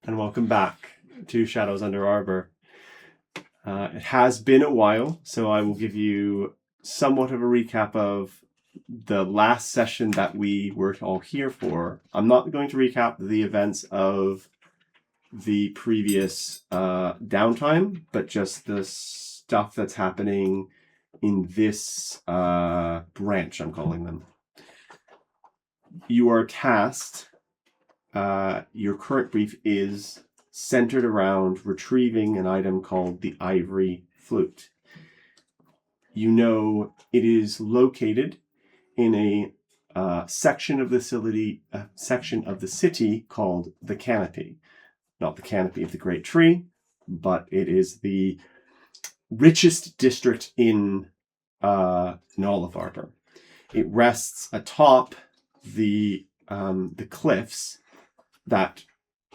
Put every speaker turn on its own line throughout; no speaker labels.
and welcome back to Shadows Under Arbor. It has been a while, so I will give you somewhat of a recap of the last session that we were all here for. I'm not going to recap the events of the previous downtime, but just the stuff that's happening in this branch, I'm calling them. You are tasked, your current brief is centered around retrieving an item called the ivory flute. You know it is located in a section of the city called the Canopy. Not the canopy of the great tree, but it is the richest district in all of Arbor. It rests atop the cliffs that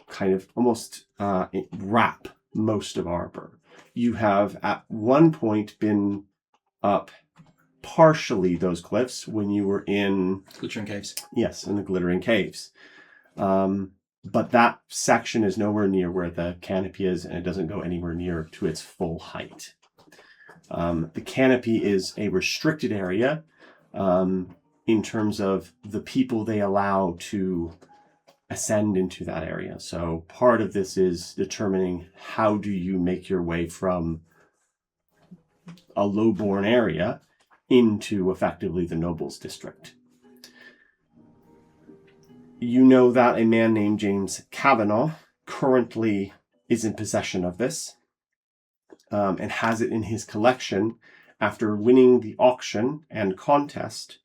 kind of almost wrap most of Arbor. You have at one point been up partially those cliffs when you were in
Glittering Caves.
Yes, in the Glittering Caves. But that section is nowhere near where the canopy is, and it doesn't go anywhere near to its full height. The canopy is a restricted area in terms of the people they allow to ascend into that area. So part of this is determining how do you make your way from a low-born area into effectively the nobles district. You know that a man named James Kavanaugh currently is in possession of this and has it in his collection after winning the auction and contest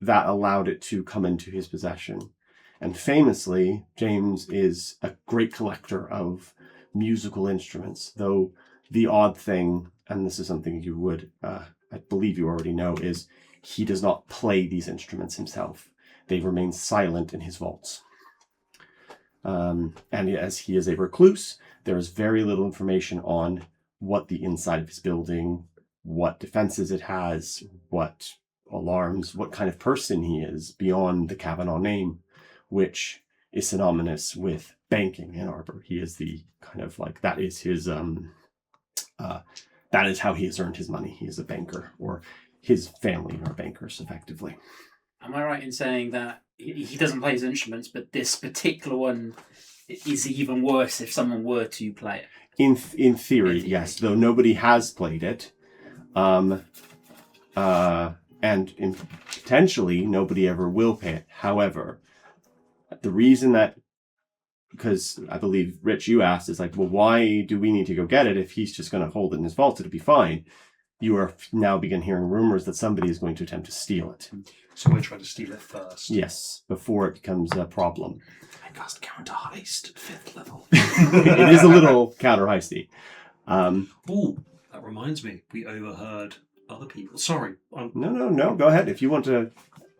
that allowed it to come into his possession. And famously, James is a great collector of musical instruments, though the odd thing, and this is something you would, I believe you already know, is he does not play these instruments himself. They remain silent in his vaults. And as he is a recluse, there is very little information on what the inside of his building, what defenses it has, what alarms, what kind of person he is beyond the Kavanaugh name, which is synonymous with banking in Arbor. He is the kind of like, that is his, that is how he has earned his money. He is a banker, or his family are bankers, effectively.
Am I right in saying that he doesn't play his instruments, but this particular one is even worse if someone were to play it?
In theory, yes, though nobody has played it. And potentially nobody ever will pay it. However, the reason that, because I believe, Rich, you asked, is like, well, why do we need to go get it if he's just going to hold it in his vault? It'll be fine. You are now begin hearing rumors that somebody is going to attempt to steal it.
So we're trying to steal it first.
Yes, before it becomes a problem.
I cast counter heist at 5th level.
It is a little counter heisty.
Ooh, that reminds me. We overheard other people. Sorry.
No. Go ahead. If you want to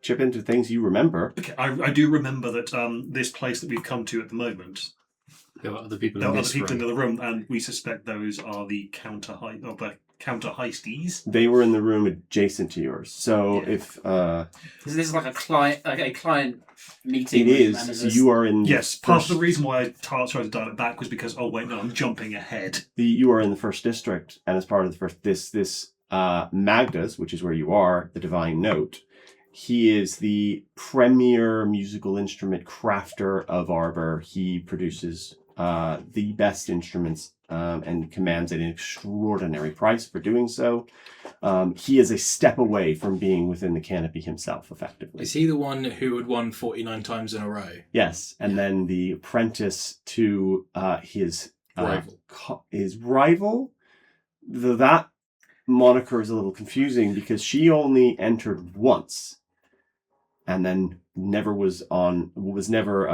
chip into things you remember.
Okay, I do remember that this place that we've come to at the moment,
There are other people
there
in
are
this
other people
room.
in the room, and we suspect those are the counter heisties.
They were in the room adjacent to yours. So
Yeah.
if
Is this like a client meeting?
it is, so you are in.
Yes, part of the reason why I tried to dial it back was because, oh wait, no, I'm jumping ahead.
You are in the first district, and as part of the first this Magda's, which is where you are, the Divine Note. He is the premier musical instrument crafter of Arbor. He produces the best instruments and commands an extraordinary price for doing so. He is a step away from being within the canopy himself, effectively.
Is he the one who had won 49 times in a row?
Yes, and then the apprentice to his
Rival.
His rival, though that moniker is a little confusing because she only entered once and then was never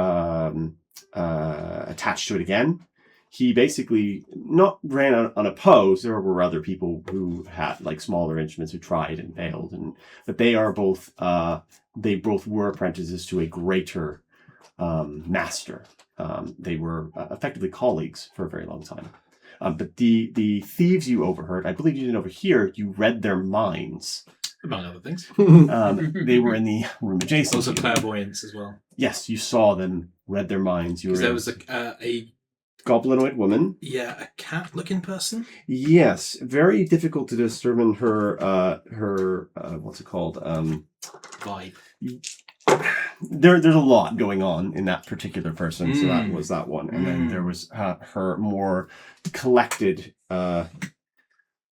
attached to it again. He basically not ran unopposed. There were other people who had like smaller instruments who tried and failed, but they are both they both were apprentices to a greater master. They were effectively colleagues for a very long time. But the thieves you overheard, I believe you didn't overhear, you read their minds.
Among other things.
They were in the room adjacent.
Also
to you.
clairvoyance as well.
Yes, you saw them, read their minds. You were
Because there was a
goblinoid woman.
a cat-looking person.
Yes, very difficult to determine her what's it called?
Vibe.
There's a lot going on in that particular person, so that was that one, and then there was her more collected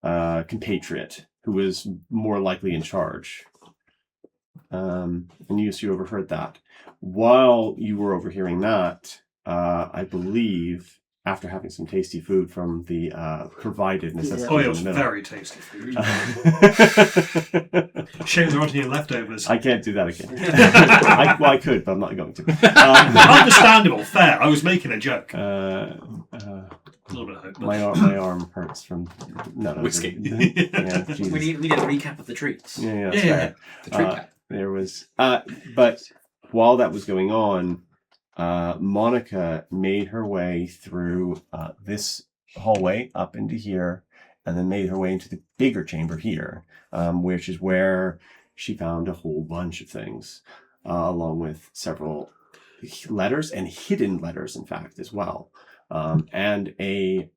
compatriot who was more likely in charge. And you overheard that. While you were overhearing that, I believe, after having some tasty food from the provided necessities
Oh, it
in
was
the middle.
very tasty food. Shame there aren't any leftovers.
I can't do that again. I could, but I'm not going to.
Understandable, fair. I was making a joke.
A
little bit of hope.
my arm hurts from
Whiskey.
Yeah, Jesus.
We need a recap of the treats.
Yeah,
Yeah, yeah.
The tree cat.
there was, but while that was going on, Monica made her way through this hallway up into here, and then made her way into the bigger chamber here, which is where she found a whole bunch of things, along with several letters and hidden letters, in fact, as well, and a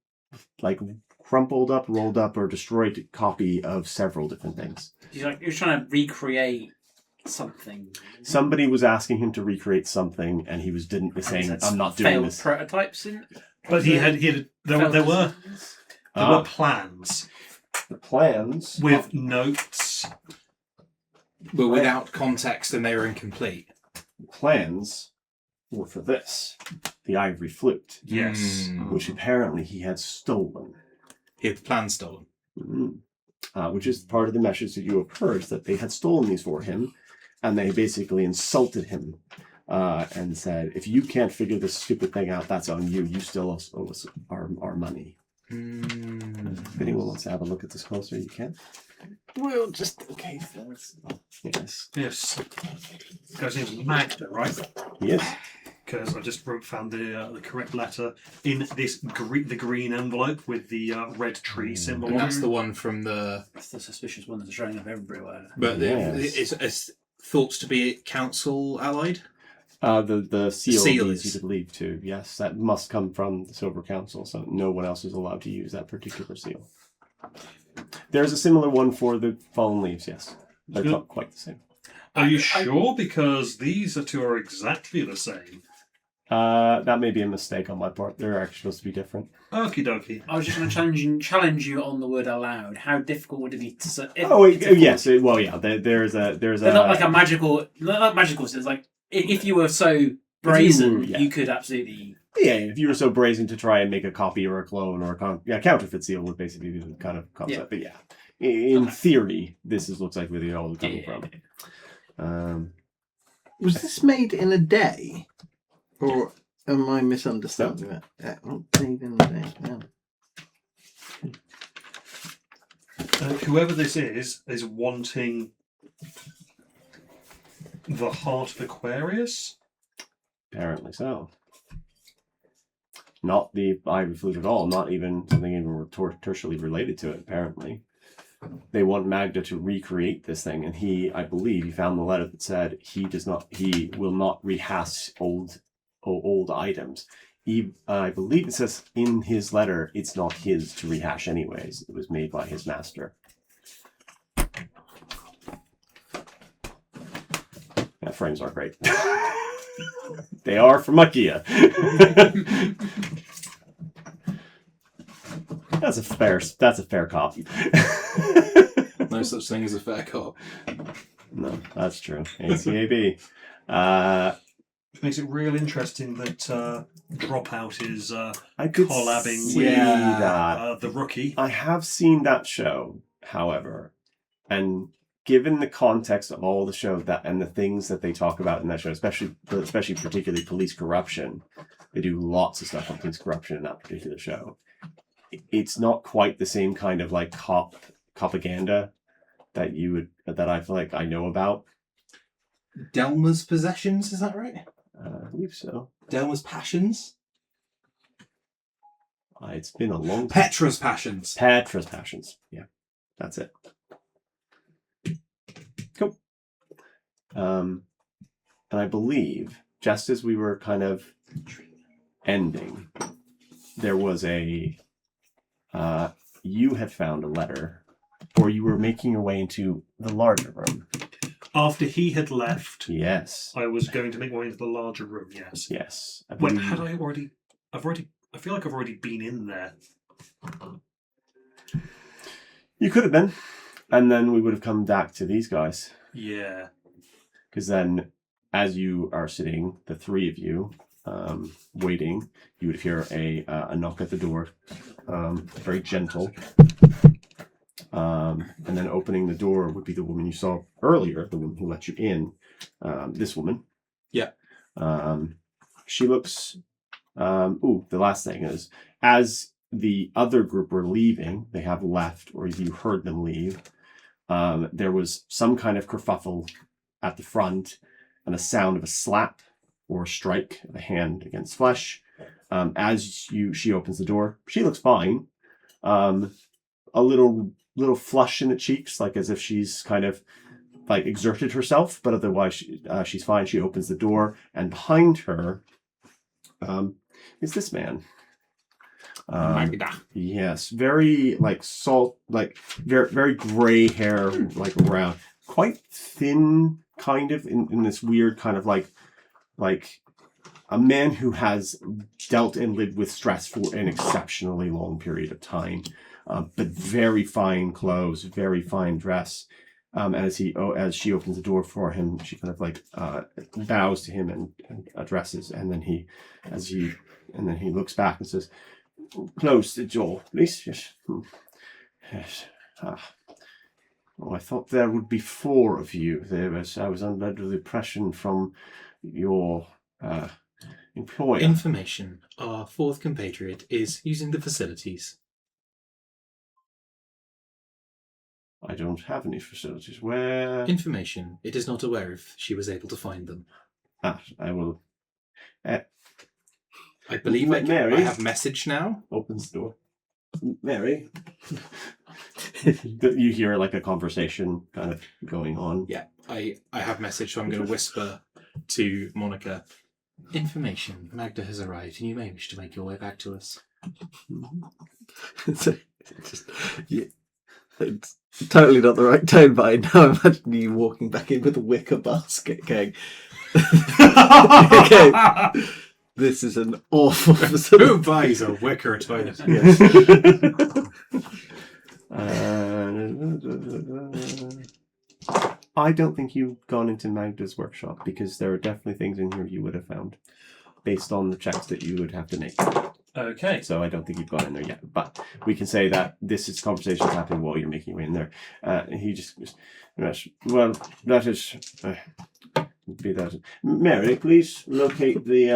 crumpled up, rolled up, or destroyed copy of several different things.
You're trying to recreate something.
Somebody was asking him to recreate something, and he was saying, "I'm not doing
failed
this."
prototypes in.
But there were plans
The plans
with notes.
But without context, and they were incomplete.
plans were for this, the ivory flute,
Yes.
which apparently he had stolen.
He had the plan stolen.
Which is part of the message that you have heard, that they had stolen these for him, and they basically insulted him and said, "If you can't figure this stupid thing out, that's on you. You still owe us our money." If anyone wants to have a look at this closer, you can. Well, just in case. Yes.
Yes. Goes into Magda, right?
Yes.
Because I just found the correct letter in this the green envelope with the red tree symbol
And
on
that's
it.
the one from the.
That's the suspicious one that's showing up everywhere.
But
Yes.
it's thoughts to be council allied.
The seal
seal
needs you
is-
to leave too. Yes, that must come from the Silver Council, so no one else is allowed to use that particular seal. There's a similar one for the Fallen Leaves, yes. But it's not quite the same.
Are you sure? Because these two are exactly the same.
That may be a mistake on my part. They're actually supposed to be different.
Okie dokie.
I was just going to challenge you on the word aloud. How difficult would it be to say?
Yes. Well, yeah. There's a.
They're not like a magical. Not magical. So it's like if you were so brazen,
yeah.
you could absolutely.
Yeah, if you were so brazen to try and make a copy or a clone or a counterfeit seal would basically be the kind of concept. But yeah, in theory, this looks like where they all coming from.
Was this made in a day? Or am I misunderstanding that? Yeah, made in a day. Yeah.
Whoever this is wanting the heart of Aquarius?
Apparently so. Not the ivory flute at all. Not even something even tertially related to it. Apparently, they want Magda to recreate this thing, and I believe, he found the letter that said he will not rehash old items. I believe it says in his letter it's not his to rehash anyways. It was made by his master. Yeah, frames aren't great. They are from IKEA. That's a fair copy.
No such thing as a fair cop.
No, that's true. ACAB.
Which makes it real interesting that Dropout is
I could
collabing
see
with
that.
the Rookie.
I have seen that show, however, and given the context of all the show and the things that they talk about in that show, especially particularly police corruption, they do lots of stuff on police corruption in that particular show. It's not quite the same kind of like propaganda that I feel like I know about.
Delma's possessions, is that right?
I believe so.
Delma's passions?
It's been a long time.
Petra's passions.
Petra's passions. Yeah, that's it. And I believe, just as we were kind of ending, there was you had found a letter, or you were making your way into the larger room.
After he had left,
Yes.
I was going to make my way into the larger room. Yes.
Yes.
When had I already? I feel like I've already been in there.
You could have been. And then we would have come back to these guys.
Yeah.
Because then, as you are sitting, the three of you, waiting, you would hear a knock at the door. Very gentle. And then opening the door would be the woman you saw earlier, the woman who let you in. This woman.
Yeah.
She looks... the last thing is, as the other group were leaving, they have left, or you heard them leave, there was some kind of kerfuffle at the front, and the sound of a slap or a strike of a hand against flesh. She opens the door. She looks fine. A little flush in the cheeks, like as if she's kind of like exerted herself, but otherwise she's fine. She opens the door, and behind her is this man.
Magda.
Yes, very like very very gray hair, like around, quite thin, kind of in this weird kind of like a man who has dealt and lived with stress for an exceptionally long period of time, but very fine clothes, very fine dress. As she opens the door for him, she kind of like bows to him and addresses, and then he looks back and says, "Close the door, please." Yes. Yes. I thought there would be 4 of you. I was under the impression from your employer.
Information. Our 4th compatriot is using the facilities.
I don't have any facilities. Where?
Information. It is not aware if she was able to find them.
I will.
I believe
Mary?
I have message now.
Opens the door. Mary? You hear like a conversation kind of going on.
Yeah, I have message, so I'm going to whisper to Monica. Information. Magda has arrived, and you may wish to make your way back to us.
It's totally not the right tone, but I now imagine you walking back in with a wicker basket going, okay, this is an awful facility.
Who buys a wicker toilet?
Yes. I don't think you've gone into Magda's workshop, because there are definitely things in here you would have found based on the checks that you would have to make.
Okay.
So I don't think you've gone in there yet. But we can say that this is conversations happening while you're making your way in there. He just goes, "Yes, well, that is... be that. Mary, please locate the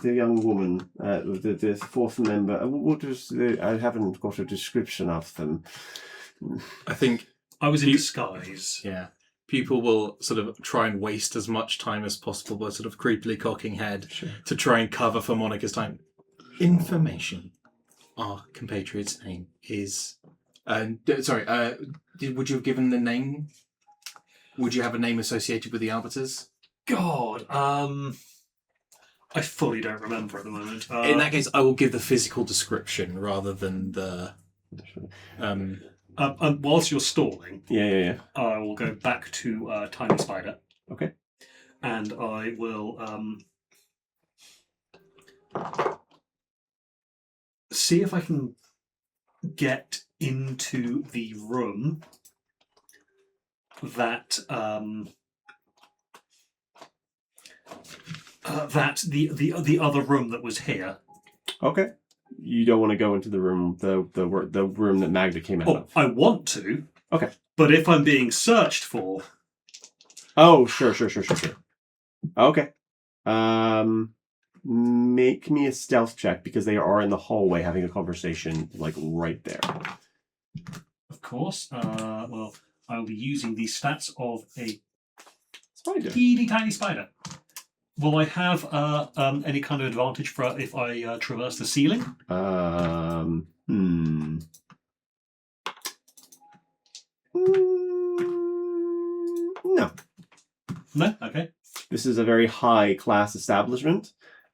young woman, the 4th member. What is I haven't got a description of them."
I think
I was in disguise.
Yeah. People will sort of try and waste as much time as possible by sort of creepily cocking head to try and cover for Monica's time. Information. Our compatriot's name is... would you have given the name? Would you have a name associated with the arbiters?
God, I fully don't remember at the moment.
In that case, I will give the physical description rather than the...
whilst you're stalling,
Yeah.
I will go back to Tiny Spider.
Okay.
And I will see if I can get into the room that the other room that was here.
Okay. You don't want to go into the room, the room that Magda came out of.
I want to.
Okay.
But if I'm being searched for...
Oh, sure. Okay. Make me a stealth check, because they are in the hallway having a conversation, like, right there.
Of course. Well, I'll be using the stats of a
Spider.
teeny tiny spider. Will I have any kind of advantage for if I traverse the ceiling?
No.
No? Okay.
This is a very high class establishment.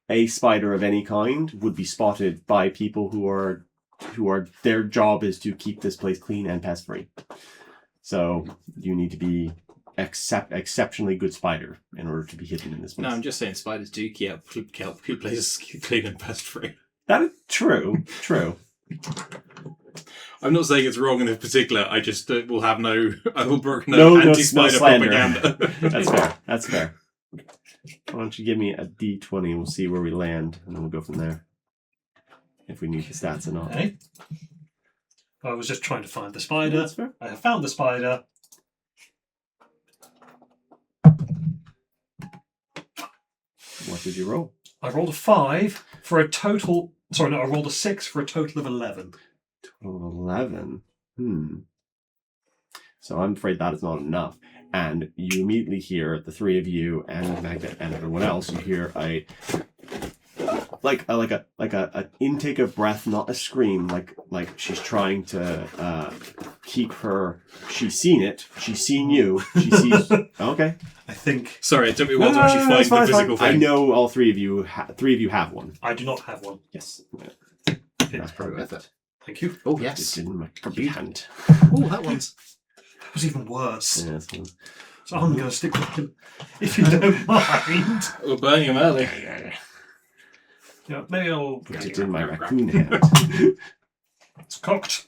A spider of any kind would be spotted by people who are their job is to keep this place clean and pest free. So you need to be exceptionally good spider in order to be hidden in this place.
No, I'm just saying spiders do keep places clean and pest free.
That is true. True.
I'm not saying it's wrong in particular. I just will have I will brook no anti-spider
slander.
propaganda.
That's fair. That's fair. Why don't you give me a D20 and we'll see where we land, and then we'll go from there. If we need the stats or not.
Okay. I was just trying to find the spider.
That's fair.
I have found the spider.
What did you roll?
I rolled a 5 for a total... Sorry, no, I rolled a 6 for a total of 11.
Total of 11. So I'm afraid that is not enough. And you immediately hear, the three of you and Magda and everyone else, you hear a intake of breath, not a scream, like she's trying to keep her. She's seen it. She's seen you. She sees. Okay.
I think...
Sorry, it took me a while to actually find the physical thing.
I know all three of you. Three of you have one.
I do not have one.
Yes.
It's probably worth it.
Thank you.
Oh,
It
yes.
didn't my hand.
Oh, that one's...
That was even worse.
Yes.
So I'm going to stick with him, if you don't mind.
We'll burn him early.
Yeah, maybe I'll...
Put it in my raccoon hand.
It's cocked.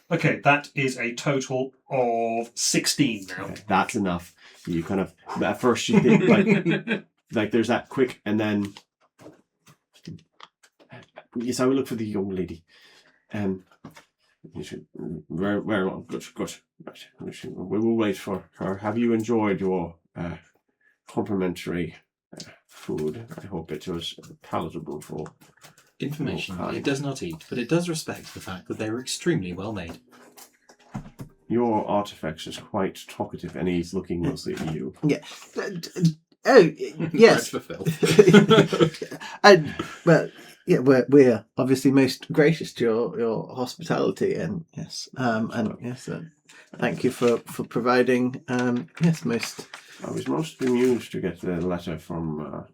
Okay, that is a total of 16 now.
Okay, that's enough. You kind of at first you think like there's that quick, and then yes, I will look for the young lady. You should very well. Good. Right. We will wait for her. Have you enjoyed your complimentary food? I hope it was palatable for
Information.
Okay.
It does not eat, but it does respect the fact that they were extremely well made.
Your
artifacts is quite talkative, and he's looking mostly at you.
Yeah. Oh, yes.
Right for Phil.
And well, yeah, we're obviously most gracious to your hospitality, and yes, thank you for providing most.
I was most amused to get the letter from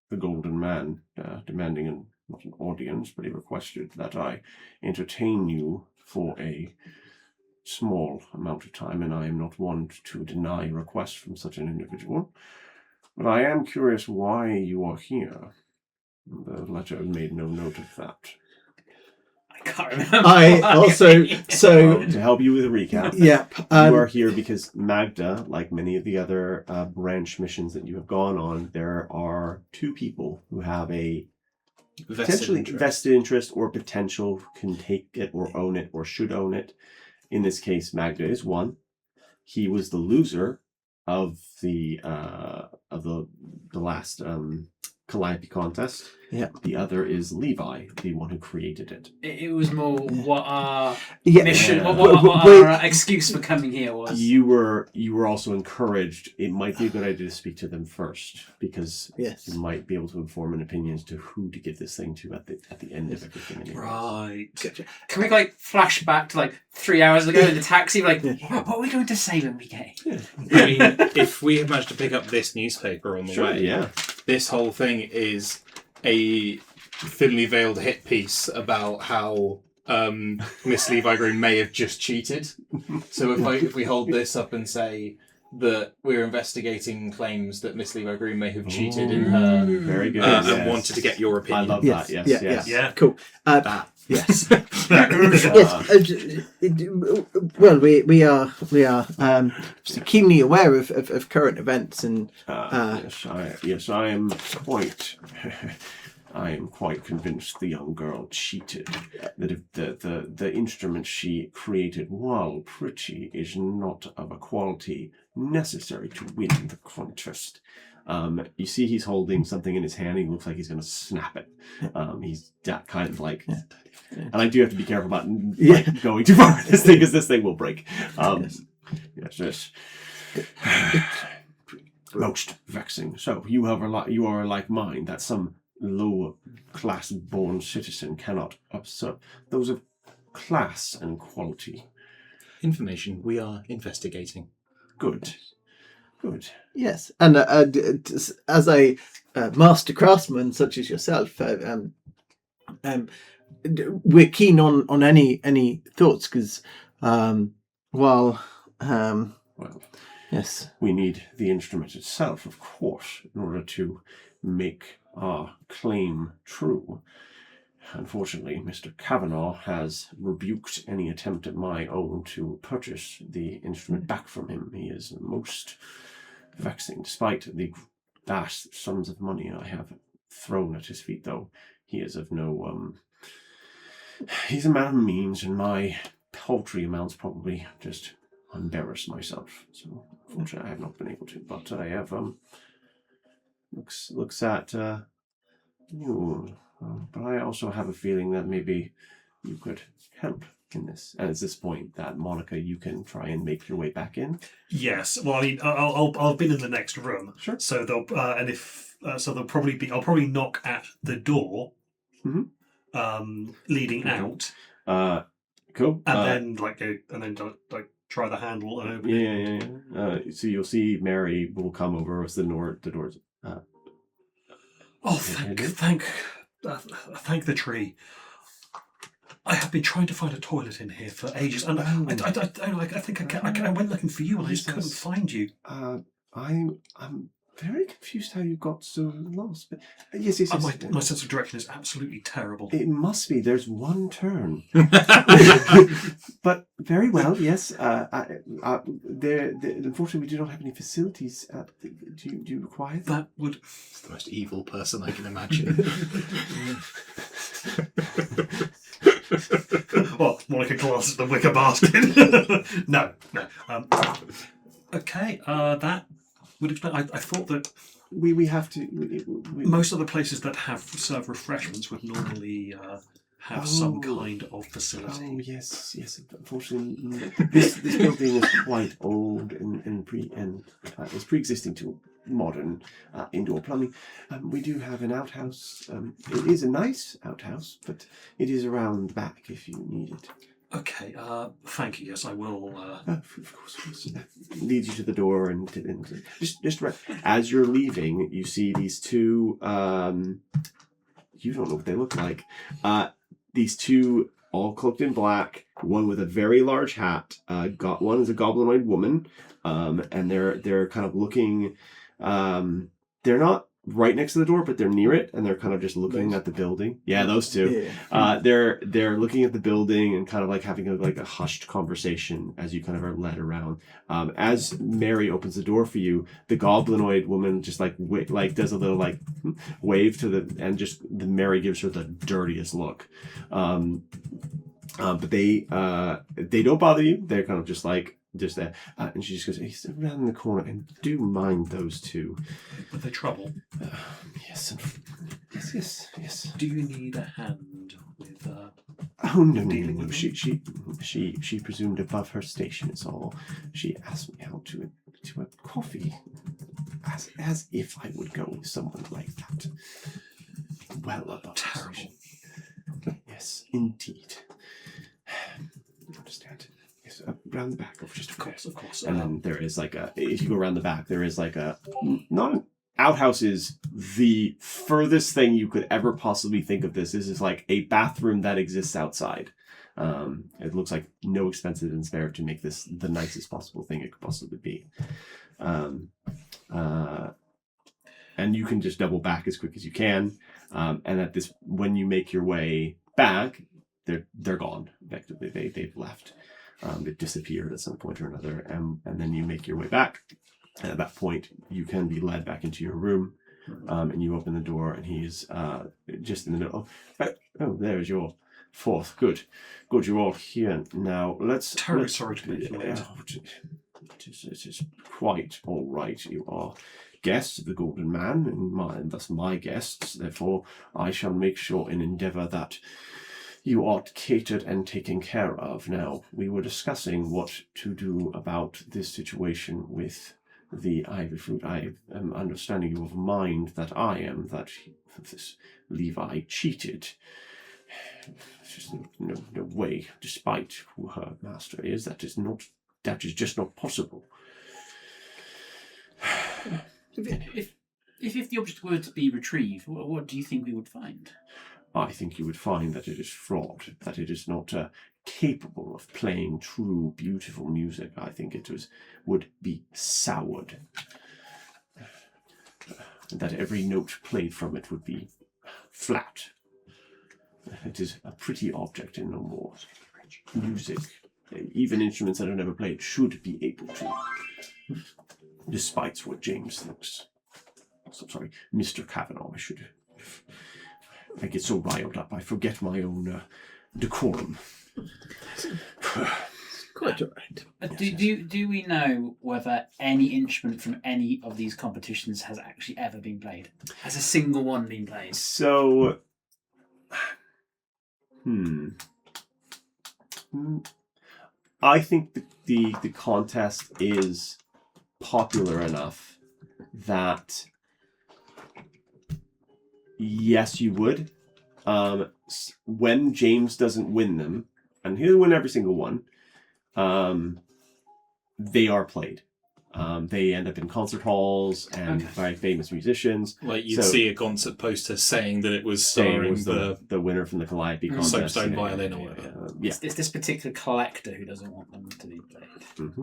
the Golden Man demanding not an audience, but he requested that I entertain you for a small amount of time, and I am not one to deny requests from such an individual. But I am curious why you are here. The letter made no note of that.
I can't remember.
I also
To help you with a recap,
Yep.
you are here because Magda, like many of the other branch missions that you have gone on, there are two people who have a potentially vested interest or potential, can take it or own it or should own it. In this case, Magda is one. He was the loser of the last Calliope contest.
Yeah.
The other is Levi, the one who created it.
It was more what our
Yeah.
mission,
Yeah.
what our excuse for coming here was.
You were also encouraged. It might be a good idea to speak to them first, because
Yes.
you might be able to inform an opinion as to who to give this thing to at the end of everything. Anyway.
Right.
Gotcha.
Can we flash back to 3 hours ago in the taxi? What are we going to say when we get here?
I mean, if we had managed to pick up this newspaper on the way,
Yeah.
this whole thing is a thinly veiled hit piece about how Miss Levi Green may have just cheated. So if we hold this up and say that we're investigating claims that Miss Levi Green may have cheated in her
Very good.
and
yes.
wanted to get your
I
opinion.
love
Yes.
that. Yes.
Yeah.
Yes.
Yeah.
Cool.
That.
Yes.
Uh,
Well, we are keenly aware of current events, and
yes, I am quite. I am quite convinced the young girl cheated. That if the instrument she created, while pretty, is not of a quality necessary to win the contest. You see, he's holding something in his hand. He looks like he's going to snap it. He's that kind of like.
Yeah.
And I do have to be careful about going too far with this thing, because this thing will break. Yes. Most vexing. So you are like mine, that some low class born citizen cannot observe. Those of class and quality.
Information we are investigating.
Good. Good.
Yes, and as a master craftsman such as yourself, we're keen on any thoughts because while
Well,
yes,
we need the instrument itself, of course, in order to make our claim true. Unfortunately, Mr. Kavanagh has rebuked any attempt at my own to purchase the instrument back from him. He is most vexing, despite the vast sums of money I have thrown at his feet, though he is of no, he's a man of means, and my paltry amounts probably just embarrass myself. So, unfortunately, I have not been able to, but I have, looks at, you. But I also have a feeling that maybe you could help in this. And at this point, that Monica, you can try and make your way back in.
Yes. Well, I mean, I'll be in the next room.
Sure.
So they'll and if so, they'll probably be. I'll probably knock at the door, leading out.
Cool.
And then go and then try the handle and open it.
Yeah. So you'll see Mary will come over as the doors.
Thank the tree. I have been trying to find a toilet in here for ages, and I went looking for you, and I just couldn't find you.
I'm very confused how you got so lost. But yes.
My sense of direction is absolutely terrible.
It must be. There's one turn. But very well. Yes. Unfortunately, we do not have any facilities. Do you require them?
That would.
It's the most evil person I can imagine.
Well, Monica glances at the wicker basket. No. Okay. That would explain. I thought that
we have to.
Most of the places that serve refreshments would normally have some kind of facility.
Oh yes. Unfortunately, this building is quite old and is pre-existing to modern indoor plumbing. We do have an outhouse. It is a nice outhouse, but it is around the back if you need it.
Okay. Thank you. Yes, I will.
Of course. Leads you to the door and just right as you're leaving, you see these two. You don't know what they look like. These two, all cloaked in black. One with a very large hat. One is a goblinoid woman, and they're kind of looking. They're not right next to the door, but they're near it, and they're kind of just looking at the building. Yeah, those two.
Yeah.
They're looking at the building and kind of like having a hushed conversation as you kind of are led around. As Mary opens the door for you, the goblinoid woman just does a little wave to the Mary gives her the dirtiest look. But they don't bother you. They're kind of just there. And she just goes, he's around the corner, and do mind those two.
Are they trouble?
Yes.
Do you need a hand with?
Oh no.
Dealing with
She presumed above her station is all. She asked me out to a coffee, as if I would go with someone like that. Well above
Terrible.
Station. Yes, indeed. I understand. Yes, around the back, of
course.
And then there is if you go around the back, there is not an outhouse is the furthest thing you could ever possibly think of this. This is like a bathroom that exists outside. It looks like no expense has been spared to make this the nicest possible thing it could possibly be. And you can just double back as quick as you can. And when you make your way back, they're gone. Effectively, they've left. It disappeared at some point or another, and then you make your way back. And at that point, you can be led back into your room, and you open the door, and he's just in the middle. Oh, there's your fourth. Good, you're all here now.
Terribly sorry to make you late.
It is quite all right. You are guests of the Golden Man, and thus my guests. Therefore, I shall make sure and endeavour that you are catered and taken care of. Now, we were discussing what to do about this situation with the ivy fruit. I am understanding you of mind that this Levi cheated. There's just no way, despite who her master is, that is just not possible.
If the object were to be retrieved, what do you think we would find?
I think you would find that it is fraught, that it is not capable of playing true, beautiful music. I think it would be soured. That every note played from it would be flat. It is a pretty object and no more. Music, even instruments that are never played, should be able to. Despite what James thinks. So, sorry, Mr. Kavanaugh, I get so riled up, I forget my own decorum.
Quite all right.
Do we know whether any instrument from any of these competitions has actually ever been played? Has a single one been played?
So, I think the contest is popular enough that yes, you would. When James doesn't win them, and he'll win every single one, they are played. They end up in concert halls and by famous musicians.
Like you'd see a concert poster saying that it was starring
the winner from the Calliope contest.
Soapstone violin or whatever.
It's this particular collector who doesn't want them to be played.
Mm-hmm.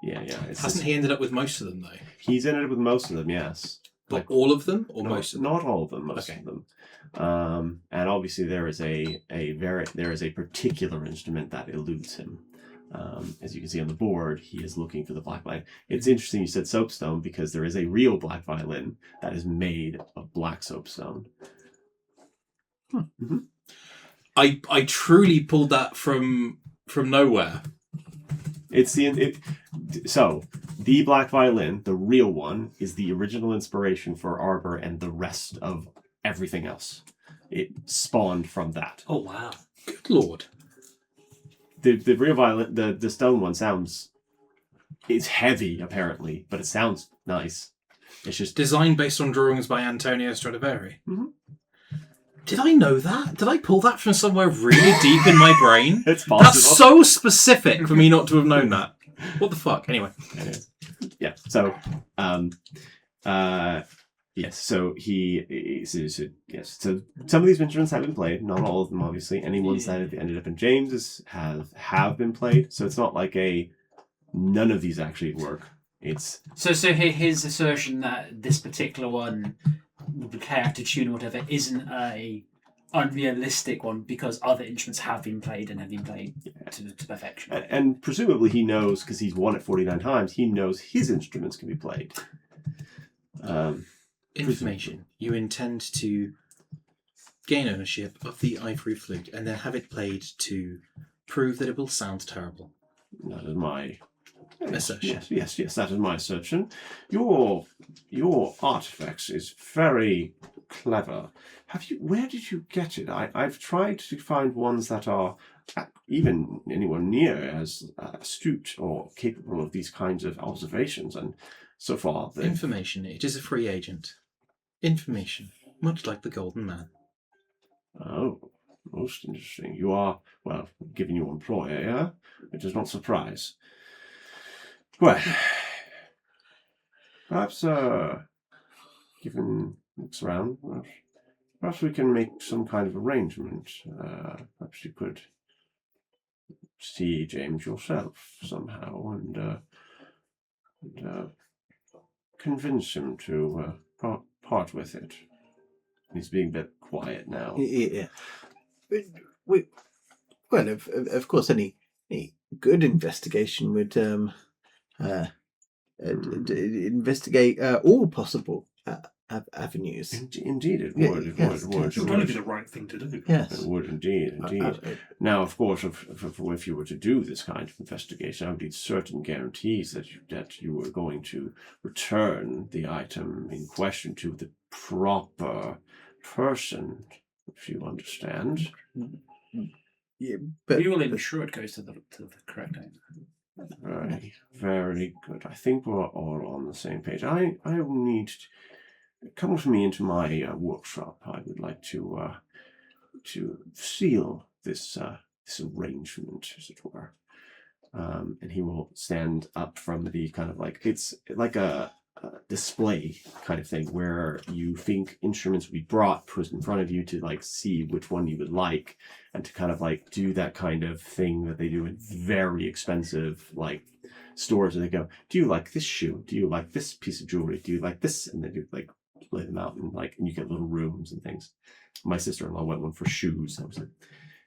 Yeah.
Hasn't he ended up with most of them though?
He's ended up with most of them, yes.
But all of them, or most of them?
Not all of them. Most of them. And obviously there is a particular instrument that eludes him. As you can see on the board, he is looking for the black violin. It's interesting you said soapstone because there is a real black violin that is made of black soapstone. Mm-hmm.
I truly pulled that from nowhere.
So the black violin, the real one, is the original inspiration for Arbor and the rest of everything else. It spawned from that.
Oh wow!
Good lord.
The real violin, the stone one it's heavy apparently, but it sounds nice. It's just
designed based on drawings by Antonio Stradivari.
Mm-hmm.
Did I know that? Did I pull that from somewhere really deep in my brain?
It's possible.
That's so specific for me not to have known that. What the fuck? Anyway.
Yeah. So, yes. So yes. So some of these instruments have been played, not all of them, obviously. Any ones that have ended up in James's have been played. So it's not like none of these actually work. It's
so his assertion that this particular one, the character tune or whatever, isn't a unrealistic one because other instruments have been played and have been played to perfection.
And presumably he knows, because he's won it 49 times, he knows his instruments can be played.
Information. You intend to gain ownership of the ivory flute and then have it played to prove that it will sound terrible.
That is my
assertion.
Yes, that is my assertion. Your artifacts is very clever. Where did you get it? I've tried to find ones that are even anyone near as astute or capable of these kinds of observations, and so far
information. It is a free agent. Information, much like the Golden Man.
Oh, most interesting. You are, well, given your employer, yeah? It does not surprise. Well, perhaps, given it's around, perhaps we can make some kind of arrangement. Perhaps you could see James yourself somehow and convince him to part with it. He's being a bit quiet now.
Yeah. Well, of course, any good investigation would investigate all possible avenues.
Indeed, it would. It would.
It would only be the right thing to do.
Yes,
it would indeed. Now, of course, if you were to do this kind of investigation, I would need certain guarantees that you were going to return the item in question to the proper person, if you understand.
Yeah, but
we will ensure it goes to the correct owner.
Very, very good. I think we're all on the same page. I will need to come with me into my workshop. I would like to seal this arrangement, as it were. And he will stand up from the kind of like, it's like a display kind of thing where you think instruments will be brought, put in front of you to like see which one you would like, and to kind of like do that kind of thing that they do in very expensive like stores where they go, do you like this shoe? Do you like this piece of jewelry? Do you like this? And they do like lay them out and like, and you get little rooms and things. My sister-in-law went one for shoes. I was like,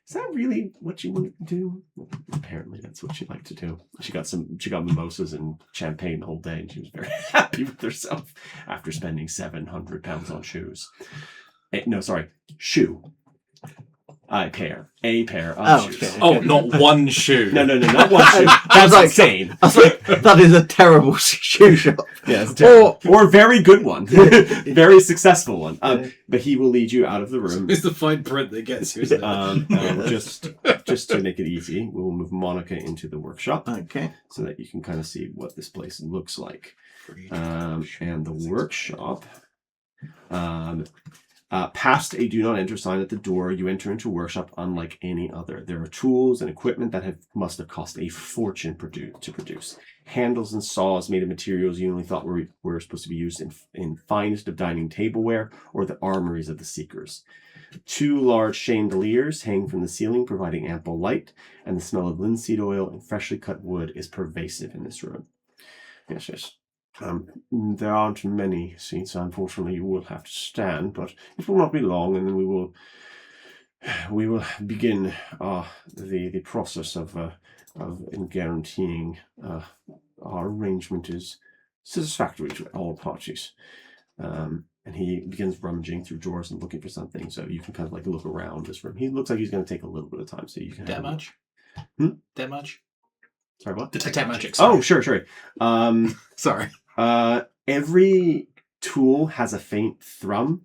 is that really what you want to do? Well, apparently that's what she liked to do. She got mimosas and champagne the whole day, and she was very happy with herself after spending £700 on shoes. Shoe. A pair of shoes.
Okay.
Oh, not one shoe.
No, not one shoe. That's
like-
insane.
I was like, that is a terrible shoe shop.
Yeah, or a very good one, very successful one. But he will lead you out of the room.
It's the fine print that gets you, isn't it?
Just to make it easy, we will move Monica into the workshop
Okay.
so that you can kind of see what this place looks like. And the workshop, past a do not enter sign at the door, you enter into a workshop unlike any other. There are tools and equipment that must have cost a fortune to produce. Handles and saws made of materials you only thought were supposed to be used in finest of dining tableware or the armories of the seekers. 2 large chandeliers hang from the ceiling, providing ample light, and the smell of linseed oil and freshly cut wood is pervasive in this room. Yes. There aren't many seats, unfortunately. You will have to stand, but it will not be long, and then we will begin the process of guaranteeing our arrangement is satisfactory to all parties. And he begins rummaging through drawers and looking for something, so you can kind of like look around this room. He looks like he's going to take a little bit of time, so you can.
That much? That much?
Sorry, what?
Detect magic. Sorry.
Oh, sure.
Sorry.
Every tool has a faint thrum,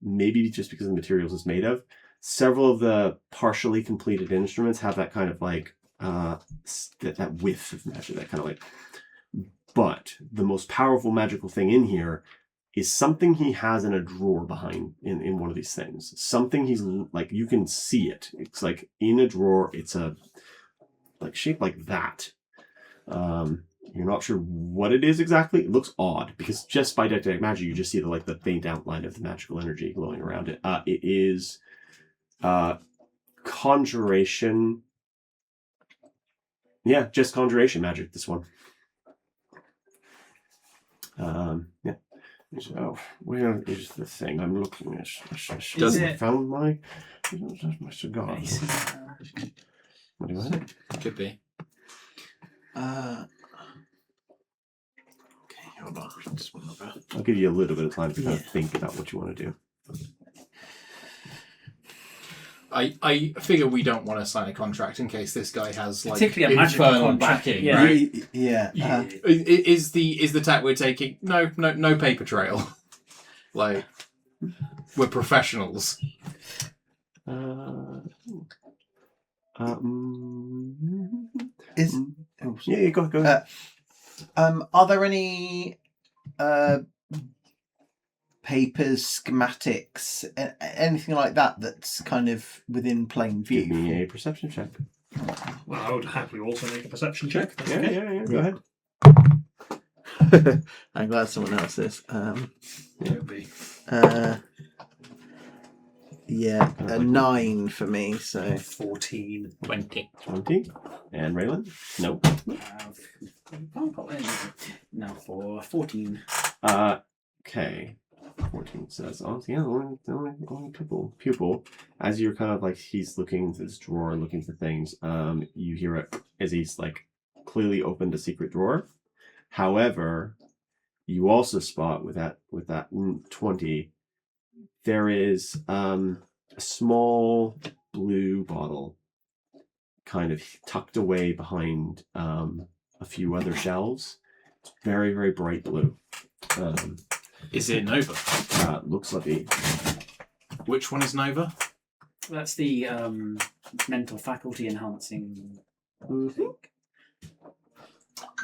maybe just because of the materials it's made of. Several of the partially completed instruments have that kind of like that whiff of magic, that kind of like. But the most powerful magical thing in here is something he has in a drawer behind in one of these things. Something he's like, you can see it. It's like in a drawer. It's a like shaped like that. You're not sure what it is exactly. It looks odd because just by detect magic, you just see the faint outline of the magical energy glowing around it. It is conjuration. Yeah, just conjuration magic. This one. Yeah. So where is the thing I'm looking at? I found my cigar. What do you want?
Could be.
Okay, hold on. Just one over.
I'll give you a little bit of time to kind of think about what you want to do.
I figure we don't want to sign a contract in case this guy has like
particularly a magical
infernal
contract.
backing,
Yeah.
right?
Yeah.
Is the tack we're taking? No paper trail. Like we're professionals.
Yeah, go ahead.
Are there any papers, schematics, anything like that that's kind of within plain view?
Give me a perception check.
Well, I would happily also make a perception check. That's
Yeah,
okay.
yeah. Go ahead.
I'm glad someone else is.
It would be.
A 9 for me. So
14.
20.
20. And Raylan? No.
No, for 14.
Okay. 14 says, only pupil. As you're kind of like, he's looking into this drawer, looking for things, you hear it as he's like clearly opened a secret drawer. However, you also spot with that 20, there is a small blue bottle kind of tucked away behind a few other shelves. It's very, very bright blue.
Is it Nova?
Looks like it.
Which one is Nova?
That's the mental faculty enhancing. I think.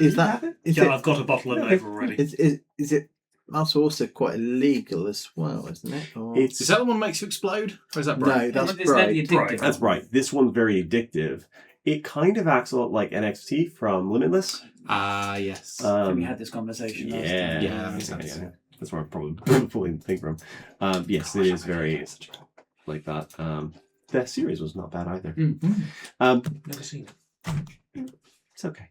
is that? Is
Yeah,
it?
I've got a bottle of Nova already.
Is it? That's also quite illegal as well, isn't it? Or...
Is that the one that makes you explode? Or is that bright?
No, that's
Isn't it
bright.
addictive?
That's right. This one's very addictive. It kind of acts a lot like NXT from Limitless.
Yes.
We had this conversation last time.
Yeah, that makes sense.
Yeah. That's where I'm probably pulling the thing from. Yes, it is very like that. The series was not bad either.
Never seen it.
It's okay.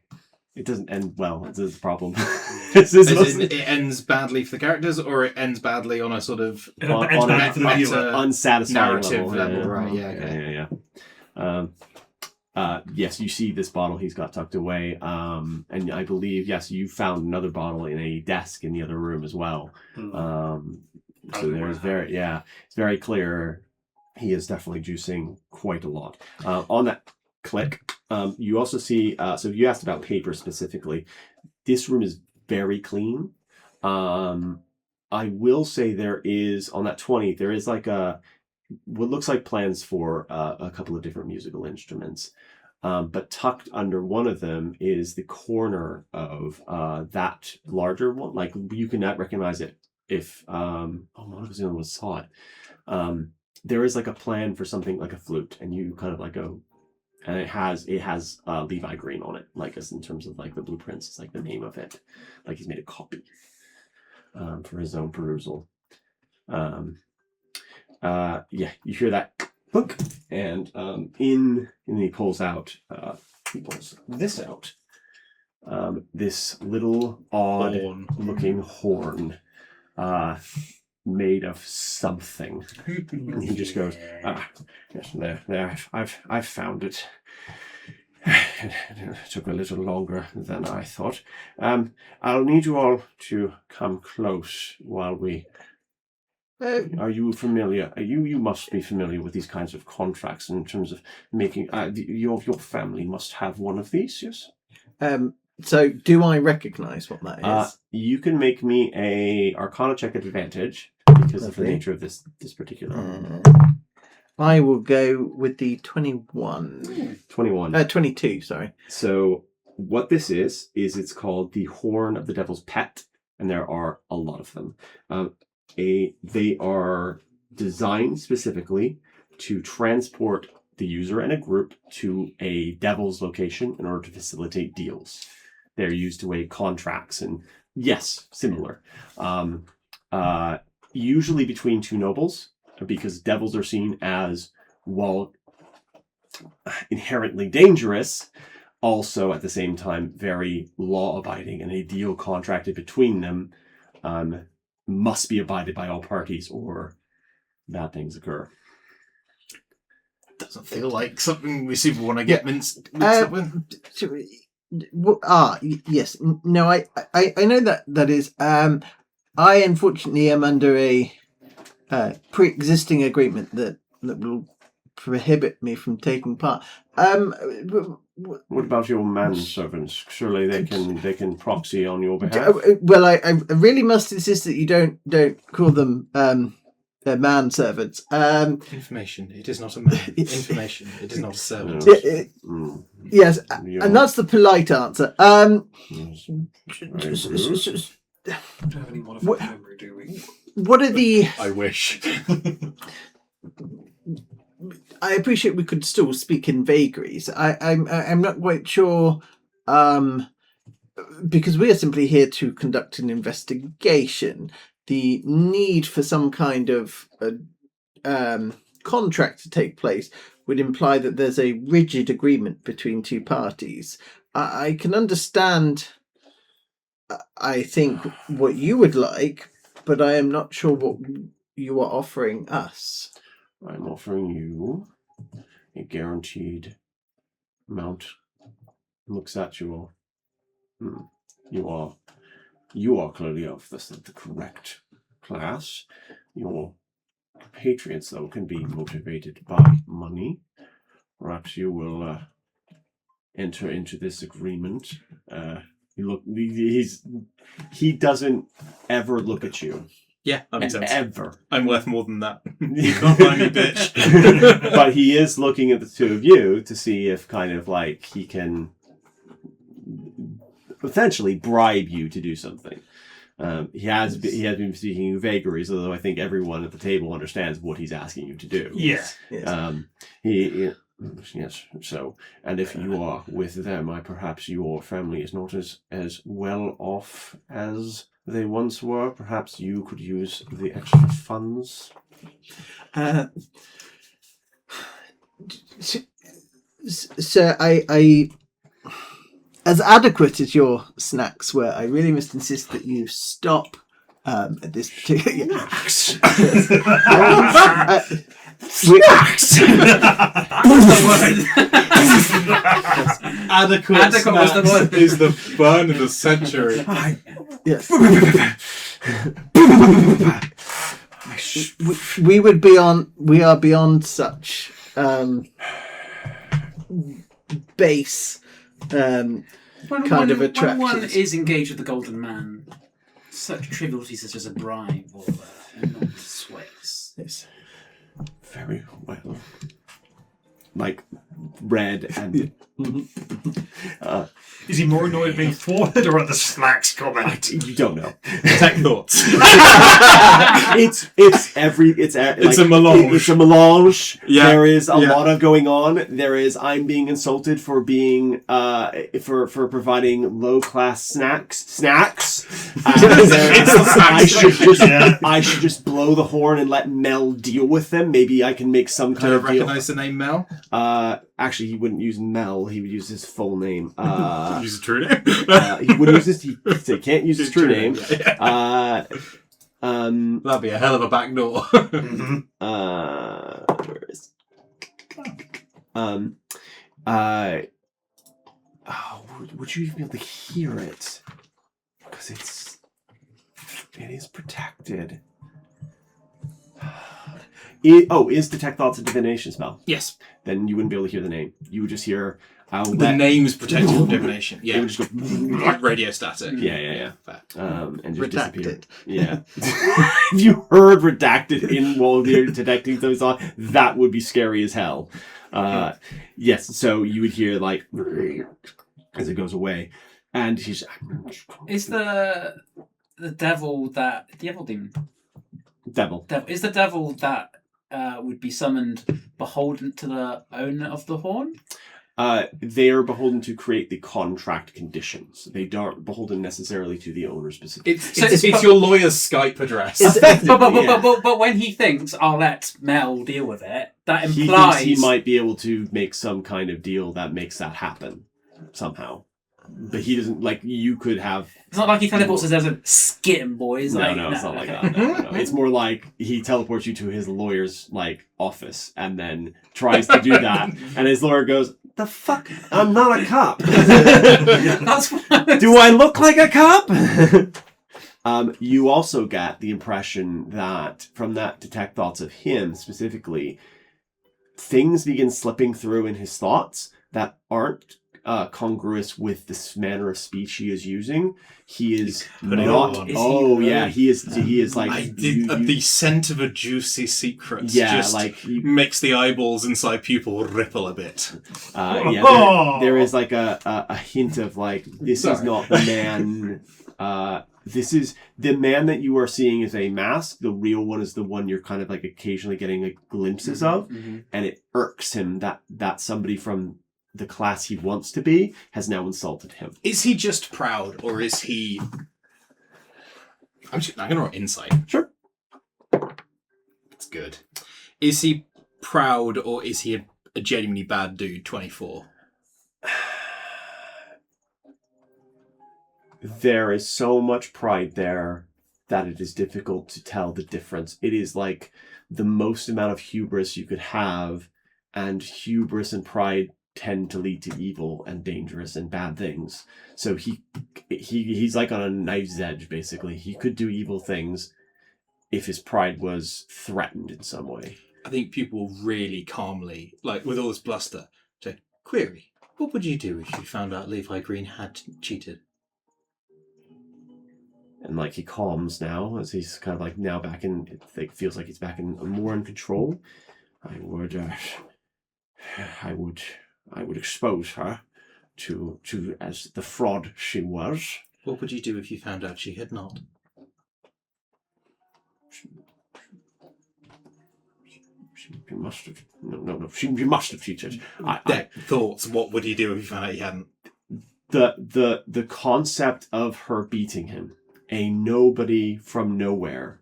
It doesn't end well. It's a problem.
As in, it ends badly for the characters, or it ends badly on a sort of
on
bad for the viewer.
unsatisfying
narrative level,
Yeah.
right? Yeah.
Yes, you see this bottle he's got tucked away, and I believe you found another bottle in a desk in the other room as well. So there's it's very clear he is definitely juicing quite a lot. On that click, you also see. So you asked about paper specifically. This room is very clean. I will say there is on that 20. There is like what looks like plans for a couple of different musical instruments. But tucked under one of them is the corner of that larger one. Like you cannot recognize it if Monica was the only one who saw it. There is like a plan for something like a flute, and you kind of like go, and it has Levi Green on it, like as in terms of like the blueprints. It's like the name of it, like he's made a copy for his own perusal. You hear that book, and and he pulls this out. This little odd looking horn, made of something. And he just goes, yes, there, I've found it. It took a little longer than I thought. I'll need you all to come close while we. Are you familiar? You must be familiar with these kinds of contracts in terms of making. Your family must have one of these, yes.
So, do I recognise what that is?
You can make me a Arcana check at advantage because of the nature of this particular.
I will go with the 21.
21.
22. Sorry.
So, what this is it's called the Horn of the Devil's Pet, and there are a lot of them. They are designed specifically to transport the user and a group to a devil's location in order to facilitate deals. They're used to weigh contracts and, yes, similar. Usually between two nobles, because devils are seen as, while inherently dangerous, also at the same time very law-abiding, and a deal contracted between them must be abided by all parties or bad things occur.
Doesn't feel like something we super want to get mixed up with.
Yes. No, I know that is. I unfortunately am under a pre-existing agreement that will prohibit me from taking part.
What about your manservants? Surely they can proxy on your behalf.
Well, I really must insist that you don't call them manservants.
Information. It is not a man. Information. It is not a servant.
Yes, and that's the polite answer.
We don't have any modified memory, do we?
What are the?
I wish.
I appreciate we could still speak in vagaries. I'm not quite sure, because we are simply here to conduct an investigation. The need for some kind of contract to take place would imply that there's a rigid agreement between two parties. I can understand, I think, what you would like, but I am not sure what you are offering us.
I'm offering you a guaranteed amount. Looks at you all. You are clearly of the correct class. Your compatriots, though, can be motivated by money. Perhaps you will enter into this agreement. He doesn't ever look at you.
Yeah, that makes sense.
Ever.
I'm worth more than that. You can't buy me, bitch.
But he is looking at the two of you to see if kind of like he can potentially bribe you to do something. He has been speaking in vagaries, although I think everyone at the table understands what he's asking you to do.
Yeah.
Yes.
Yes. So, and if you are with them, perhaps your family is not as well off as they once were. Perhaps you could use the extra funds.
Sir, I as adequate as your snacks were, I really must insist that you stop at this particular.
Adequate
was the word.
is the burn of the century.
Yes. We are beyond such base kind of attractions.
When one is engaged with the Golden Man, such trivialities such as a bribe or not sweats.
Yes. Very well. Like red and.
Is he more annoyed being forward or at the snacks comment?
You don't know.
Tech thoughts.
It's a melange. It's a melange.
Yeah.
There is a lot of going on. There is I'm being insulted for being for providing low class snacks. I should just blow the horn and let Mel deal with them. Maybe I can make some kind of deal.
Recognize the name Mel?
Actually, he wouldn't use Mel. He would use his full name.
Use a true name.
He wouldn't use his. He can't use his true name.
That'd be a hell of a back door.
Where is? Would you even be able to hear it? Because it is protected. Is detect thoughts a divination spell?
Yes.
Then you wouldn't be able to hear the name. You would just hear.
The name's protected from divination. Yeah.
It would just go
like radio static.
Yeah.
Fair.
And just disappear.
Redacted.
Yeah. If you heard redacted in while you're detecting those on, that would be scary as hell. Yes. So you would hear like as it goes away, and he's.
Is the devil demon?
Devil.
Is the devil that would be summoned beholden to the owner of the horn?
They are beholden to create the contract conditions. They aren't beholden necessarily to the owner specifically.
It's your lawyer's Skype address.
But when he thinks I'll let Mel deal with it, that implies
he might be able to make some kind of deal that makes that happen somehow. But he doesn't, like, you could have...
It's not like he teleports as a skittin' boys.
No, it's not like that. No. It's more like he teleports you to his lawyer's, like, office and then tries to do that. And his lawyer goes, the fuck? I'm not a cop.
That's what
Do I look like a cop? You also get the impression that from that detect thoughts of him specifically, things begin slipping through in his thoughts that aren't congruous with this manner of speech he is using. He is not. He is like
the scent of a juicy secret.
Yeah,
just
like
makes the eyeballs inside pupil ripple a bit.
There is like a hint of like this is not the man. This is the man that you are seeing is a mask. The real one is the one you're kind of like occasionally getting like glimpses of, and it irks him that somebody from the class he wants to be has now insulted him.
Is he just proud, or is he... I'm going to roll insight.
Sure.
That's good. Is he proud, or is he a genuinely bad dude, 24?
There is so much pride there that it is difficult to tell the difference. It is like the most amount of hubris you could have, and hubris and pride tend to lead to evil and dangerous and bad things. So he's like on a knife's edge, basically. He could do evil things if his pride was threatened in some way.
I think people really calmly, like with all this bluster, say, query, what would you do if you found out Levi Green had cheated?
And like he calms now as he's kind of like now back in, it feels like he's back in more in control. I would expose her to as the fraud she was.
What would you do if you found out she had not?
She must have. No. She must have cheated.
Thoughts. What would he do if he found out he hadn't?
The concept of her beating him, a nobody from nowhere,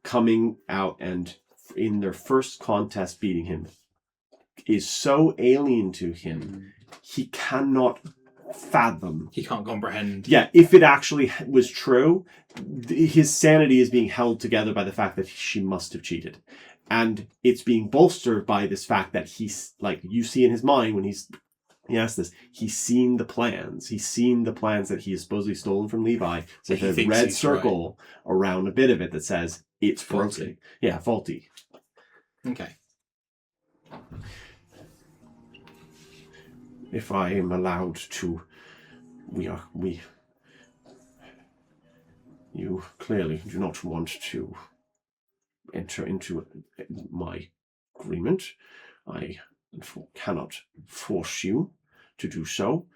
coming out and in their first contest beating him, is so alien to him. He cannot fathom.
He can't comprehend.
Yeah, if it actually was true, his sanity is being held together by the fact that she must have cheated. And it's being bolstered by this fact that he's, like, you see in his mind when he asks this, he's seen the plans. He's seen the plans that he has supposedly stolen from Levi.
So
There's a red circle around a bit of it that says it's
Faulty.
broken. Yeah, faulty.
Okay.
If I am allowed to, you clearly do not want to enter into my agreement. I cannot force you to do so,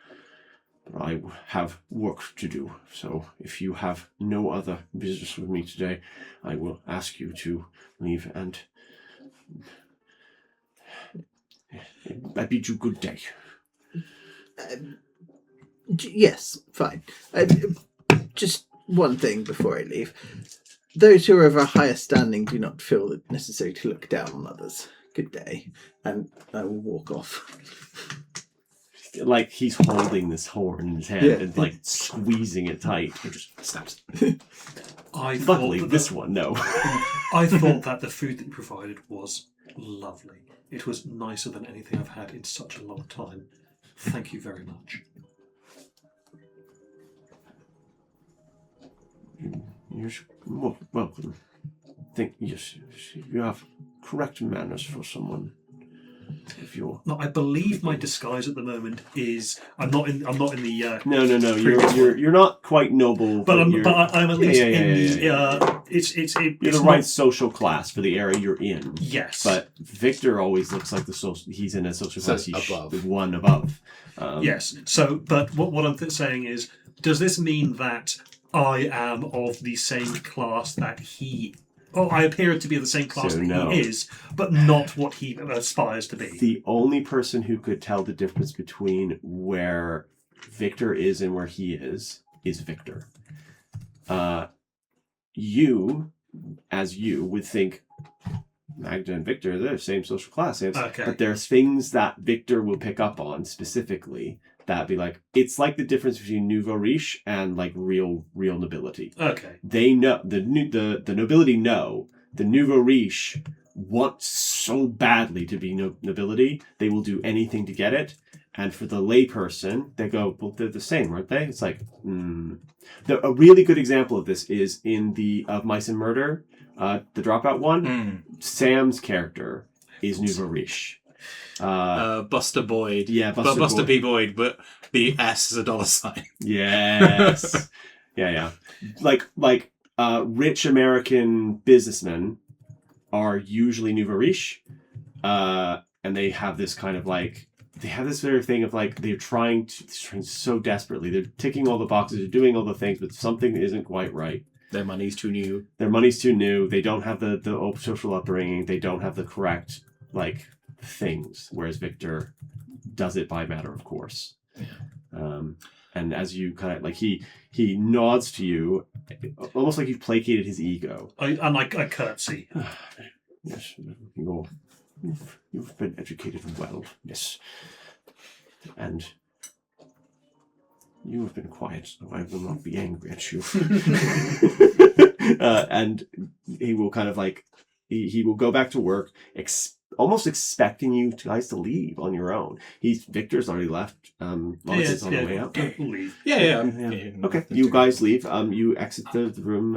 but I have work to do. So if you have no other business with me today, I will ask you to leave, and I bid you good day.
Yes, fine. Just one thing before I leave. Those who are of a higher standing do not feel it necessary to look down on others. Good day. And I will walk off.
Like he's holding this horn in his hand and like squeezing it tight. Or just snaps. Luckily, this one, no.
I thought that the food that you provided was lovely. It was nicer than anything I've had in such a long time. Thank you very much.
You're welcome. Yes, you have correct manners for someone. If you're
No, I believe my disguise at the moment is I'm not in the
no. You're not quite noble,
but I'm at least
yeah.
It's
You're the right social class for the area you're in.
Yes,
but Victor always looks like he's in a social class
above.
One above.
Yes. So, but what I'm saying is, does this mean that I am of the same class that he? Oh, I appear to be of the same class he is, but not what he aspires to be.
The only person who could tell the difference between where Victor is and where he is Victor. You would think Magda and Victor, they're the same social class.
Okay.
But there's things that Victor will pick up on specifically that be like, it's like the difference between nouveau riche and like real nobility.
Okay.
They know the nobility know the nouveau riche want so badly to be nobility, they will do anything to get it. And for the layperson, they go, well, they're the same, aren't they? It's like, A really good example of this is in the Of Mice and Murder, the Dropout one. Sam's character is nouveau riche.
Buster Boyd.
Yeah,
Buster B. Boyd, but the S is a $.
Yes. yeah. Like rich American businessmen are usually nouveau riche, and they have this kind of like, they have this very thing of like, they're trying so desperately. They're ticking all the boxes, they're doing all the things, but something isn't quite right.
Their money's too new.
They don't have the social upbringing. They don't have the correct like things. Whereas Victor does it by matter of course. Yeah. And as you kind of like, he nods to you, almost like you've placated his ego.
I curtsy.
Yes, you've been educated well, yes, and you have been quiet, so I will not be angry at you. And he will kind of like, he will go back to work, almost expecting you guys to leave on your own. Victor's already left. Is on the way out.
Leave.
Yeah.
Okay, you guys leave. You exit the room.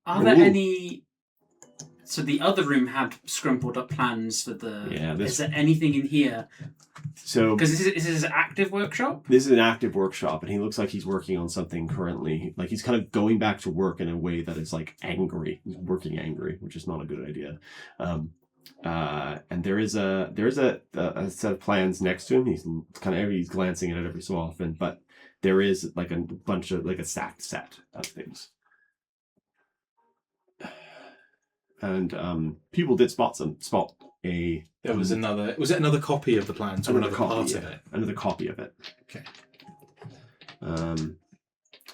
Are there any? So the other room had scrumpled up plans for the. Yeah. Is there anything in here? So because this is an active workshop.
This is an active workshop, and he looks like he's working on something currently. Like he's kind of going back to work in a way that is like angry. He's working angry, which is not a good idea. And there is a set of plans next to him. He's glancing at it every so often, but there is like a bunch of like a stacked set of things. And people did spot
There was another. Was it another copy of the plans or another part of it?
Another copy of it.
Okay.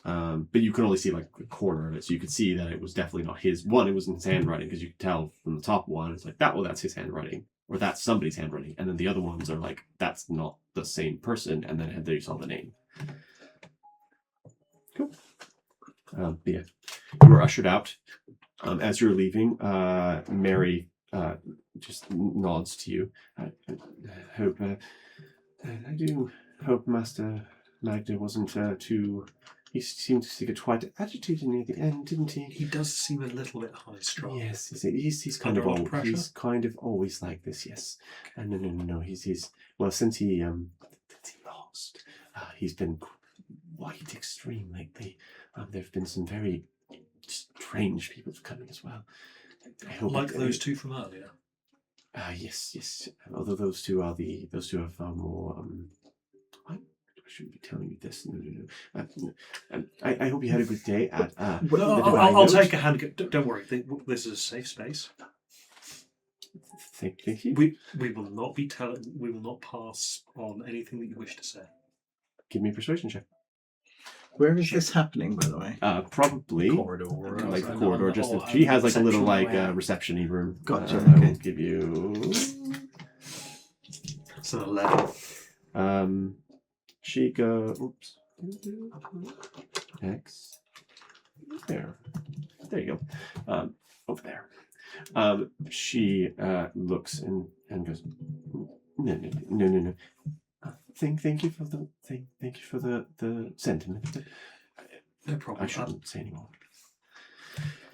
But you can only see like a corner of it, so you could see that it was definitely not his. One, it was in his handwriting because you could tell from the top one. It's like that. Well, that's his handwriting, or that's somebody's handwriting, and then the other ones are like that's not the same person, and then there you saw the name. Cool. But yeah, you were ushered out. As you're leaving, Mary just nods to you. I do hope Master Magda wasn't too. He seemed to get quite agitated near the end, didn't he?
He does seem a little bit high-strung.
Yes, he's kind of old. He's kind of always like this. Yes, no. He's well since he lost. He's been quite extreme lately. There've been some very strange people coming as well. I hope
like those two from earlier.
Yes. Although those two are far more. I shouldn't be telling you this. No. I hope you had a good day at.
I'll take a hand. Don't worry. This is a safe space.
Thank you.
We will not be telling. We will not pass on anything that you wish to say.
Give me a persuasion check.
Where is this happening, by the way?
Probably
corridor,
like the corridor. Just she has like a little reception-y room.
Gotcha.
I
Okay.
will give you.
It's an 11.
She go. Oops. X. There. There you go. Over there. She looks and goes. No. Thank you for the thing. Thank you for the sentiment.
No problem.
I shouldn't say anymore.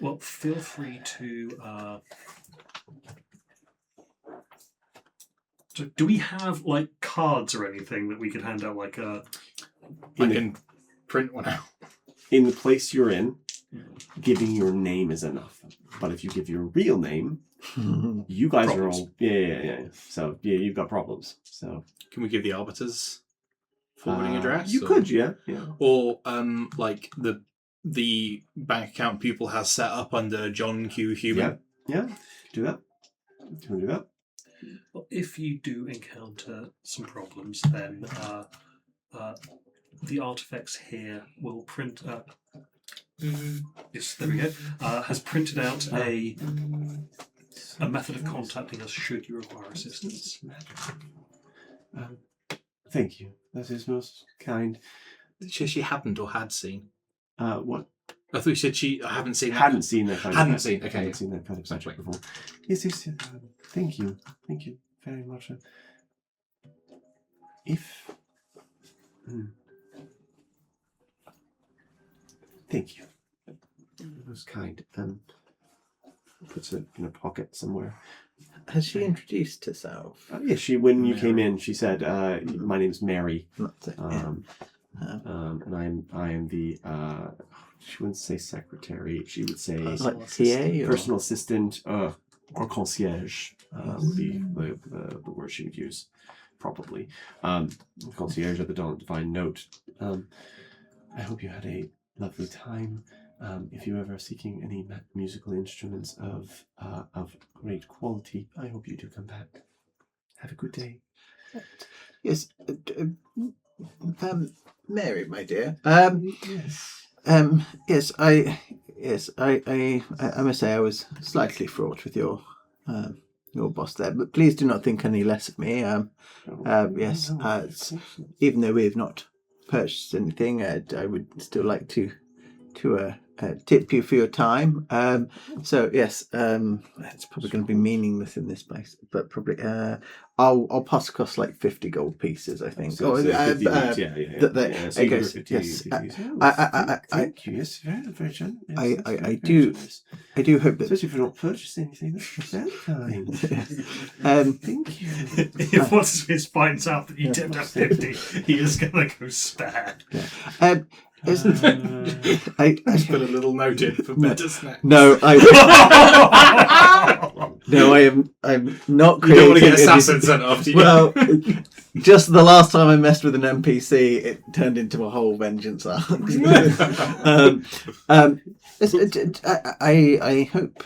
Well, feel free to. So do we have like cards or anything that we could hand out? Like
I can print one out.
In the place you're in, giving your name is enough. But if you give your real name, you guys
Problems.
are all yeah. So yeah, you've got problems. So
Can we give the arbiter's forwarding address?
You
or-
could, yeah.
Or like the bank account pupil has set up under John Q. Human.
Yeah. Do that. Do you want to do that?
Well, if you do encounter some problems, then the artifacts here will print. Yes, there we go. Has printed out a method of contacting us should you require assistance.
Thank you. That is most kind.
She hadn't or had seen.
What?
I thought you said she. I haven't seen.
Hadn't seen that kind
Hadn't
of
seen. Okay.
Hadn't seen that kind of magic before. Yes. Thank you very much. Thank you. That was kind. Puts it in a pocket somewhere.
Has she introduced herself?
Yeah, when you came in, she said, "My name's Mary."
That's it.
And I am the. She wouldn't say secretary. She would say
like PA or
personal assistant or concierge would be the word she would use, probably. Concierge at the Divine Note. I hope you had a lovely time. If you ever are seeking any musical instruments of great quality, I hope you do come back. Have a good day.
Yes. Mary, my dear. Yes. I must say I was slightly fraught with your boss there, but please do not think any less of me. Yes. Even though we have not purchased anything, I would still like to tip you for your time. So yes, it's probably going to be meaningless in this place, but probably I'll pass across like 50 gold pieces, I think.
So 50 each, yeah. So you
goes,
were 50,
yes.
50 each.
Thank
you. Yes, very generous.
I do hope that.
Especially if you don't purchase anything, that's very kind. Thank you.
If once Smith finds out that you tipped out 50, he is going to go spare.
I
Put a little note in for better snacks.
No, I'm not creating.
You don't want to get assassin sent after you.
Well, just the last time I messed with an NPC, it turned into a whole vengeance arc. I hope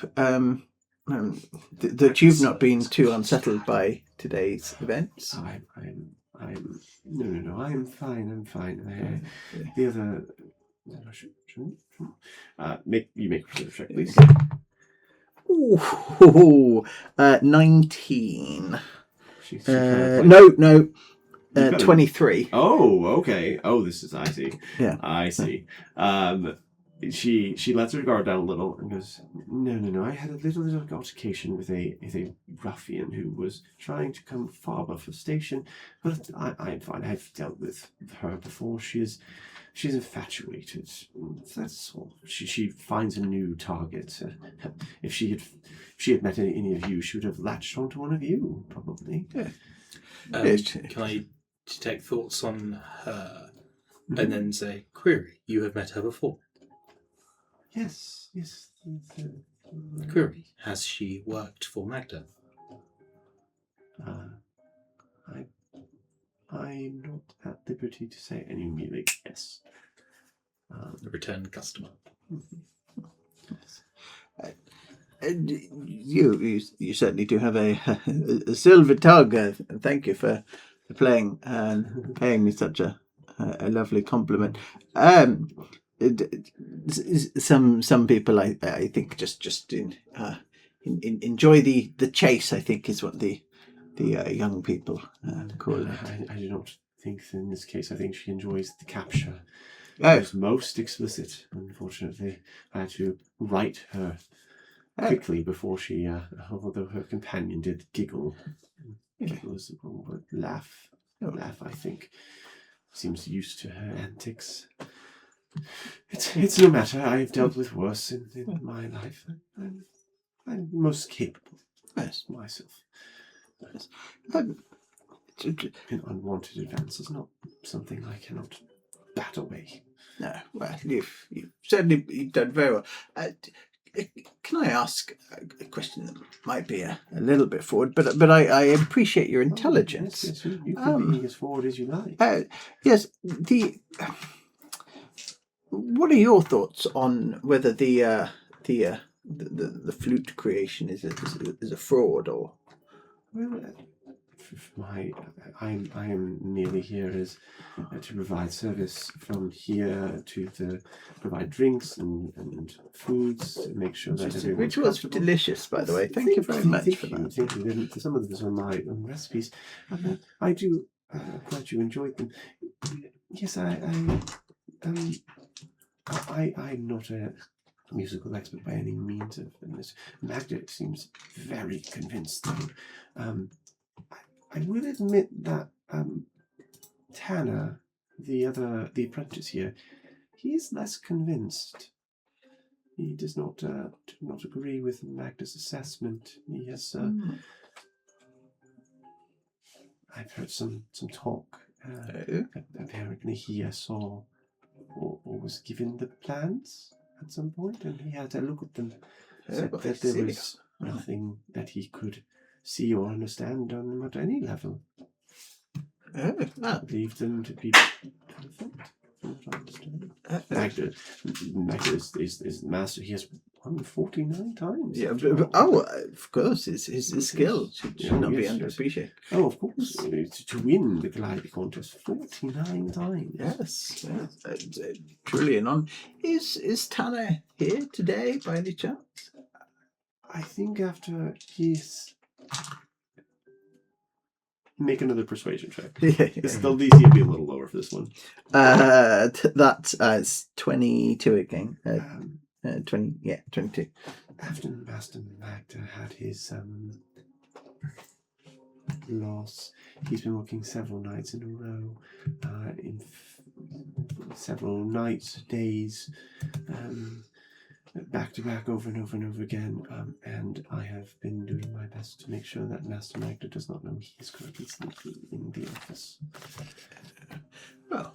that you've not been too unsettled by today's events.
I'm no. I'm fine. The other. Make a perception check, please.
Ooh, 19.
She kind of
No.
You've got
23.
Oh, okay. Oh, this is. I see.
Yeah.
I see. She lets her guard down a little and goes, No. I had a little altercation with a ruffian who was trying to come farther for station, but I'm fine. I've dealt with her before. She's infatuated. That's all. She finds a new target. If she had met any of you, she would have latched onto one of you, probably.
Yeah.
Can I detect thoughts on her and then say, query, you have met her before?
Yes.
Query, has she worked for Magda?
I'm not at liberty to say any immediately. Yes.
A return customer.
You certainly do have a silver tongue. Thank you for playing and paying me such a lovely compliment. Some people I think just enjoy the chase. I think is what the young people call it.
I do not think in this case. I think she enjoys the capture.
Oh.
It was most explicit. Unfortunately, I had to write her quickly before she, although her companion did giggle. Giggle is the wrong word. Laugh. I think. Seems used to her antics. It's no matter. I've dealt with worse in my life. I'm most capable.
Yes.
Myself.
Yes.
An unwanted advance is not something I cannot bat away.
No, well, you've certainly done very well. Can I ask a question that might be a little bit forward, but I appreciate your intelligence.
Yes, you can be as forward as you like.
Yes, what are your thoughts on whether the flute creation is a fraud or?
Well, I am merely here as to provide service from here to provide drinks and foods to make sure that everyone's
Which was
comfortable.
delicious, by the way. Thank you very much for that.
Thank you. And some of these are my own recipes. I do glad you enjoyed them. Yes, I'm not a musical expert by any means of this. Magda seems very convinced though. I will admit that Tanner, the apprentice here, he's less convinced. He does not agree with Magda's assessment. He has. I've heard some talk. Apparently, he saw or was given the plans at some point, and he had a look at them. Said that there was nothing that he could see or understand on them at any level. Believed them to be perfect. From what I understand. Magda is the master. He has won 49 times.
Yeah, of course, his skill should not be underappreciated.
Oh, of course. To win the Calliope contest 49 times.
Yes, truly an honor. Is Tanner here today by any chance?
I think after he's... Make another persuasion check. The DC will be a little lower for this one.
That's 22 again. 22.
After Master Magda had his loss, he's been working several nights in a row, several nights, days, back to back over and over and over again, and I have been doing my best to make sure that Master Magda does not know he is currently sleeping in the office.
Well,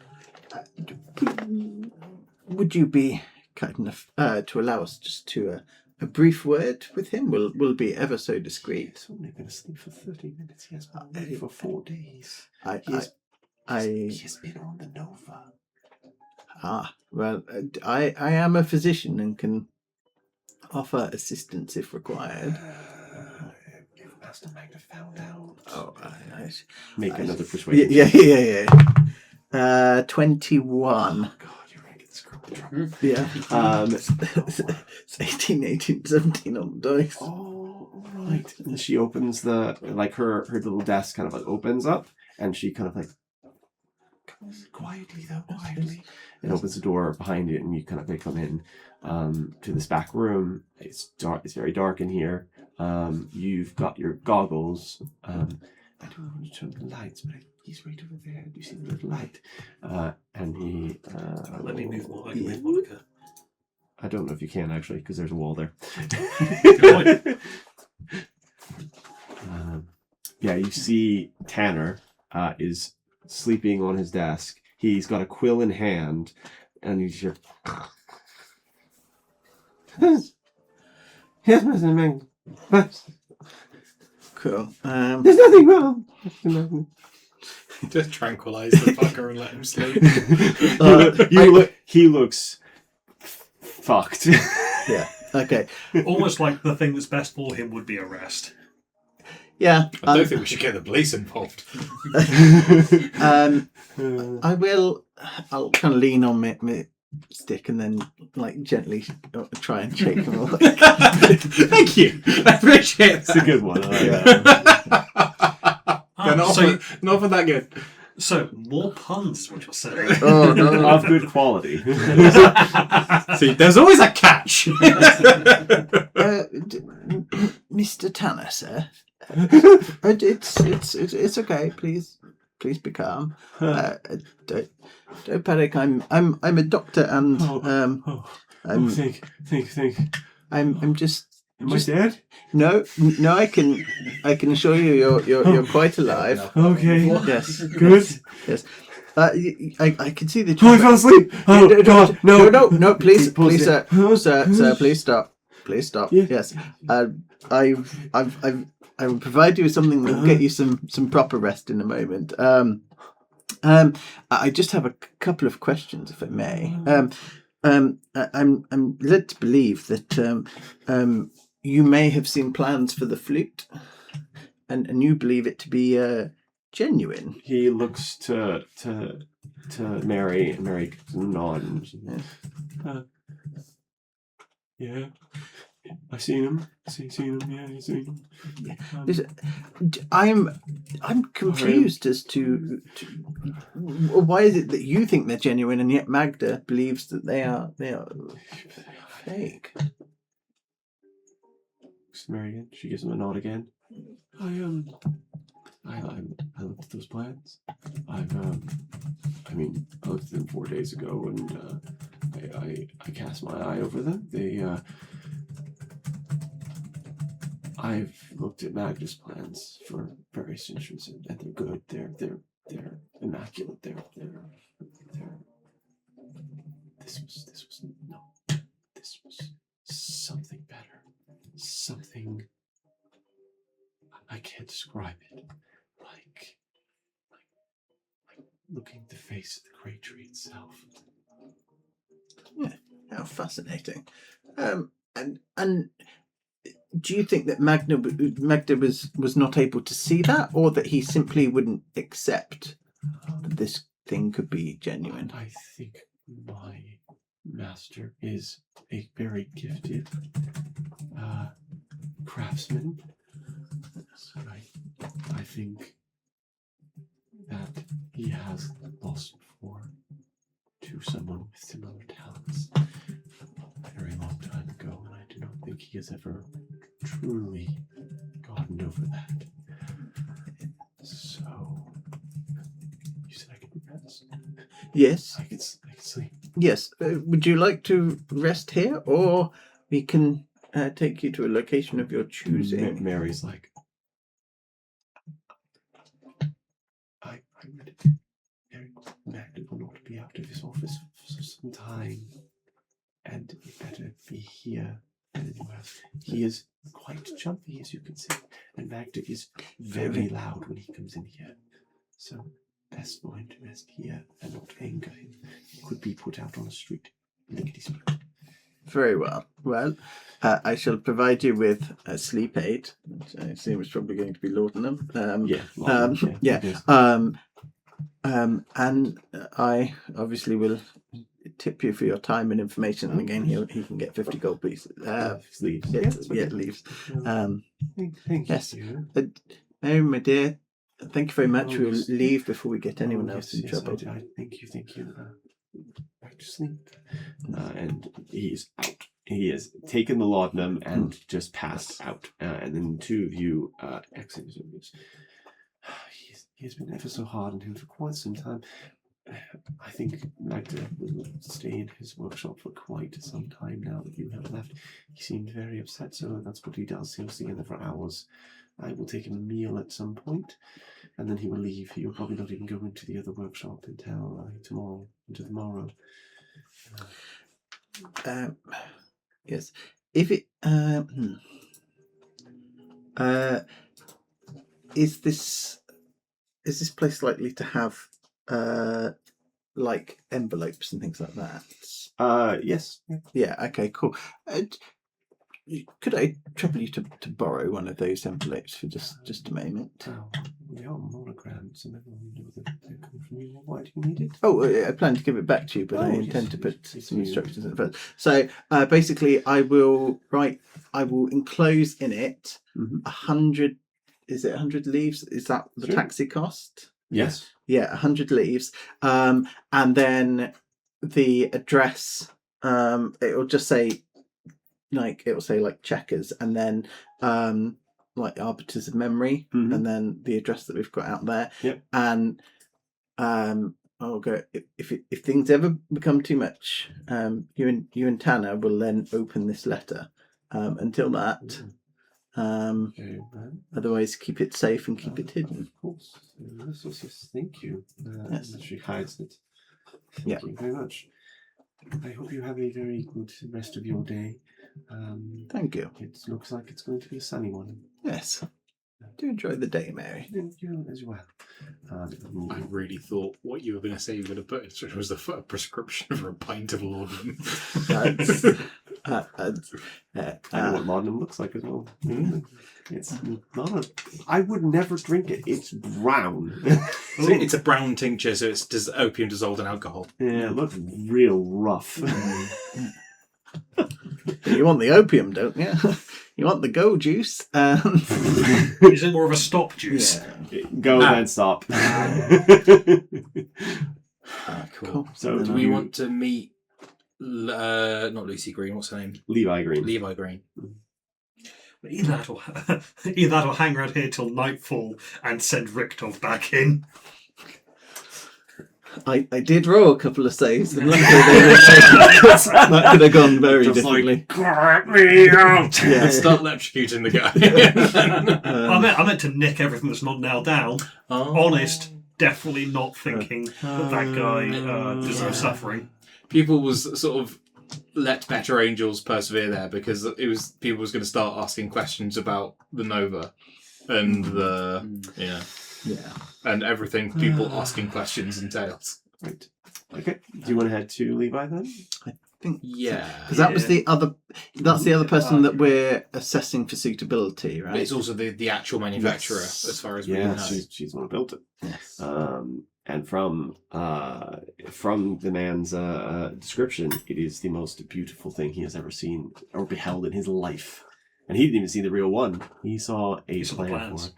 would you be kind enough to allow us just to a brief word with him? We'll be ever so discreet.
He's only been asleep for 30 minutes. He has been awake for 4 days. He has been on the Nova.
Well, I am a physician and can offer assistance if required.
If Master Magna found out.
Oh, nice.
Make another persuasion.
Yeah. 21.
Oh, God, you're going to get this girl in trouble.
Yeah. It's 18, 17 on the dice.
Oh, right. And she opens her little desk kind of like opens up, and she kind of like, quietly though, quietly. And opens the door behind you, and you kind of like come in to this back room. It's dark. It's very dark in here. You've got your goggles. I don't want to turn the lights, but he's right over there. Do you see the little light? And he.
Let me move more. I can move Monica.
I don't know if you can actually, because there's a wall there. Yeah, you see Tanner is sleeping on his desk. He's got a quill in hand, and he's just. Yes, Mr. Ming. But
Cool.
there's nothing wrong.
Just tranquilize the fucker and let him sleep.
He looks fucked.
Yeah. Okay.
Almost like the thing that's best for him would be a rest.
Yeah.
I don't think we should get the police involved.
I'll kind of lean on my stick and then like gently try and shake him awake.
Thank you. I appreciate it.
It's a good one. I like that.
Not for that good.
So, more puns is what you're saying.
Oh, no.
Of good quality.
See, there's always a catch.
Mr. Tanner, sir. It's okay. Please be calm. Don't panic. I'm a doctor, and
Think.
I'm just.
Am I dead?
No. I can assure you, you're quite alive.
Okay.
Yes.
Good.
Yes. I can see the.
Oh, I fell asleep. Oh, God, no.
No, please, sir,
Huh?
please stop. Please stop.
Yeah.
Yes. I will provide you with something that will get you some proper rest in a moment. I just have a couple of questions, if I may. I'm led to believe that you may have seen plans for the flute, and you believe it to be genuine.
He looks to Mary, and Mary nods. Yeah. I've seen him. Seen him. Yeah, he's seen him.
I'm confused as to why is it that you think they're genuine and yet Magda believes that they are fake.
Mary again. She gives him a nod again. I looked at those plans. I looked at them 4 days ago, and I cast my eye over them. I've looked at Magda's plans for various instruments, and they're good. They're immaculate. This was something better. Something I can't describe it. Like looking at the face of the great tree itself.
Yeah, how fascinating. And do you think that Magda was not able to see that, or that he simply wouldn't accept that this thing could be genuine?
I think my master is a very gifted craftsman. So I think that he has lost before to someone with similar talents a very long time ago, and I do not think he has ever truly gotten over that. So, you said I could rest?
Yes.
I can sleep.
Yes. Would you like to rest here, or we can take you to a location of your choosing?
Mary's like, Magda will not be out of his office for some time, and it better be here than anywhere else. He is quite jumpy, as you can see, and Magda is very loud when he comes in here. So, best for him to rest here and not anger him. He could be put out on the street. Lickety split.
Very well. Well, I shall provide you with a sleep aid, which I assume is probably going to be laudanum. And I obviously will tip you for your time and information. And again, he can get 50 gold pieces.
Leaves.
Leaves.
Thank
Yes.
you.
Mary, my dear, thank you very much. We'll leave before we get anyone else in trouble.
Thank you. Back to sleep. And he's out. He has taken the laudanum and just passed out. And then two of you exit his rooms. He has been ever so hard on him for quite some time. I think Magda will stay in his workshop for quite some time now that you have left. He seemed very upset, so that's what he does. He'll stay in there for hours. I will take him a meal at some point, and then he will leave. He will probably not even go into the other workshop until tomorrow.
Yes. If it is this place likely to have like envelopes and things like that?
Yes.
Yeah. Okay. Cool. Could I trouble you to borrow one of those envelopes for just a moment?
Oh, they are monograms, and everyone knows that they come from you. Why do you need it?
Oh, I plan to give it back to you, but I intend to put some instructions in it first. So basically, I will enclose in it 100. Is it 100 leaves? Is that the taxi cost?
Yes.
Yeah, 100 leaves. And then the address. It will just say. It will say Checkers, and then Arbiters of Memory, and then the address that we've got out there.
Yep.
And I'll go if things ever become too much. You and Tanner will then open this letter. Until that, otherwise keep it safe and keep it hidden.
Of course. Yes, thank you.
Yes.
She hides it. Thank you very much. I hope you have a very good rest of your day.
Thank you.
It looks like it's going to be a sunny one.
Yes. Do enjoy the day, Mary.
You as well.
I really thought what you were going to say you were going to put in was a prescription for a pint of laudanum.
I know what laudanum looks like as well. It's not I would never drink it. It's brown.
So it's a brown tincture, so it's opium dissolved in alcohol.
Yeah, it looks real rough.
You want the opium, don't you? You want the go juice.
Is it more of a stop juice?
Yeah.
Go then stop.
Cool.
So
do we want to meet not Lucy Green, what's her name?
Levi Green.
Levi Green.
Either that or hang around here till nightfall and send Richtov back in.
I did roll a couple of saves, and luckily that could have gone very differently.
Get me out!
Yeah.
Start electrocuting the guy.
I meant to nick everything that's not nailed down. Honest, definitely not thinking that guy deserves suffering.
People was sort of let better angels persevere there because people was going to start asking questions about the Nova and and everything people asking questions entails.
Right. Okay. Do you want to head to Levi then?
I think
because
that was the other. That's the other person that we're assessing for suitability, right?
But it's also the actual manufacturer, as far as we know.
She's the one who built it.
Yes.
And from the man's description, it is the most beautiful thing he has ever seen or beheld in his life. And he didn't even see the real one. He saw a plan for it.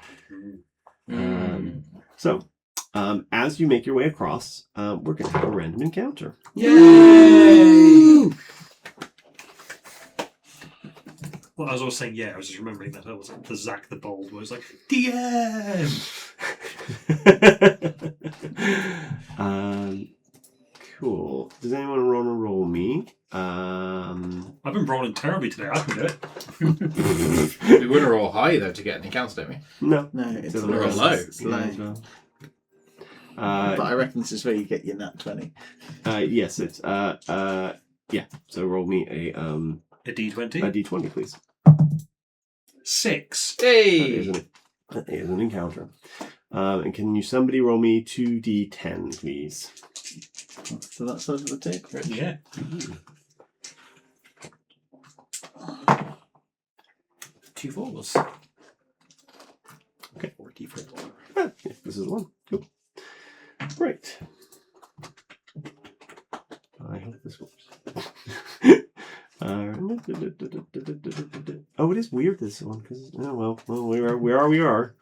So, as you make your way across, we're going to have a random encounter.
Yay!
Well, as I was saying, I was just remembering that was the Zach the Bold where it was like, DM!
Cool. Does anyone want to roll me?
I've been rolling terribly today. I can do it.
We wouldn't roll high though to get any counts, don't we?
No, it's
we're on low.
Low. But I reckon this is where you get your nat 20.
Yes, it's yeah. So roll me a
D20.
A D20, please.
6.
Hey!
That is an encounter. And can somebody roll me 2D10, please?
So that's over the take.
Yeah.
2 fours.
Okay.
44.
Yeah, this is the one. Cool. Right. I hope this works. Oh, it is weird, this one, because we are.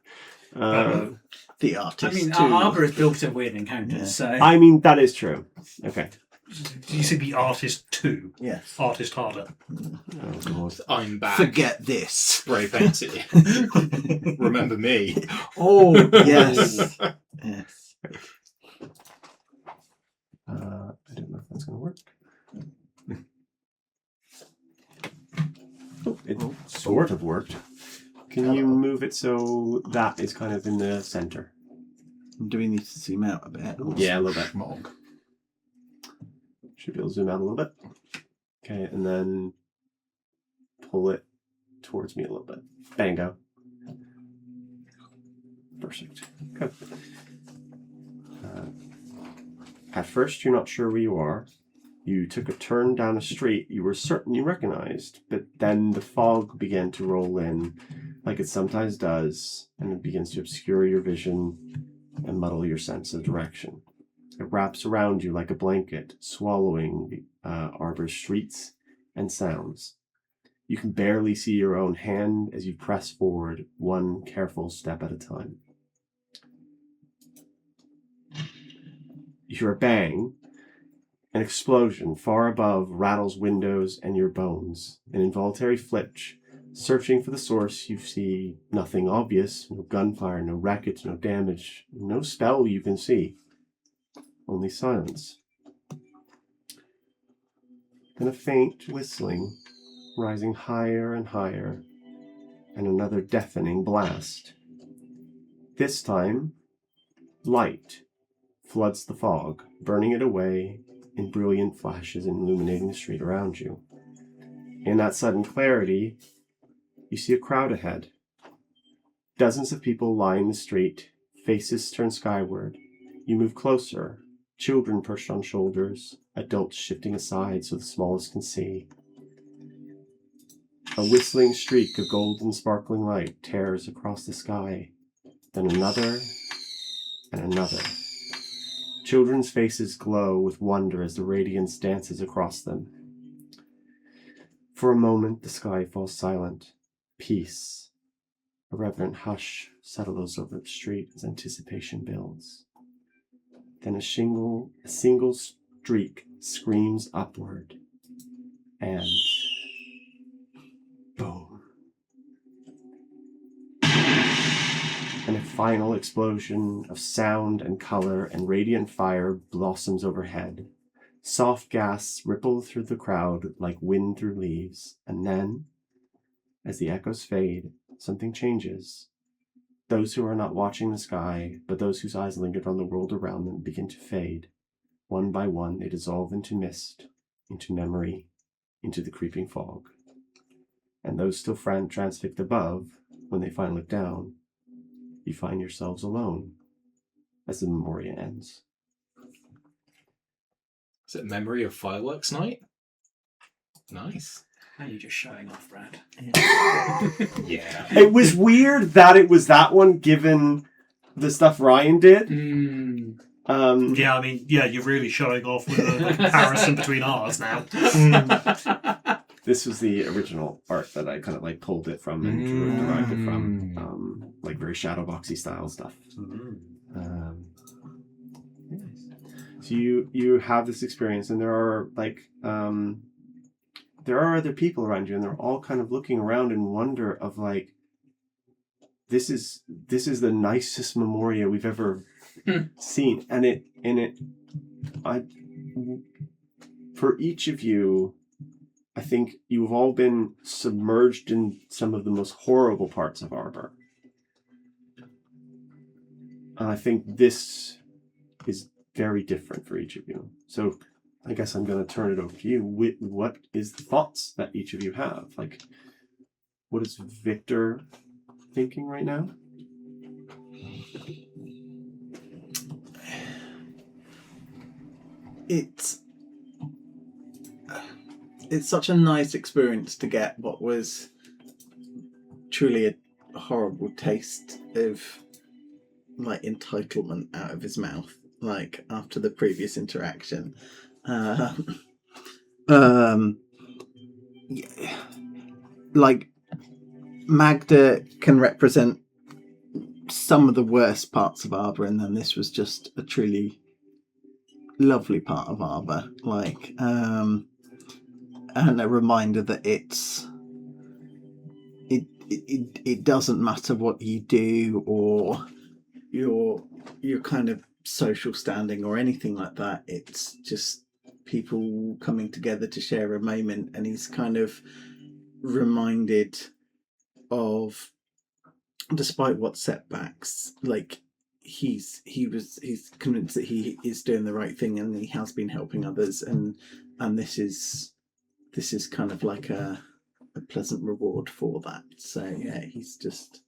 The artist.
I mean,
too.
Arbor is built of weird encounters,
Yeah.
so.
I mean, that is true. Okay.
Did you say the artist 2?
Yes.
Artist harder.
Oh, God.
I'm back.
Forget this.
Spray painted. Remember me.
Oh, yes. Yes.
I don't know if that's going to work. Oh, it sort of worked. Can you move it so that is kind of in the center?
Do we need to zoom out a bit?
Yeah, a little bit.
Schmog.
Should be able to zoom out a little bit. Okay, and then pull it towards me a little bit. Bango. Perfect. Good. At first, you're not sure where you are. You took a turn down a street you were certain you recognized, but then the fog began to roll in, like it sometimes does, and it begins to obscure your vision and muddle your sense of direction. It wraps around you like a blanket, swallowing the Arbor's streets and sounds. You can barely see your own hand as you press forward, one careful step at a time. You hear a bang. An explosion far above rattles windows and your bones. An involuntary flinch. Searching for the source, you see nothing obvious. No gunfire, no wreckage, no damage. No spell you can see. Only silence. Then a faint whistling, rising higher and higher, and another deafening blast. This time, light floods the fog, burning it away in brilliant flashes and illuminating the street around you. In that sudden clarity, you see a crowd ahead. Dozens of people lie in the street, faces turned skyward. You move closer, children perched on shoulders, adults shifting aside so the smallest can see. A whistling streak of golden sparkling light tears across the sky, then another and another. Children's faces glow with wonder as the radiance dances across them. For a moment, the sky falls silent. Peace. A reverent hush settles over the street as anticipation builds. Then a single streak screams upward, and boom. And a final explosion of sound and color and radiant fire blossoms overhead. Soft gasps ripple through the crowd like wind through leaves, and then, as the echoes fade, something changes. Those who are not watching the sky, but those whose eyes lingered on the world around them, begin to fade. One by one, they dissolve into mist, into memory, into the creeping fog. And those still transfixed above, when they finally look down, you find yourselves alone as the Memoria ends.
Is it Memory of Fireworks Night? Nice.
Now you're just showing off, Brad.
Yeah.
It was weird that it was that one, given the stuff Ryan did.
Yeah, I mean, you're really showing off with a comparison between ours now.
This was the original art that I kind of like pulled it from and derived it from, like very shadowboxy style stuff. So you have this experience, and there are like there are other people around you, and they're all kind of looking around in wonder of like, this is the nicest Memoria we've ever seen, and for each of you, I think you've all been submerged in some of the most horrible parts of Arbor. And I think this is very different for each of you. So I guess I'm going to turn it over to you. What is the thoughts that each of you have? Like, what is Victor thinking right now?
it's such a nice experience to get what was truly a horrible taste of like entitlement out of his mouth, like after the previous interaction. Yeah, like Magda can represent some of the worst parts of Arbor, and then this was just a truly lovely part of Arbor, like and a reminder that it doesn't matter what you do or your kind of social standing or anything like that. It's just people coming together to share a moment, and he's kind of reminded of, despite what setbacks, like he's convinced that he is doing the right thing and he has been helping others, and this is kind of like a pleasant reward for that. So yeah, he's just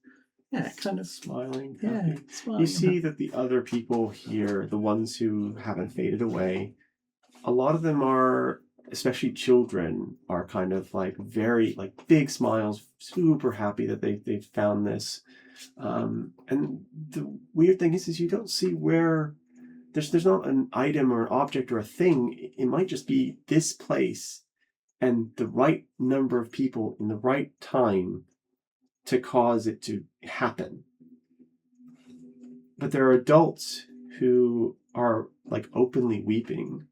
kind of
Smiling.
yeah
Happy.
smiling.
You see that the other people here, the ones who haven't faded away, a lot of them are, especially children, are kind of like very like big smiles, super happy that they've found this. And the weird thing is you don't see where there's not an item or an object or a thing. It might just be this place and the right number of people in the right time to cause it to happen. But there are adults who are like openly weeping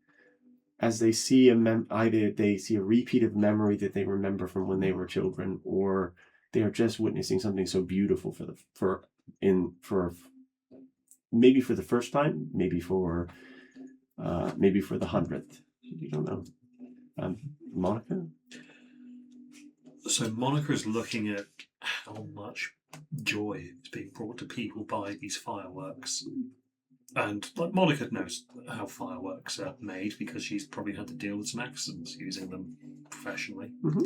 as they see either they see a repeat of memory that they remember from when they were children, or they are just witnessing something so beautiful for maybe for the first time, maybe for the 100th. You don't know. Monica?
So Monica is looking at how much joy is being brought to people by these fireworks. And like Monica knows how fireworks are made because she's probably had to deal with some accidents using them professionally.
Mm-hmm.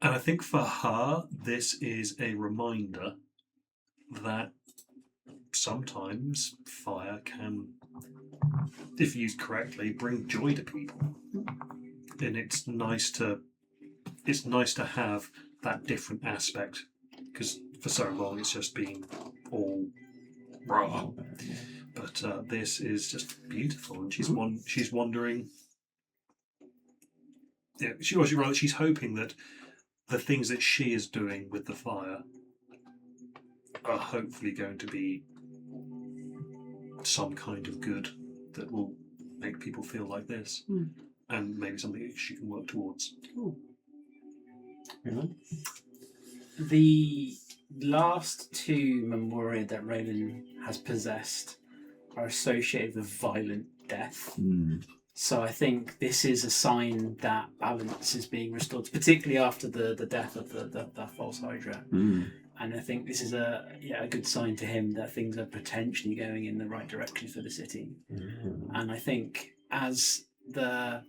And I think for her, this is a reminder that sometimes fire can, if used correctly, bring joy to people. And it's nice to have that different aspect, because for so long it's just been all raw. But this is just beautiful, and she's wondering. Yeah, she's hoping that the things that she is doing with the fire are hopefully going to be some kind of good that will make people feel like this, and maybe something that she can work towards.
Cool. Really?
The last two memoria that Roland has possessed are associated with violent death. So I think this is a sign that balance is being restored, particularly after the death of the false Hydra. And I think this is a good sign to him that things are potentially going in the right direction for the city. And I think as the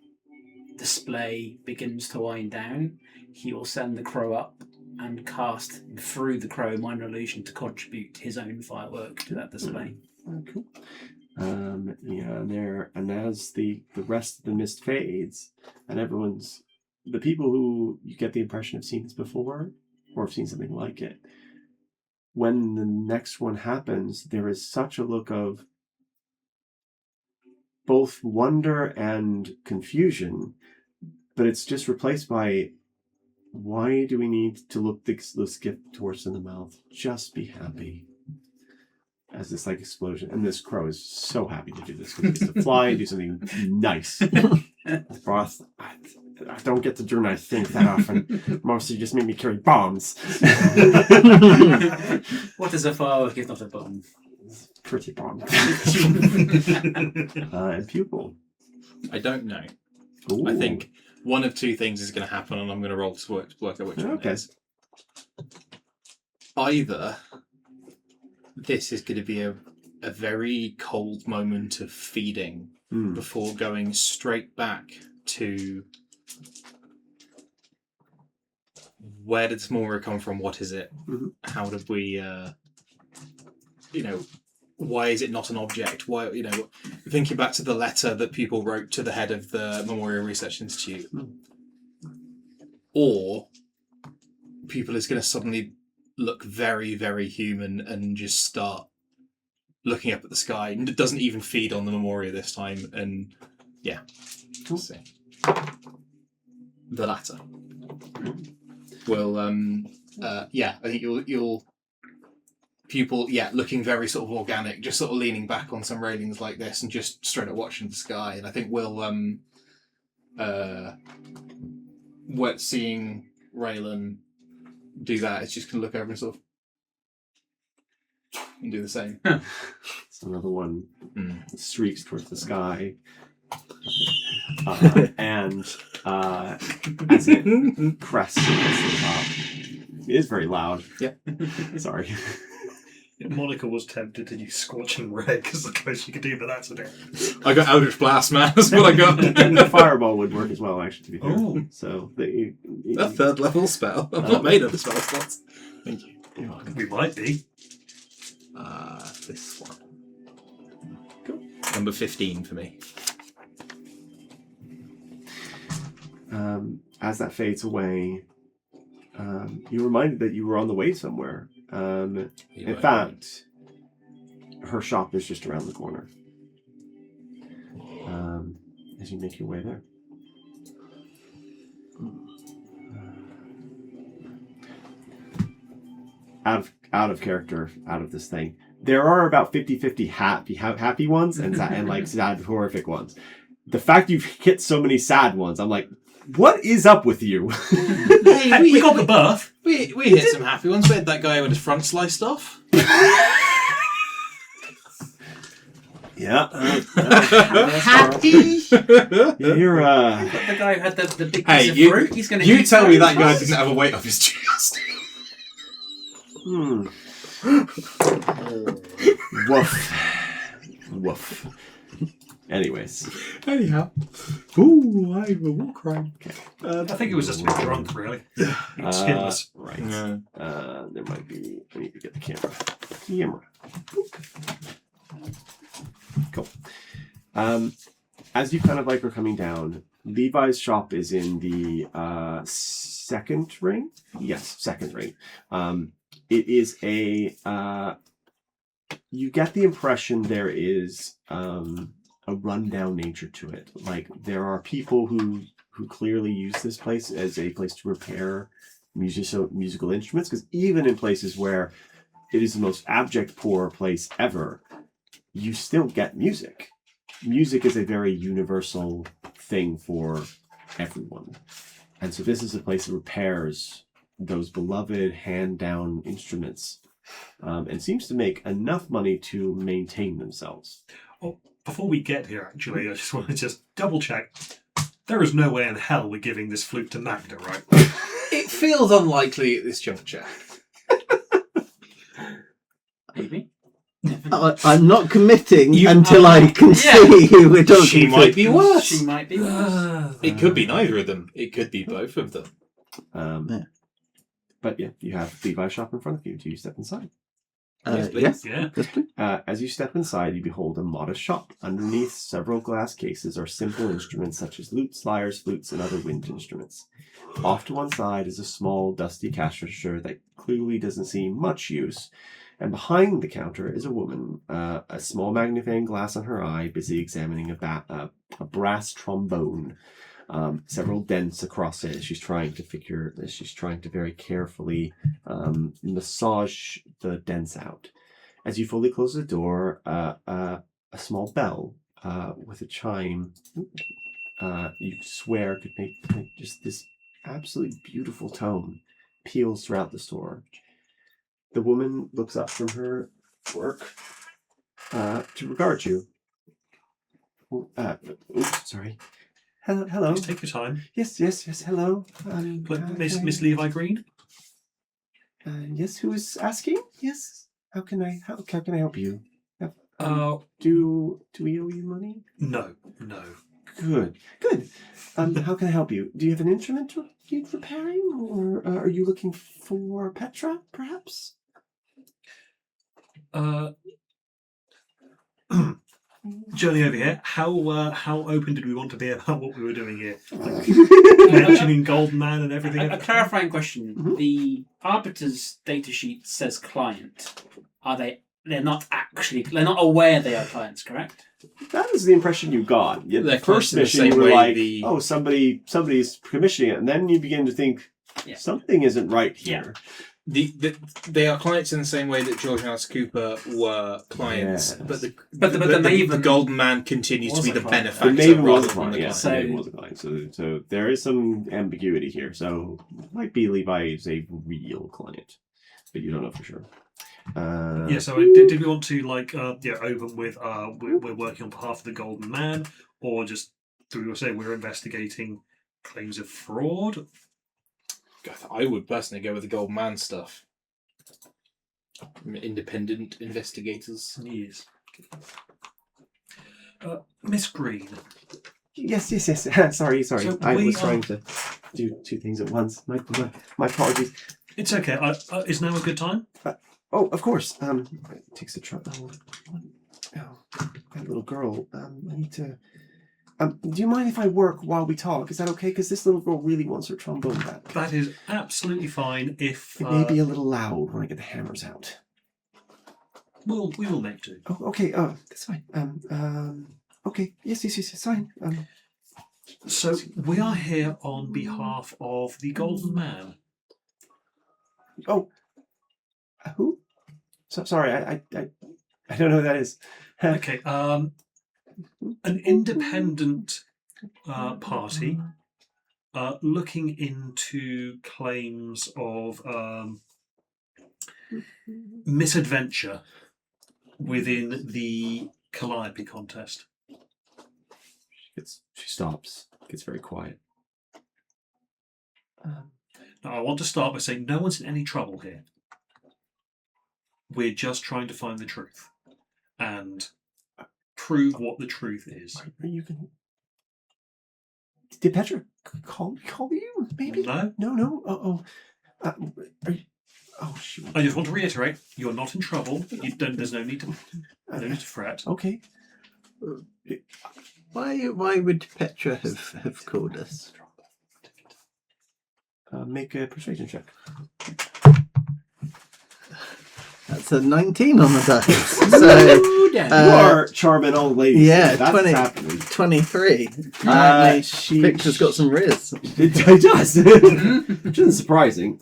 display begins to wind down, he will send the crow up and cast through the crow minor illusion to contribute his own firework to that display.
Cool. And as the rest of the mist fades, and the people who you get the impression have seen this before or have seen something like it, when the next one happens, there is such a look of both wonder and confusion, but it's just replaced by, why do we need to look this gift towards in the mouth? Just be happy. As this like explosion, and this crow is so happy to do this because he gets to fly and do something nice. Broth, I don't get to do nice things that often. Mostly just make me carry bombs.
What is a firework if not a bomb?
Pretty bomb. And pupil.
I don't know.
Ooh.
I think one of two things is going to happen, and I'm going to roll to work out which one it is. Either this is going to be a very cold moment of feeding before going straight back to where did Tamora come from? What is it? How did we, why is it not an object? Why, thinking back to the letter that people wrote to the head of the Memorial Research Institute, or people is going to suddenly look very, very human and just start looking up at the sky, and it doesn't even feed on the Memoria this time, and yeah, we'll see. The latter. Well, I think you'll pupil, looking very sort of organic, just sort of leaning back on some railings like this and just straight up watching the sky. And I think we'll seeing Raylan do that, it's just gonna look over and sort of and do the same.
It's another one streaks towards the sky. And as it crests against the top, it is very loud.
Yep.
Sorry.
Monica was tempted to use Scorching Ray because the close you could do, but that's a different.
I got Eldritch Blast, man. That's what I got.
And the fireball would work as well, actually, to be fair.
Oh.
So
A third level spell. I'm not made of the spell slots. Thank you.
You're welcome.
We might be.
This one. Cool. Number 15 for me.
As that fades away, you're reminded that you were on the way somewhere. In fact, her shop is just around the corner. As you make your way there. Out of character, out of this thing. There are about 50-50 happy ones and like sad, horrific ones. The fact you've hit so many sad ones, I'm like, what is up with you?
Hey,
we got the birth.
We hit some happy ones. We had that guy with his front sliced off.
Yeah.
Happy.
You're
The guy who had the big piece
Hey,
of
you,
fruit. He's going to.
you tell me that guy didn't have a weight off his chest.
Woof. Woof. Anyways.
Anyhow. Ooh, I'm a war crime.
Okay.
I think it was just a bit drunk, really. He was skinless.
Right.
Yeah.
There might be. I need to get the camera. Cool. As you kind of like are coming down, Levi's shop is in the second ring. Yes, second ring. It is a. You get the impression there is a rundown nature to it. Like there are people who clearly use this place as a place to repair musical instruments, because even in places where it is the most abject poor place ever, you still get music. Music is a very universal thing for everyone. And so this is a place that repairs those beloved hand-down instruments and seems to make enough money to maintain themselves.
Oh, before we get here, actually, I just want to just double check. There is no way in hell we're giving this flute to Magda, right?
It feels unlikely at this juncture.
Maybe.
I'm not committing
You
until
are-
I can see who we're talking
She
to.
might be worse.
She might be worse.
It could be neither of them. It could be both of them.
Yeah.
But yeah, you have Levi's shop in front of you. Do you step inside?
Yes, please.
Yes.
Yeah.
Yes, please.
As you step inside, you behold a modest shop. Underneath several glass cases are simple instruments such as lutes, lyres, flutes, and other wind instruments. Off to one side is a small, dusty cash register that clearly doesn't see much use. And behind the counter is a woman, a small magnifying glass on her eye, busy examining a brass trombone. Several dents across it. She's trying to very carefully massage the dents out. As you fully close the door, a small bell with a chime, you swear could make just this absolutely beautiful tone, peals throughout the store. The woman looks up from her work to regard you. Oops, sorry. Hello.
Please take your time.
Yes. Hello.
Miss Levi Green?
Yes. Who is asking? Yes. How can I help you?
Do
Do we owe you money?
No.
Good. How can I help you? Do you have an instrument to need repairing, or are you looking for Petra, perhaps?
Johnny over here, how open did we want to be about what we were doing here? Like, mentioning Golden Man and everything.
A clarifying question.
Mhm.
The Arbiter's datasheet says client. They're not aware they are clients, correct?
That is the impression you got. Yeah, the
They're
first
in the
mission,
same
you were
way
like,
the-
oh, somebody's commissioning it. And then you begin to think,
Yeah.
something isn't right here.
They are clients in the same way that George and Alice Cooper were clients,
Yes.
but the
Maven
Golden Man continues to
was
be
a
the
client.
benefactor
The Maven
rather
was a
than
client,
the
yeah.
client.
The Maven was a client. So there is some ambiguity here. So it might be Levi is a real client, but you don't know for sure.
Yeah, so did we want to open with we're working on behalf of the Golden Man, or just do we say we're investigating claims of fraud?
I would personally go with the Golden Man stuff. Independent investigators.
Yes. Miss Green.
Yes. sorry.
So
I
we
was
are-
trying to do two things at once. My apologies.
It's okay. Is now a good time?
Oh, of course. It takes a try. Oh, that little girl. I need to. Do you mind if I work while we talk? Is that okay? Because this little girl really wants her trombone back.
That is absolutely fine. If
It may be a little loud when I get the hammers out.
we will make do.
Oh, okay. That's fine. Okay. Yes. It's fine.
So we are here on behalf of the Golden Man.
Oh. Who? So sorry. I don't know who that is.
Okay. An independent party looking into claims of misadventure within the Calliope contest.
She stops. Gets very quiet.
Now, I want to start by saying no one's in any trouble here. We're just trying to find the truth and prove what the truth is.
Are you going? Did Petra call you? Maybe.
No?
No. Are you? Oh shoot.
I just want to reiterate: you're not in trouble. There's no need to fret.
Okay.
Why would Petra have called us?
Make a persuasion check.
That's a 19 on the dice. So
You are charming old lady.
yeah,
That's
20
happening.
23. Apparently, Victor's got some riz.
It does. Which isn't surprising.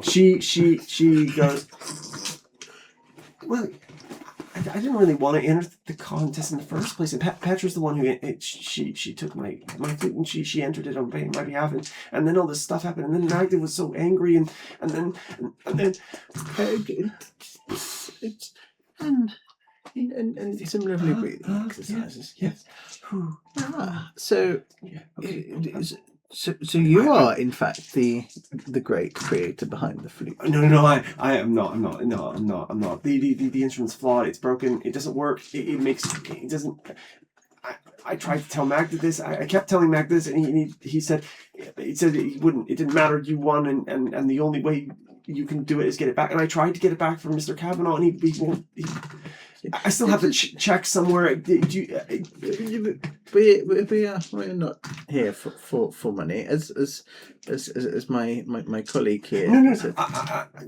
She goes, well, I didn't really want to enter the contest in the first place. And Petra's the one who she took my flute and she entered it on my behalf. And then all this stuff happened. And then Magda was so angry. And then
And some lovely breathing exercises.
Yes.
So,
Yeah. Okay.
so you are in fact the great creator behind the flute.
No. I am not. I'm not. The instrument's flawed. It's broken. It doesn't work. It doesn't. I tried to tell Magda this. I kept telling Magda this, and he said he wouldn't. It didn't matter. You won, and the only way you can do it is get it back. And I tried to get it back from Mr. Kavanaugh, and he won't. I still have to check somewhere.
We're not here for money. As my colleague here.
No.
said.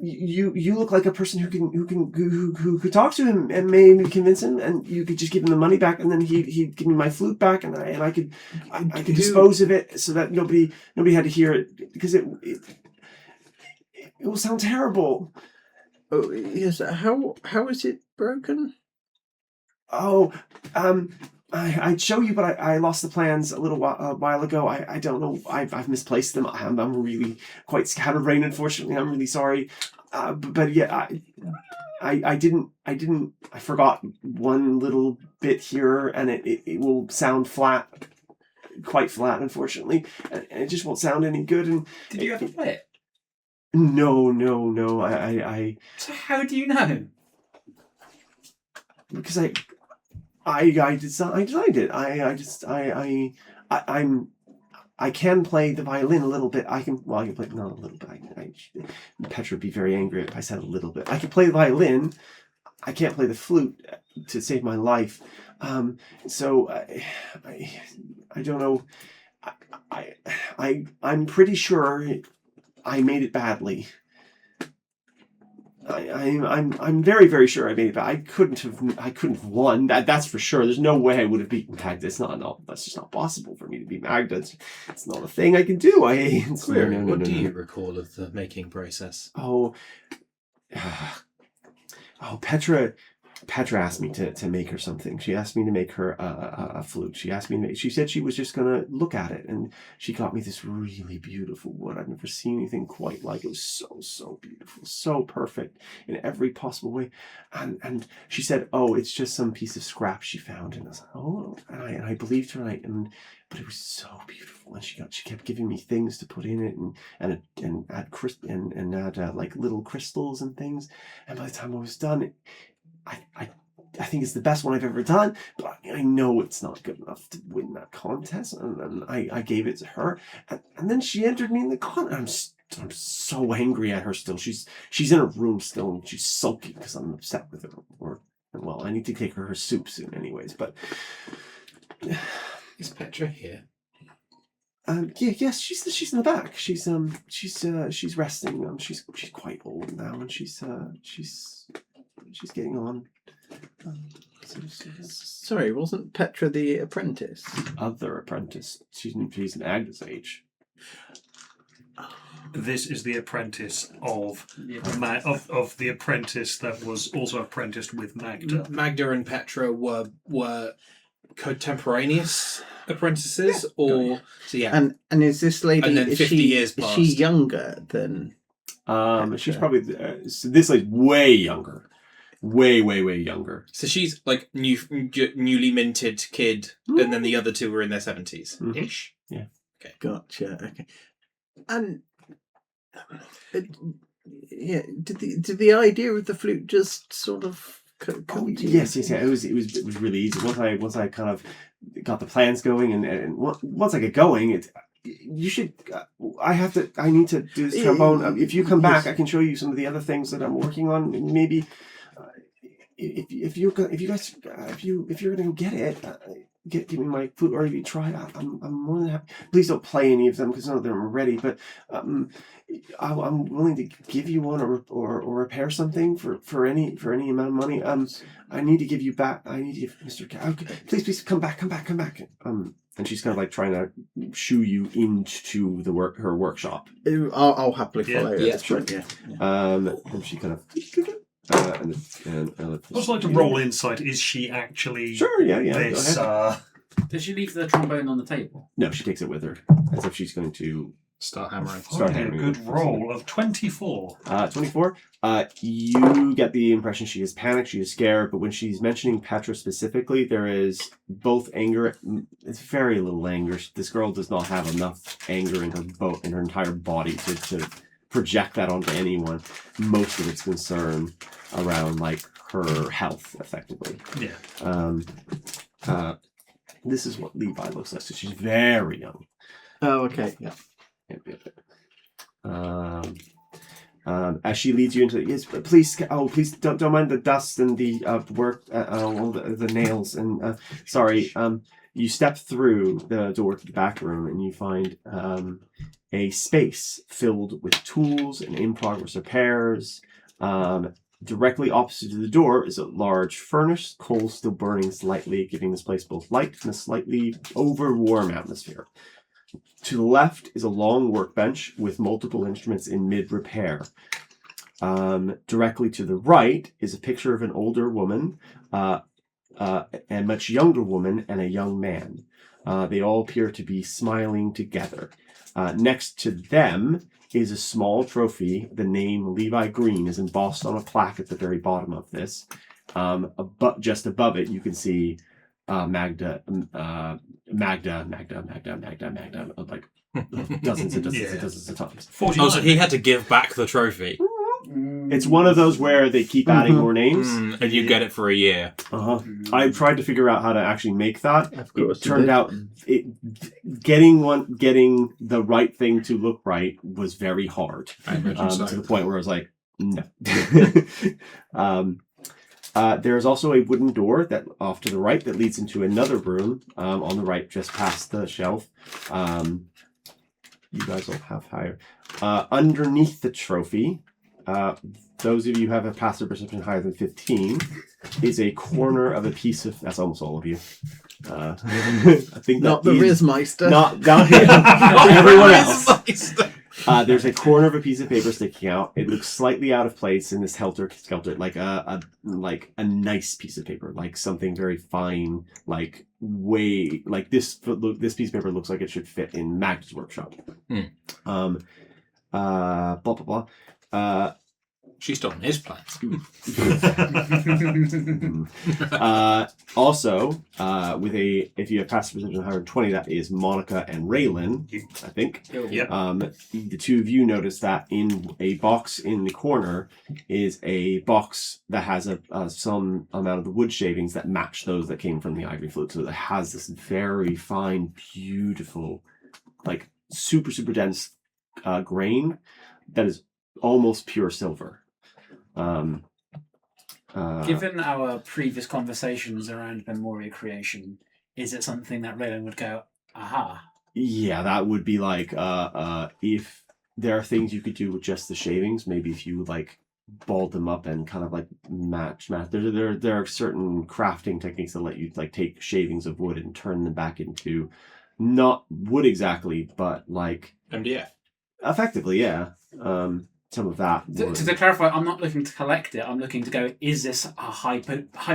You look like a person who could talk to him and maybe convince him, and you could just give him the money back, and then he'd give me my flute back, and I could dispose of it so that nobody had to hear it, because it will sound terrible.
Oh yes. How is it broken?
Oh, I'd show you, but I lost the plans a little while ago. I don't know. I've misplaced them. I'm really quite scatterbrained, unfortunately. I'm really sorry. But yeah, I didn't. I forgot one little bit here, and it will sound flat, quite flat, unfortunately, and it just won't sound any good. And
Did you ever play it?
No. I
So how do you know?
because I designed it. I can play the violin a little bit. I can play not a little bit. Petra would be very angry if I said a little bit. I can play the violin. I can't play the flute to save my life. So I don't know. I'm pretty sure I made it badly. I'm very, very sure I made it bad. I couldn't have won. That's for sure. There's no way I would have beaten Magda. That's just not possible for me to beat Magda. It's not a thing I can do.
What do you recall of the making process?
Petra asked me to make her something. She asked me to make her a flute. She said she was just going to look at it, and she got me this really beautiful wood. I've never seen anything quite like it. It was so beautiful, so perfect in every possible way. And she said, "Oh, it's just some piece of scrap she found." And I was like, "Oh," and I believed her. But it was so beautiful, and she kept giving me things to put in it, and add like little crystals and things. And by the time I was done, I think it's the best one I've ever done, but I know it's not good enough to win that contest. And I gave it to her, and then she entered me in the contest. I'm so angry at her still. She's in her room still, and she's sulking because I'm upset with her. Well, I need to take her soup soon, anyways. But
is Petra here?
Yes, she's in the back. She's resting. She's quite old now, and she's getting on.
Sorry, wasn't Petra the apprentice?
Other apprentice. She's Magda's age.
This is the apprentice of the apprentice that was also apprenticed with Magda.
Magda and Petra were contemporaneous apprentices, or so yeah.
And is this lady?
And then 50 years
Is
passed.
she younger than?
She's probably this lady's way younger. Way younger.
So she's like newly minted kid, and then the other two were in their 70s ish.
Yeah.
Okay.
Gotcha. Okay. And yeah, did the idea of the flute just sort of come to you?
Yes. It was really easy. Once I kind of got the plans going, and once I get going, you should. I need to do this trombone. If you come back, I can show you some of the other things that I'm working on. Maybe. If you're gonna go get it, give me my flute, or if you try, I'm more than happy. Please don't play any of them because none of them are ready. But I'm willing to give you one or repair something for any amount of money. I need to give you back. I need to give Mr. Please come back. And she's kind of like trying to shoo you into her workshop.
I'll happily follow.
Yeah,
sure. Yeah.
And she kind of.
I'd also like to roll insight. Is she actually?
Sure. Yeah.
This.
Does she leave the trombone on the table?
No, she takes it with her as if she's going to
start hammering.
A good roll of 24.
24. You get the impression she is panicked, she is scared, but when she's mentioning Petra specifically, there is both anger. It's very little anger. This girl does not have enough anger in her entire body to project that onto anyone. Most of it's concern around like her health, effectively.
Yeah.
This is what Levi looks like. So she's very young.
Oh, okay. Yeah.
As she leads you into yes, please don't mind the dust and the work, all the nails and sorry. You step through the door to the back room and you find a space filled with tools and in-progress repairs. Directly opposite to the door is a large furnace, coals still burning slightly, giving this place both light and a slightly over-warm atmosphere. To the left is a long workbench with multiple instruments in mid-repair. Directly to the right is a picture of an older woman, a much younger woman, and a young man. They all appear to be smiling together. Next to them is a small trophy. The name Levi Green is embossed on a plaque at the very bottom of this. But just above it, you can see Magda, like dozens and dozens of times.
49.
Oh, so he had to give back the trophy.
It's one of those where they keep adding more names.
And you get it for a year.
I tried to figure out how to actually make that.
Of course,
it turned out getting the right thing to look right was very hard.
I imagine so.
To the point where I was like, no. There is also a wooden door that off to the right that leads into another room on the right, just past the shelf. You guys will have higher. Underneath the trophy, those of you who have a passive perception higher than 15, is a corner of a piece of. That's almost all of you. I think
Not the Rizmeister.
Not down here. Everyone else. There's a corner of a piece of paper sticking out. It looks slightly out of place in this helter-skelter, like a nice piece of paper, like something very fine, like this piece of paper looks like it should fit in Mag's workshop. Blah blah blah.
She's stolen his plans.
Also, if you have passive perception 120, that is Monica and Raylan, I think.
Yep.
The two of you notice that in a box in the corner is a box that has some amount of the wood shavings that match those that came from the ivory flute. So it has this very fine, beautiful, like super, super dense grain that is almost pure silver.
Given our previous conversations around Memoria creation, is it something that Raylan would go, aha?
Yeah, that would be like if there are things you could do with just the shavings. Maybe if you like balled them up and kind of like match. There are certain crafting techniques that let you like take shavings of wood and turn them back into not wood exactly, but like
MDF.
Effectively, yeah. Some of that.
To clarify, I'm not looking to collect it. I'm looking to go, is this a high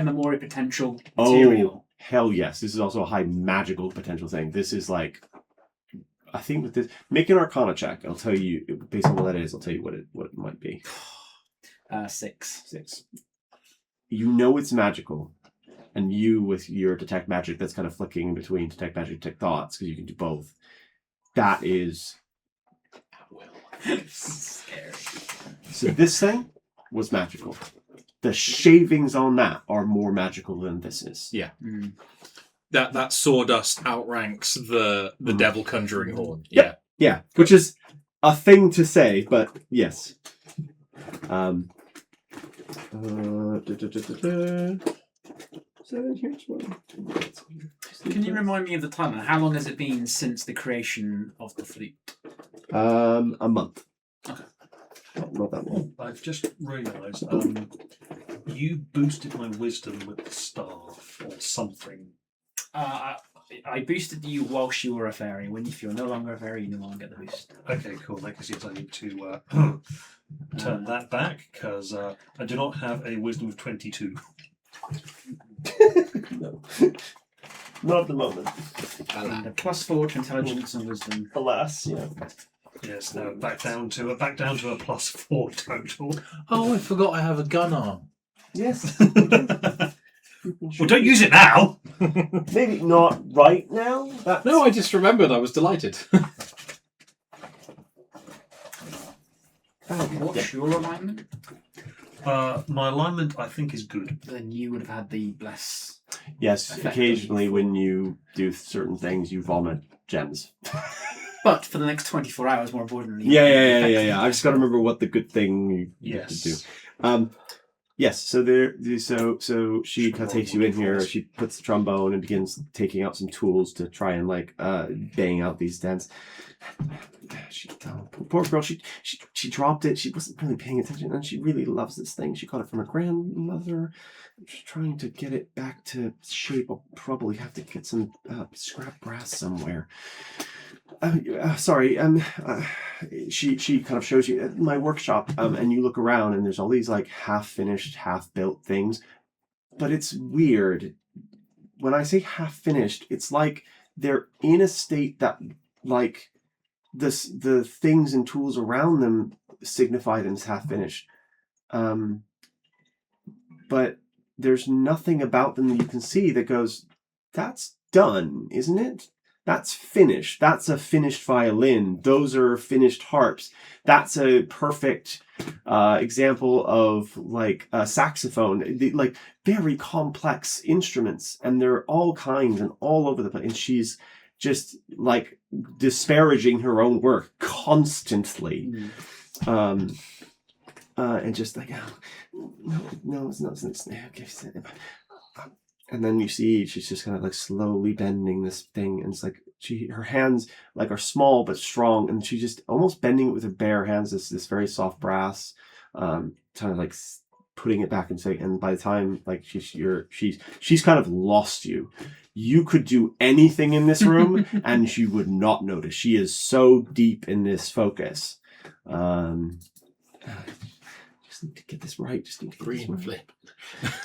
memory potential material?
Oh, hell yes. This is also a high magical potential thing. This is like, I think with this, make an Arcana check. I'll tell you, based on what that is, I'll tell you what it might be.
6.
You know it's magical. And you, with your detect magic, that's kind of flicking in between detect magic, detect thoughts, because you can do both. That is...
Scary.
So this thing was magical. The shavings on that are more magical than this is.
Yeah. That sawdust outranks the devil conjuring horn.
Yep. Yeah, which is a thing to say, but yes. So here's one.
Can you remind me of the timeline? How long has it been since the creation of the flute?
A month.
Okay.
Not that long.
I've just realised you boosted my wisdom with the staff or something.
I boosted you whilst you were a fairy. If you're no longer a fairy, you no longer get the boost.
Okay, cool. That means I need to turn that back because I do not have a wisdom of 22.
No. Not at the moment.
And a +4 to intelligence and wisdom.
Alas, yeah.
Yes, no, back down to a +4 total.
Oh, I forgot I have a gun arm.
Yes.
Well, don't use it now.
Maybe not right now.
No, I just remembered. I was delighted.
What's your alignment?
My alignment, I think, is good.
Then you would have had the bless.
Yes,
Effective.
occasionally when you do certain things, you vomit gems.
But for the next 24 hours, more importantly.
Yeah. I just got to remember what the good thing you have to do.
Yes.
Yes, so so she kind of takes you in here. She puts the trombone and begins taking out some tools to try and like bang out these dents. Poor girl, she dropped it. She wasn't really paying attention, and she really loves this thing. She got it from her grandmother. She's trying to get it back to shape. I'll probably have to get some scrap brass somewhere. Sorry. She kind of shows you my workshop, and you look around, and there's all these like half-finished, half-built things. But it's weird. When I say half-finished, it's like they're in a state that like the things and tools around them signify them as half-finished. But there's nothing about them that you can see that goes, that's done, isn't it? That's finished. That's a finished violin. Those are finished harps. That's a perfect example of like a saxophone, like very complex instruments, and they're all kinds and all over the place. And she's just like disparaging her own work constantly. and just like, oh, no, it's not. Okay. And then you see she's just kind of like slowly bending this thing, and it's like her hands like are small but strong, and she's just almost bending it with her bare hands. This very soft brass, kind of like putting it back and say. And by the time like she's kind of lost you. You could do anything in this room, and she would not notice. She is so deep in this focus. Just need to get this right. Just need to get
Green
this right.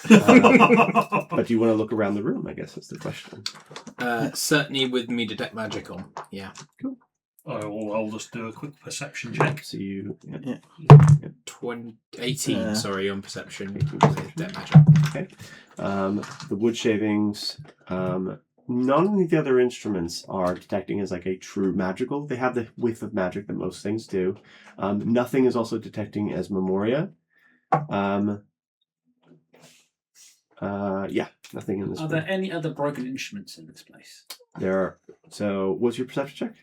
flip.
But do you want to look around the room? I guess that's the question.
Certainly with me detect magic on. Yeah.
Cool.
I'll just do a quick perception check.
So you... Yeah.
18, sorry, on perception. With detect magic.
Okay. The wood shavings... none of the other instruments are detecting as like a true magical. They have the whiff of magic that most things do. Nothing is also detecting as memoria. Yeah, nothing in this.
Are there any other broken instruments in this place?
There are. So, what's your perception check?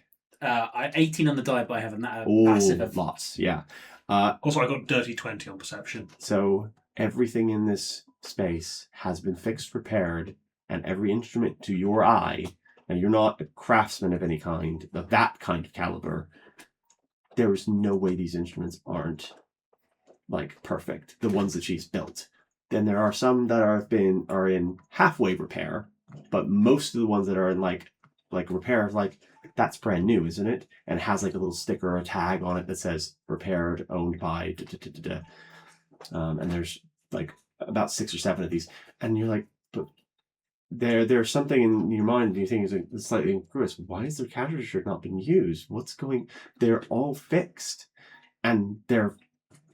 18 on the die, but I have a
Oh,
massive of
lots. Yeah.
Also, I got dirty 20 on perception.
So everything in this space has been fixed, repaired, and every instrument to your eye. And you're not a craftsman of any kind, of that kind of caliber. There is no way these instruments aren't like perfect. The ones that she's built. Then there are some that are in halfway repair, but most of the ones that are in like repair, like that's brand new, isn't it? And it has like a little sticker or a tag on it that says repaired, owned by. And there's like about 6 or 7 of these, and you're like, but there's something in your mind you think is like slightly incongruous. Why is their cash register not being used? What's going? They're all fixed, and they're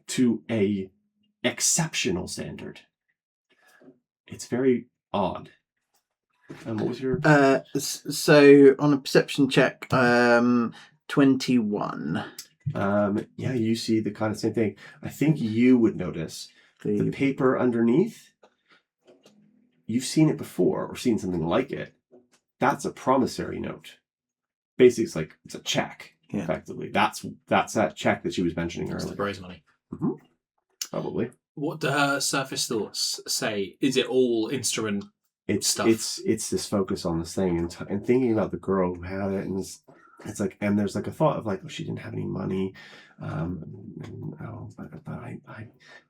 to a exceptional standard. It's very odd. And what was your?
So on a perception check, 21.
Yeah, you see the kind of same thing. I think you would notice the paper underneath. You've seen it before or seen something like it. That's a promissory note. Basically, it's a check.
Yeah.
Effectively, that's that check that she was mentioning
It's the
earlier.
prize money.
Mm-hmm. Probably.
What do her surface thoughts say? Is it all instrument stuff?
It's this focus on this thing and thinking about the girl who had it, and it's like, and there's like a thought of like, oh, she didn't have any money,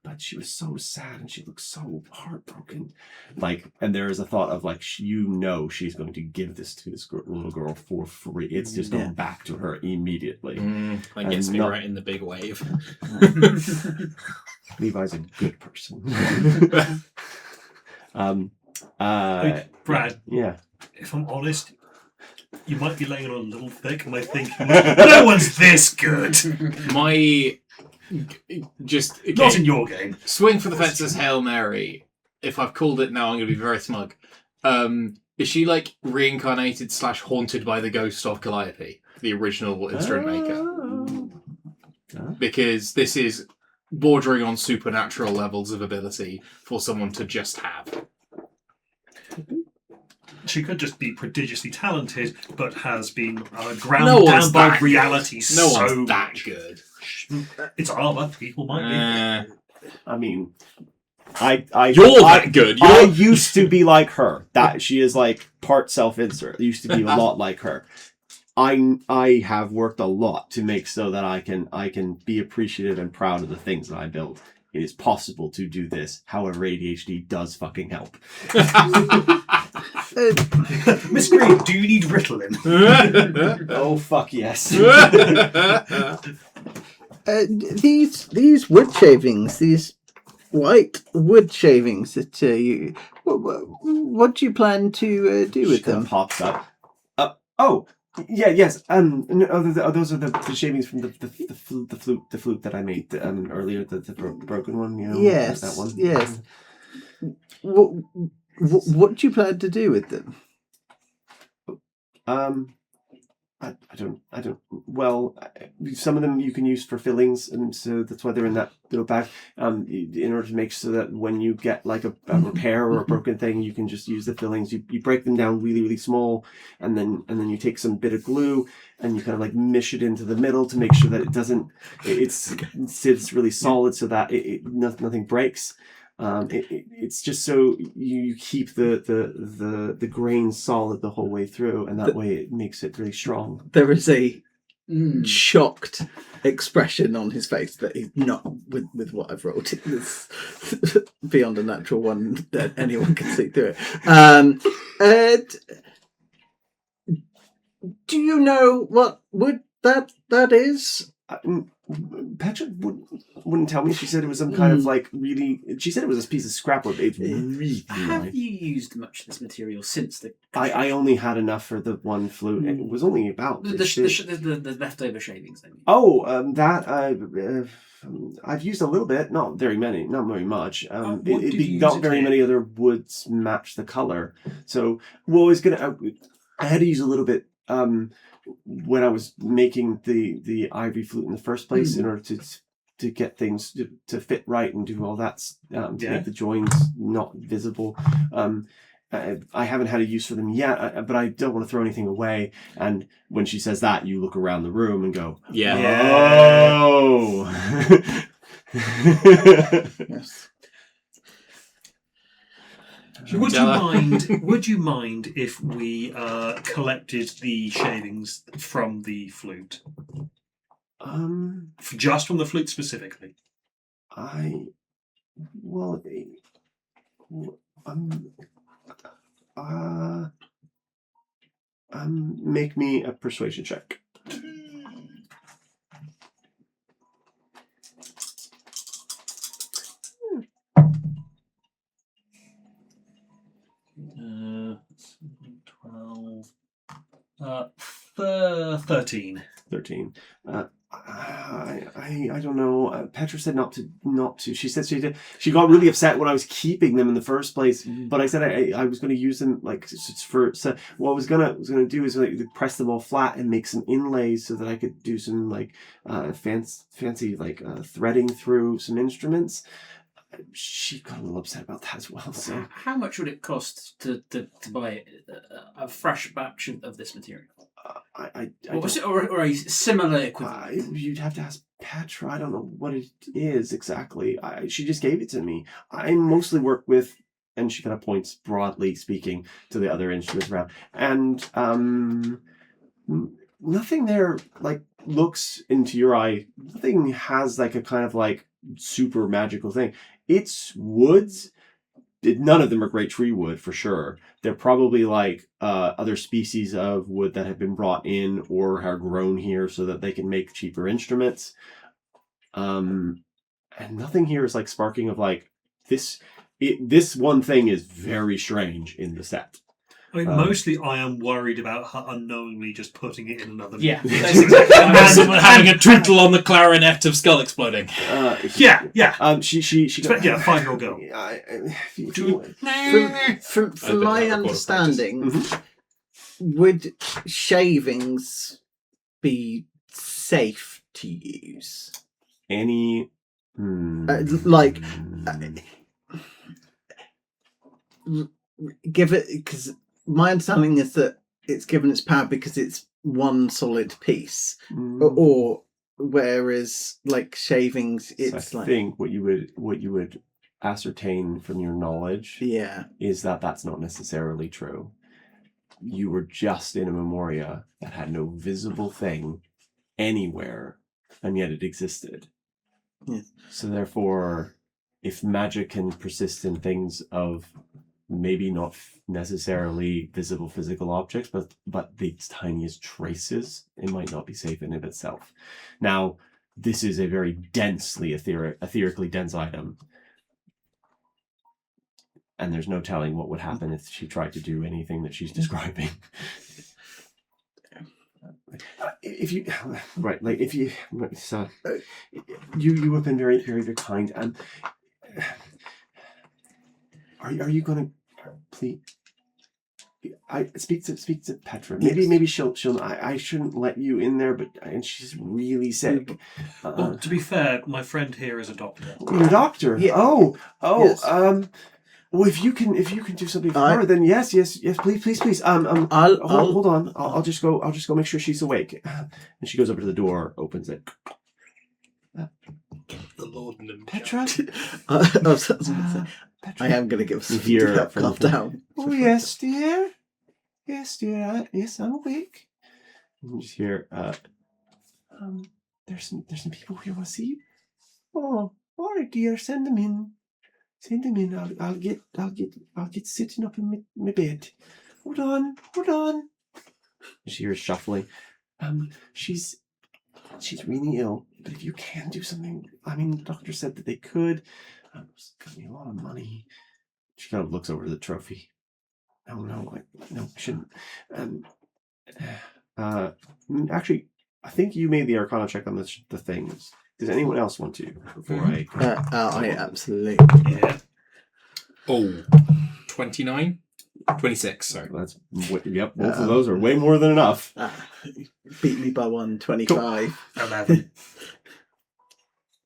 but she was so sad and she looked so heartbroken, like, and there is a thought of like, she's going to give this to this little girl for free. It's just going back to her immediately.
That gets me right in the big wave.
Levi's a good person.
Brad,
yeah.
if I'm honest, you might be laying it on a little thick, and I think no one's this good.
Not
in your game.
Swing for the fences, Hail Mary. If I've called it now, I'm going to be very smug. Is she like reincarnated / haunted by the ghost of Calliope, the original instrument maker? Because this is bordering on supernatural levels of ability for someone to just have.
She could just be prodigiously talented, but has been ground down by reality.
No one's that good.
It's armor. People might be.
I mean,
you're that good.
I used to be like her. That she is like part self-insert. Used to be a lot like her. I have worked a lot to make so that I can be appreciative and proud of the things that I build. It is possible to do this. However, ADHD does fucking help.
Miss Green, do you need Ritalin?
Oh fuck yes.
These wood shavings, these white wood shavings that you, what do you plan to do with them?
Pops up. Yes. Those are the shavings from the flute that I made earlier. The broken one. You know.
Yes.
That one.
Yes. What do you plan to do with them?
I don't. Well, some of them you can use for fillings, and so that's why they're in that little bag. In order to make so that when you get like a repair or a broken thing, you can just use the fillings. You break them down really, really small, and then you take some bit of glue and you kind of like mish it into the middle to make sure that it doesn't. It sits really solid so that nothing breaks. It's just so you keep the grain solid the whole way through, and that way it makes it really strong.
There is a shocked expression on his face that he's not with what I've rolled. It's beyond a natural one that anyone can see through it. Do you know what wood that is?
Petra wouldn't tell me. She said it was some kind of like really. She said it was a piece of scrap wood. It's really
Have
light.
you used much of this material since the?
I only had enough for the one flute. It was only about
The leftover shavings. Then.
That I've used a little bit, not very much.
What did you
Not
use
very
it
many other woods match the color. So, well, I had to use a little bit when I was making the ivory flute in the first place in order to get things to fit right and do all that to make the joins not visible. I haven't had a use for them yet, but I don't want to throw anything away. And when she says that, you look around the room and go, "Oh."
Yes.
Would you mind if we collected the shavings from the flute? Just from the flute specifically.
Make me a persuasion check.
Uh, 12. 13.
13. I don't know. Petra said not to. She said she got really upset when I was keeping them in the first place. But I said I was going to use them like for. So what I was gonna do is like press them all flat and make some inlays so that I could do some like fancy like threading through some instruments. She got a little upset about that as well. So
How much would it cost to buy a fresh batch of this material? Or a similar equivalent?
You'd have to ask Petra. I don't know what it is exactly. She just gave it to me. I mostly work with, and she kind of points broadly speaking to the other instruments around, and nothing there like looks into your eye. Nothing has like a kind of like super magical thing. It's woods. None of them are great tree wood for sure. They're probably like other species of wood that have been brought in or are grown here so that they can make cheaper instruments. And nothing here is like sparking of like this. This one thing is very strange in the set.
I mean, mostly I am worried about her unknowingly just putting it in another.
Yeah, that's exactly what I
And having a twiddle on the clarinet of skull exploding.
Yeah.
She.
5-year-old girl.
From my understanding, would shavings be safe to use?
Any.
Give it, because my understanding is that it's given its power because it's one solid piece, or whereas like shavings, it's
so I
like
think what you would ascertain from your knowledge, is that that's not necessarily true. You were just in a memoria that had no visible thing anywhere, and yet it existed.
Yes.
So therefore, if magic can persist in things of maybe not necessarily visible physical objects, but the tiniest traces, it might not be safe in of itself. Now, this is a very densely etherically dense item, and there's no telling what would happen if she tried to do anything that she's describing. You have been very, very, very kind, and are you going to please? I speak to Petra.
Yes.
Maybe she'll. I shouldn't let you in there, and she's really sick.
Well, to be fair, my friend here is a doctor.
Your doctor.
Yeah.
Oh.
Yes.
Well, if you can do something for her, then yes, please. Hold on. I'll just go make sure she's awake. And she goes over to the door, opens it.
The Lord and
Petra.
I am going to give us some
Hear
to help
from
calm
the-
down.
Oh yes, dear. Yes, dear. Yes, I'm awake. And you just hear, there's some people who want to see you. Oh, all right, dear. Send them in. Send them in. I'll get sitting up in my bed. Hold on. She hears shuffling. She's really ill. But if you can do something, I mean, the doctor said that they could. It's gonna be a lot of money. She kind of looks over the trophy. Oh no, I shouldn't. Actually, I think you made the Arcana check on the things. Does anyone else want to before I?
I absolutely.
Yeah.
Oh, 29? 26, sorry.
That's yep. Both of those are way more than enough.
Beat me by 125.
11.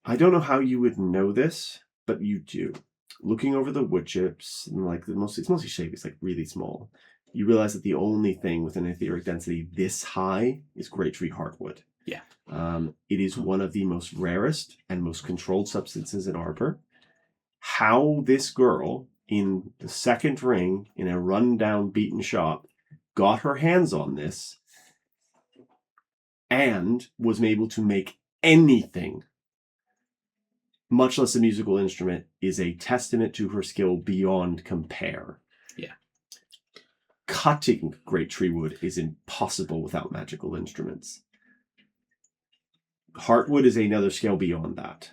I don't know how you would know this, but you do. Looking over the wood chips and like it's mostly shaped. It's like really small. You realize that the only thing with an etheric density this high is great tree heartwood.
Yeah.
It is one of the most rarest and most controlled substances in Arbor. How this girl in the second ring in a run-down, beaten shop got her hands on this and was able to make anything, much less a musical instrument, is a testament to her skill beyond compare.
Yeah.
Cutting great tree wood is impossible without magical instruments. Heartwood is another scale beyond that.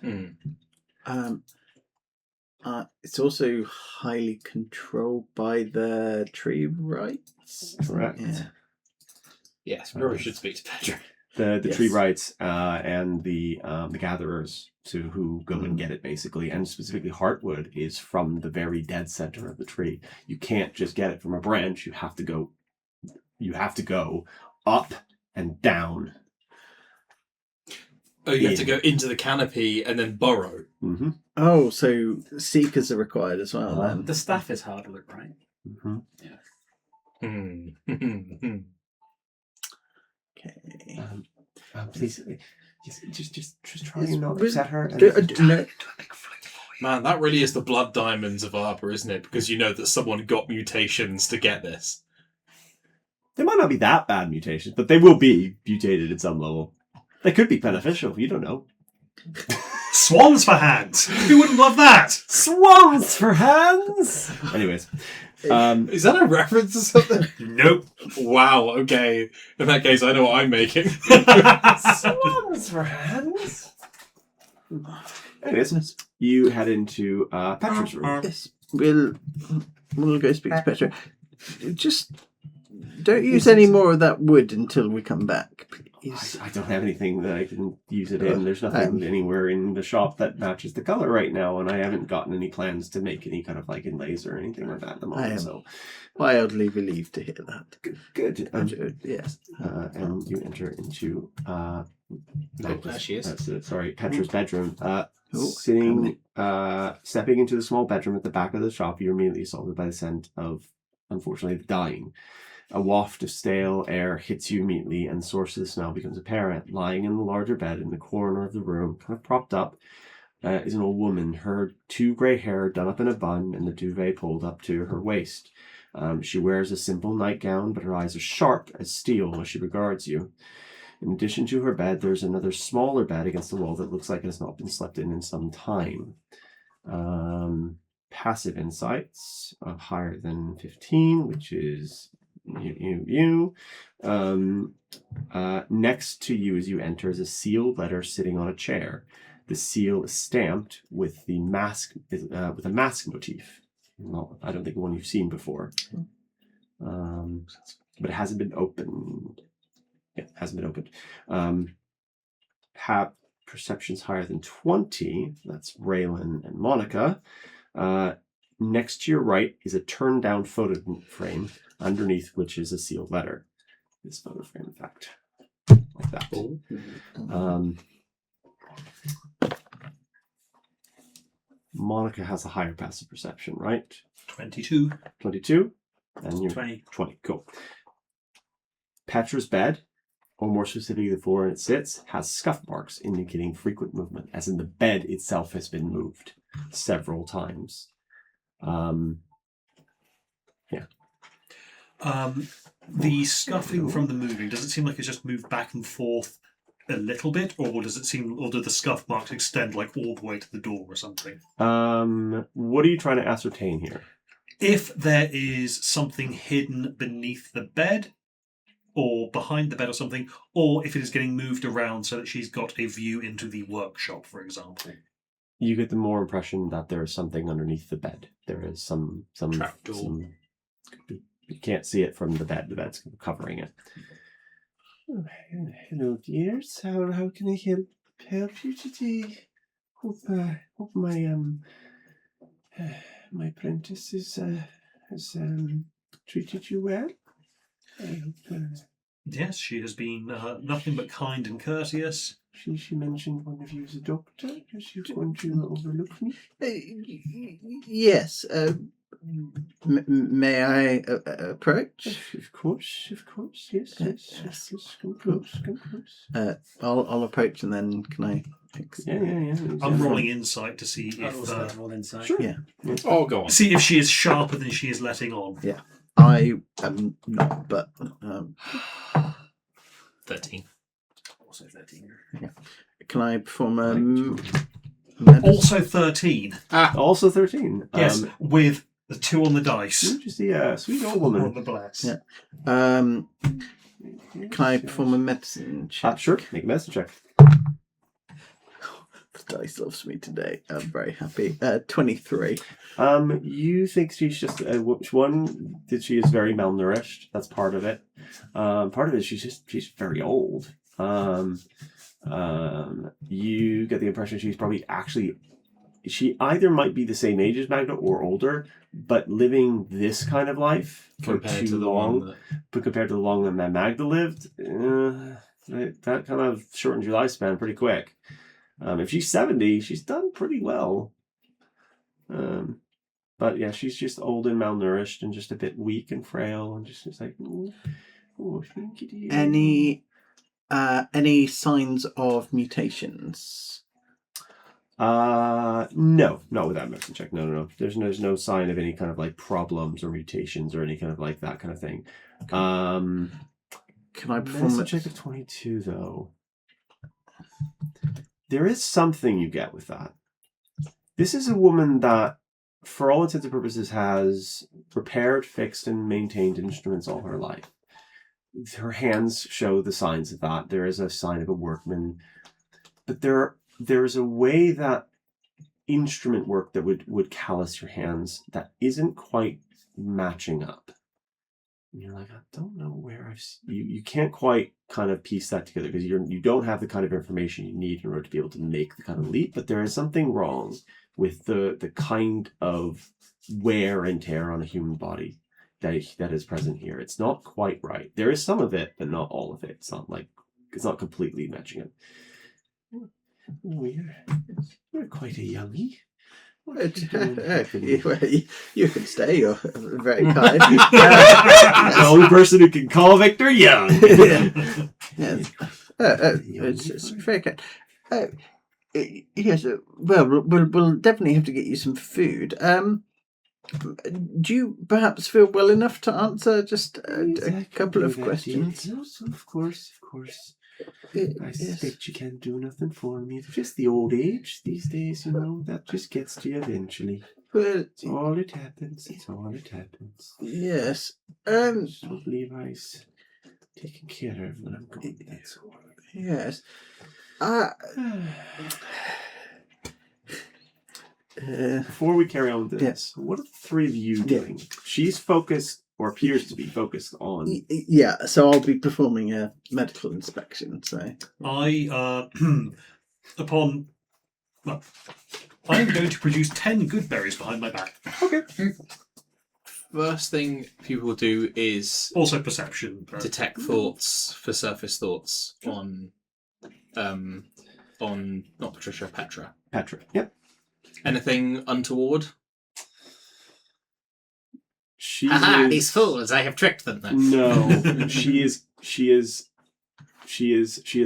It's also highly controlled by the tree rights.
Correct.
Yeah.
Yes, we probably should speak to Petra.
The
Yes.
tree rights and the gatherers to who go and get it, basically, and specifically heartwood is from the very dead center of the tree. You can't just get it from a branch. You have to go up and down.
Oh, you have to go into the canopy and then burrow.
Mm-hmm.
Oh, so seekers are required as well then.
The staff is hardwood, right?
Mm-hmm.
Hmm.
Okay.
Please, just try and not
Really-
upset her.
No.
Man, that really is the blood diamonds of Arbor, isn't it? Because you know that someone got mutations to get this.
They might not be that bad mutations, but they will be mutated at some level. They could be beneficial. You don't know.
Swans for hands. Who wouldn't love that?
Swans for hands. Anyways,
Is that a reference to something?
Nope.
Wow, okay. In that case, I know what I'm making.
swans for hands. Anyways, you head into Petra's room.
Yes. We'll go speak to Petra. Just don't use any more of that wood until we come back, please.
I don't have anything that I can use it in. There's nothing anywhere in the shop that matches the color right now, and I haven't gotten any plans to make any kind of like inlays or anything like that at the moment.
I am
So
wildly relieved to hear that.
good.
Yes.
And you enter into
there she is.
Petra's bedroom.
Sitting,
Stepping into the small bedroom at the back of the shop, you're immediately assaulted by the scent of, unfortunately, the dying. A waft of stale air hits you immediately, and the source of the smell becomes apparent. Lying in the larger bed in the corner of the room, kind of propped up, is an old woman. Her 2 grey hair done up in a bun and the duvet pulled up to her waist. She wears a simple nightgown, but her eyes are sharp as steel as she regards you. In addition to her bed, there's another smaller bed against the wall that looks like it has not been slept in some time. Passive insights of higher than 15, which is you. Next to you as you enter is a sealed letter sitting on a chair. The seal is stamped with the mask, with a mask motif. Well, I don't think one you've seen before. But it hasn't been opened. Yeah, it hasn't been opened. Have perceptions higher than 20. That's Raylan and Monica. Next to your right is a turned down photo frame, underneath which is a sealed letter. This photo frame, in fact, like that. Monica has a higher passive perception, right?
22.
22, and you're
20.
20. Cool. Petra's bed, or more specifically the floor it sits, has scuff marks indicating frequent movement, as in the bed itself has been moved several times.
The scuffing from the moving, does it seem like it's just moved back and forth a little bit, or does it seem, or do the scuff marks extend like all the way to the door or something?
What are you trying to ascertain here?
If there is something hidden beneath the bed, or behind the bed or something, or if it is getting moved around so that she's got a view into the workshop, for example.
You get the more impression that there is something underneath the bed. There is some
Trapdoor.
You can't see it from the bed. The bed's covering it. Oh, hello, dears. How can I help you today? Hope my apprentice has treated you well. I hope.
Yes, she has been nothing but kind and courteous.
She mentioned one of you is a doctor. Is she going to overlook me?
Yes. May I approach?
Of course. Yes. Come close.
I'll approach, and then can I?
Yeah.
I'm rolling insight to see
I'll also
if
roll insight.
Sure.
Yeah.
Oh, go on.
see if she is sharper than she is letting on.
Yeah. I am not, but
13.
Also 13.
can I perform a
Also 13.
Also 13.
Yes, with the 2 on the dice.
You're just a sweet old
On
woman.
the bless.
Yeah. Can I perform a medicine check?
Sure. Make a medicine check.
The dice loves me today. I'm very happy. 23.
You think she's just which one? That she is very malnourished. That's part of it. Part of it is she's very old. You get the impression she's probably she either might be the same age as Magda or older, but living this kind of life for
Compared
too
to the
long.
one that...
But compared to the long that Magda lived, that kind of shortens your lifespan pretty quick. If she's 70, she's done pretty well. But yeah, she's just old and malnourished and just a bit weak and frail and just like,
Any signs of mutations?
No, not with that medicine check. No. There's no sign of any kind of like problems or mutations or any kind of like that kind of thing.
Can I perform
medicine check of 22 though? There is something you get with that. This is a woman that, for all intents and purposes, has repaired, fixed, and maintained instruments all her life. Her hands show the signs of that. There is a sign of a workman. But there's a way that instrument work that would callous your hands that isn't quite matching up. And you're like, I don't know where you can't quite kind of piece that together because you don't have the kind of information you need in order to be able to make the kind of leap. But there is something wrong with the kind of wear and tear on a human body that is present here. It's not quite right. There is some of it, but not all of it. It's not completely matching it. Oh, you're quite a youngie.
You can stay. You're very kind.
The only person who can call Victor young.
Yes. It's very good. Yes. Well, we'll definitely have to get you some food. Do you perhaps feel well enough to answer just a couple of questions?
Yes, of course. I suspect you can't do nothing for me. It's just the old age these days, that just gets to you eventually.
Well,
It's all it happens.
yes.
So Levi's taken care of when I'm gone. That's all.
Yes.
Before we carry on with this, what are the three of you doing? She's focused, or appears to be focused on.
Yeah, so I'll be performing a medical inspection. So
I, I am going to produce 10 good berries behind my back.
Okay.
First thing people do is
Also perception.
detect thoughts for surface thoughts on not Patricia, Petra.
Petra. Yep.
Anything untoward?
She
Aha!
is...
These fools! I have tricked them.
No, she has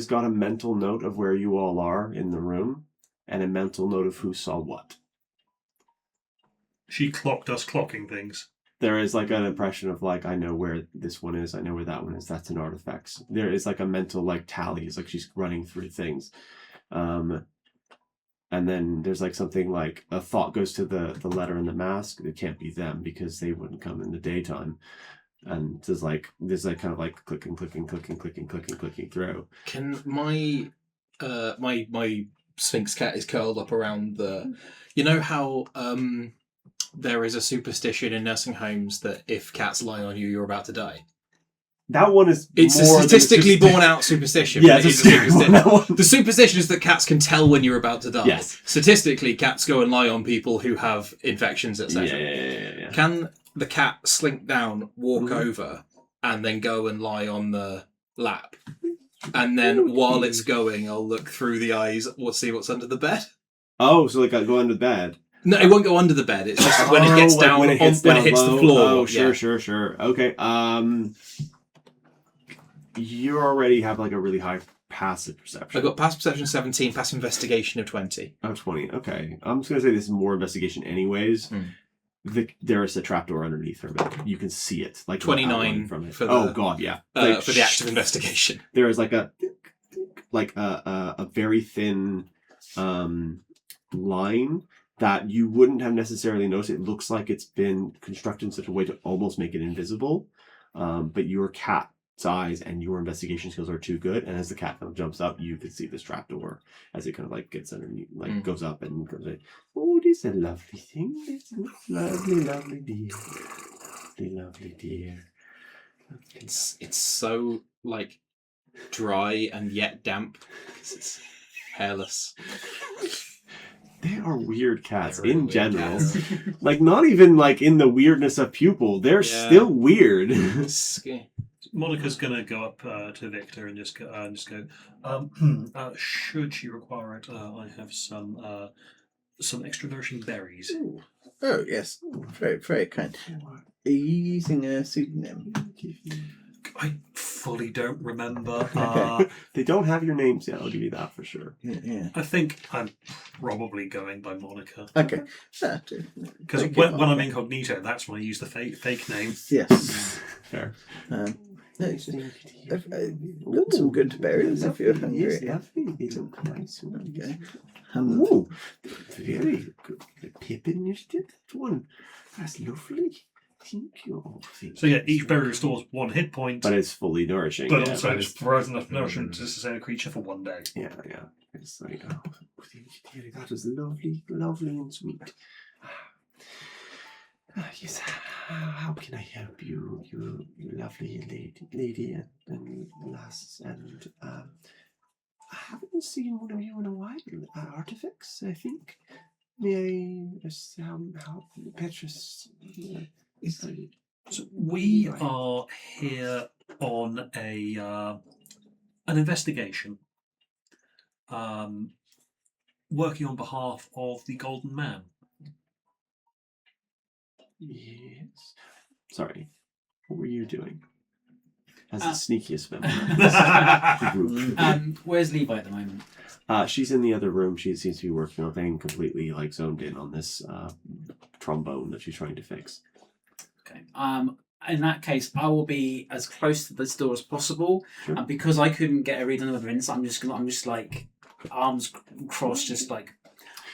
got a mental note of where you all are in the room, and a mental note of who saw what.
She clocked us clocking things.
There is like an impression of like, I know where this one is, I know where that one is. That's an artifact. There is like a mental like tally. It's like she's running through things, and then there's like something like a thought goes to the letter in the mask. It can't be them because they wouldn't come in the daytime. And there's like kind of like clicking through.
Can my my Sphinx cat is curled up around the... You know how there is a superstition in nursing homes that if cats lie on you, you're about to die?
That one is
It's a
more
statistically
than
borne out superstition.
Yeah,
but
it's
it
a
is a superstition.
that one.
The superstition is that cats can tell when you're about to die.
Yes.
Statistically, cats go and lie on people who have infections, etc.
Yeah.
Can the cat slink down, walk
Mhm.
over, and then go and lie on the lap? And then while it's going, I'll look through the eyes, see what's under the bed.
Oh, so like I go under bed.
No, it won't go under the bed. It's just when it gets
like
down,
when it hits, down
the
low.
floor.
Oh,
yeah.
sure. Okay. You already have like a really high passive perception.
I've got passive perception 17, passive investigation of 20.
Oh, 20. Okay. I'm just gonna say this is more investigation, anyways. There is a trapdoor underneath her bed. You can see it, like
29
from it.
for the-
oh god, yeah. Like,
For the active investigation.
there is like a very thin line that you wouldn't have necessarily noticed. It looks like it's been constructed in such a way to almost make it invisible. But your cat's eyes and your investigation skills are too good. And as the cat kind of jumps up, you can see this trapdoor as it kind of like gets underneath, like goes up and goes like, oh, this is a lovely thing. This is lovely dear. Lovely dear.
It's so like dry and yet damp because it's hairless.
They are weird cats
They're really
in
weird
general.
cats.
Like not even like in the weirdness of pupil. They're still weird.
Monica's going to go up to Victor and just go. Should she require it, I have some extra nourishing berries.
Ooh. Oh yes, very very kind. Are you using a pseudonym?
I fully don't remember.
Okay.
They don't have your names yet. I'll give you that for sure.
Yeah.
I think I'm probably going by Monica.
Okay.
Because when I'm incognito, that's when I use the fake name.
Yes.
Fair.
I've got some good berries if you're hungry.
Lovely. They look nice.
Okay.
Ooh, very good. The pippin you did that one. That's lovely. Thank you.
So yeah, each berry restores 1 hit point,
But it's fully nourishing.
but
yeah,
also
but
it's provides enough nourishment to sustain a creature for 1 day.
Yeah. It's like, oh, thank you, dearie. That was lovely and sweet. Yes, how can I help you, you lovely lady and lass? And I haven't seen one of you in a while. Artifacts, I think. May I just help Petrus?
So we are here on an investigation, working on behalf of the Golden Man.
Yes. Sorry. What were you doing? As the sneakiest member of this group.
Where's Levi at the moment?
She's in the other room. She seems to be working on thing, completely like zoned in on this trombone that she's trying to fix.
Okay. In that case, I will be as close to this door as possible,
Sure.
and because I couldn't get a read on the other end, I'm just like arms crossed, just like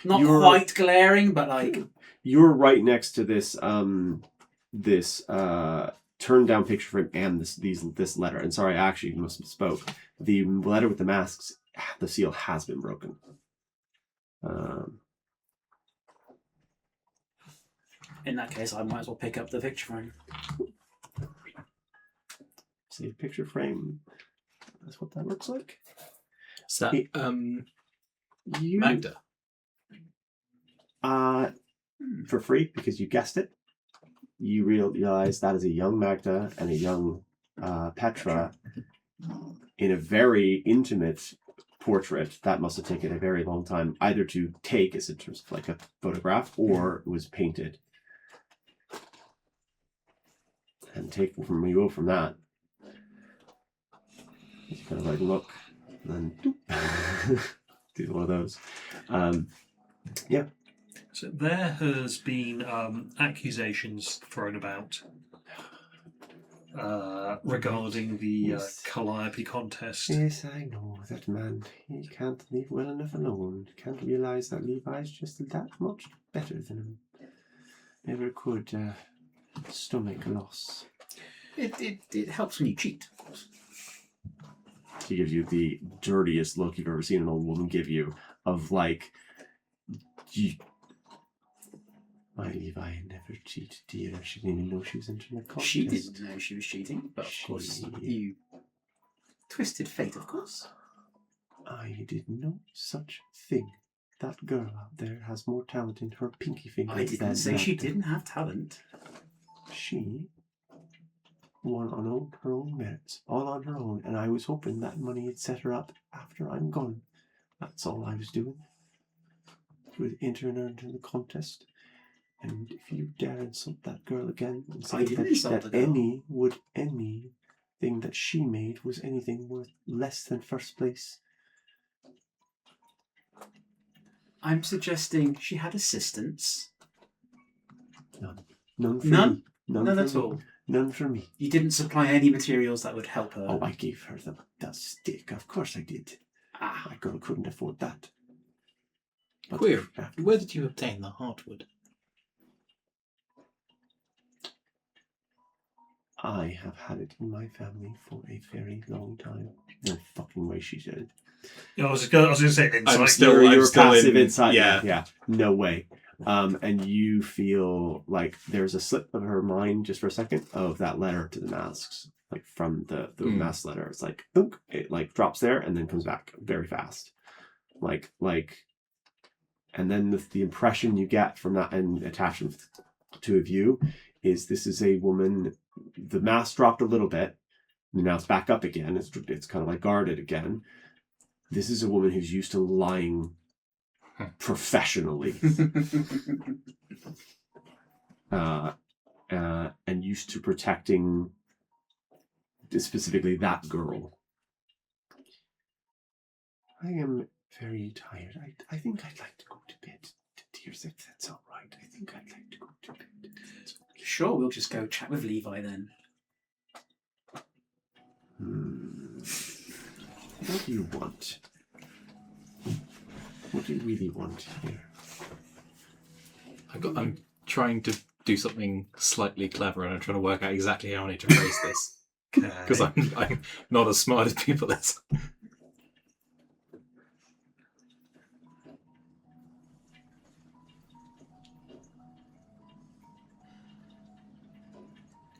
not quite glaring, but like
you're right next to this turned down picture frame and this letter. And sorry, I actually must have spoke. The letter with the masks, the seal has been broken.
in that case, I might as well pick up the picture frame.
Save picture frame. That's what that looks like.
Is that
You,
Magda?
For free, because you guessed it. You realize that is a young Magda and a young Petra in a very intimate portrait that must have taken a very long time either to take, as in terms of like a photograph, or it was painted. And take from you go from that. You kind of like look, and then do one of those. Yeah.
So there has been accusations thrown about regarding the
Yes.
Calliope contest.
Yes, I know that man. He can't leave well enough alone. Can't realise that Levi's just that much better than him. Never could stomach loss.
It helps when you cheat.
He gives you the dirtiest look you've ever seen an old woman give you, of like, my Levi never cheated, dear. She didn't even know she was entering a contest.
She didn't know she was cheating, but of course you twisted fate, of course.
I did no such thing. That girl out there has more talent in her pinky finger.
I didn't say she didn't have talent.
She won on her own merits, all on her own, and I was hoping that money would set her up after I'm gone. That's all I was doing. With entering her into the contest. And if you dare insult that girl again and say that anything that she made was anything worth less than first place.
I'm suggesting she had assistants.
None. None for
None?
me.
None
for
at
me.
all.
None for me.
You didn't supply any materials that would help her.
Oh, I gave her the stick. Of course I did.
Ah.
My girl couldn't afford that. But
Queer.
after-
Where did you obtain the hardwood?
I have had it in my family for a very long time. No fucking way she did.
I was going to say insight.
I'm still
You're passive
in,
inside.
yeah.
Yeah. No way. And you feel like there's a slip of her mind just for a second of that letter to the masks, like from the mask letter. It's like, oop, it like drops there and then comes back very fast. Like, and then the impression you get from that and attachment to the two of you is this is a woman. The mask dropped a little bit, and now it's back up again. It's kind of like guarded again. This is a woman who's used to lying professionally, and used to protecting specifically that girl. I am very tired. I think I'd like to go to bed. Dears, if that's all right. I think I'd like to go to bed.
Sure, we'll just go chat with Levi then.
What do you want? What do you really want here?
I'm trying to do something slightly clever, and I'm trying to work out exactly how I need to phrase this because I'm not as smart as people as.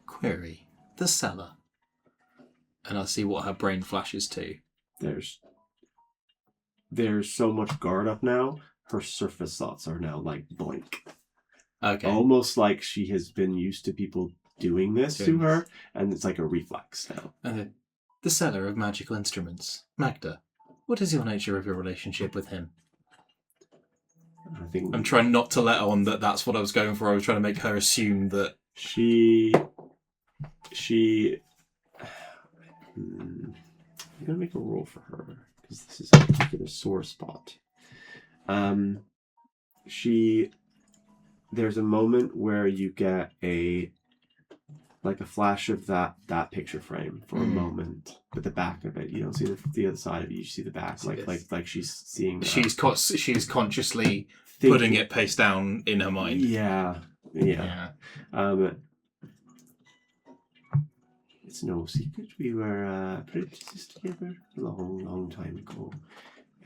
Query the cellar, and I see what her brain flashes to.
There's so much guard up now. Her surface thoughts are now like blank.
Okay.
Almost like she has been used to people doing this to her, and it's like a reflex now.
The seller of magical instruments, Magda. What is your nature of your relationship with him?
I think
I'm trying not to let on that that's what I was going for. I was trying to make her assume that
I'm gonna make a roll for her because this is a particular sore spot. There's a moment where you get a flash of that picture frame for a moment, but the back of it, you don't see the other side of it. You see the back, like she's seeing.
She's consciously
thinking,
putting it face down in her mind.
Yeah. It's no secret we were apprentices together a long time ago,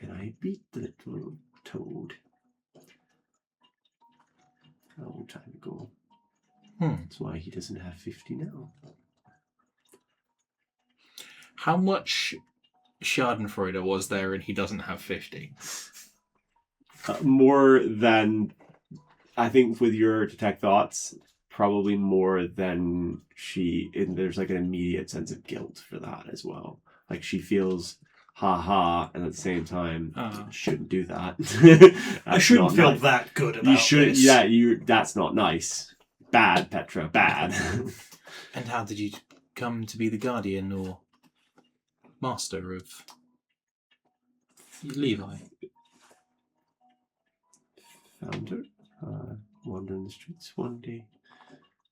and I beat the little toad a long time ago. That's why he doesn't have 50 now.
How much Schadenfreude was there and he doesn't have 50?
More than I think with your detect thoughts, probably more than there's like an immediate sense of guilt for that as well. Like she feels ha, and at the same time, shouldn't do that.
I shouldn't feel
nice.
that good about
You should,
this.
yeah. That's not nice. Bad, Petra. Bad.
And how did you come to be the guardian or master of Levi?
Found her wandering the streets one day.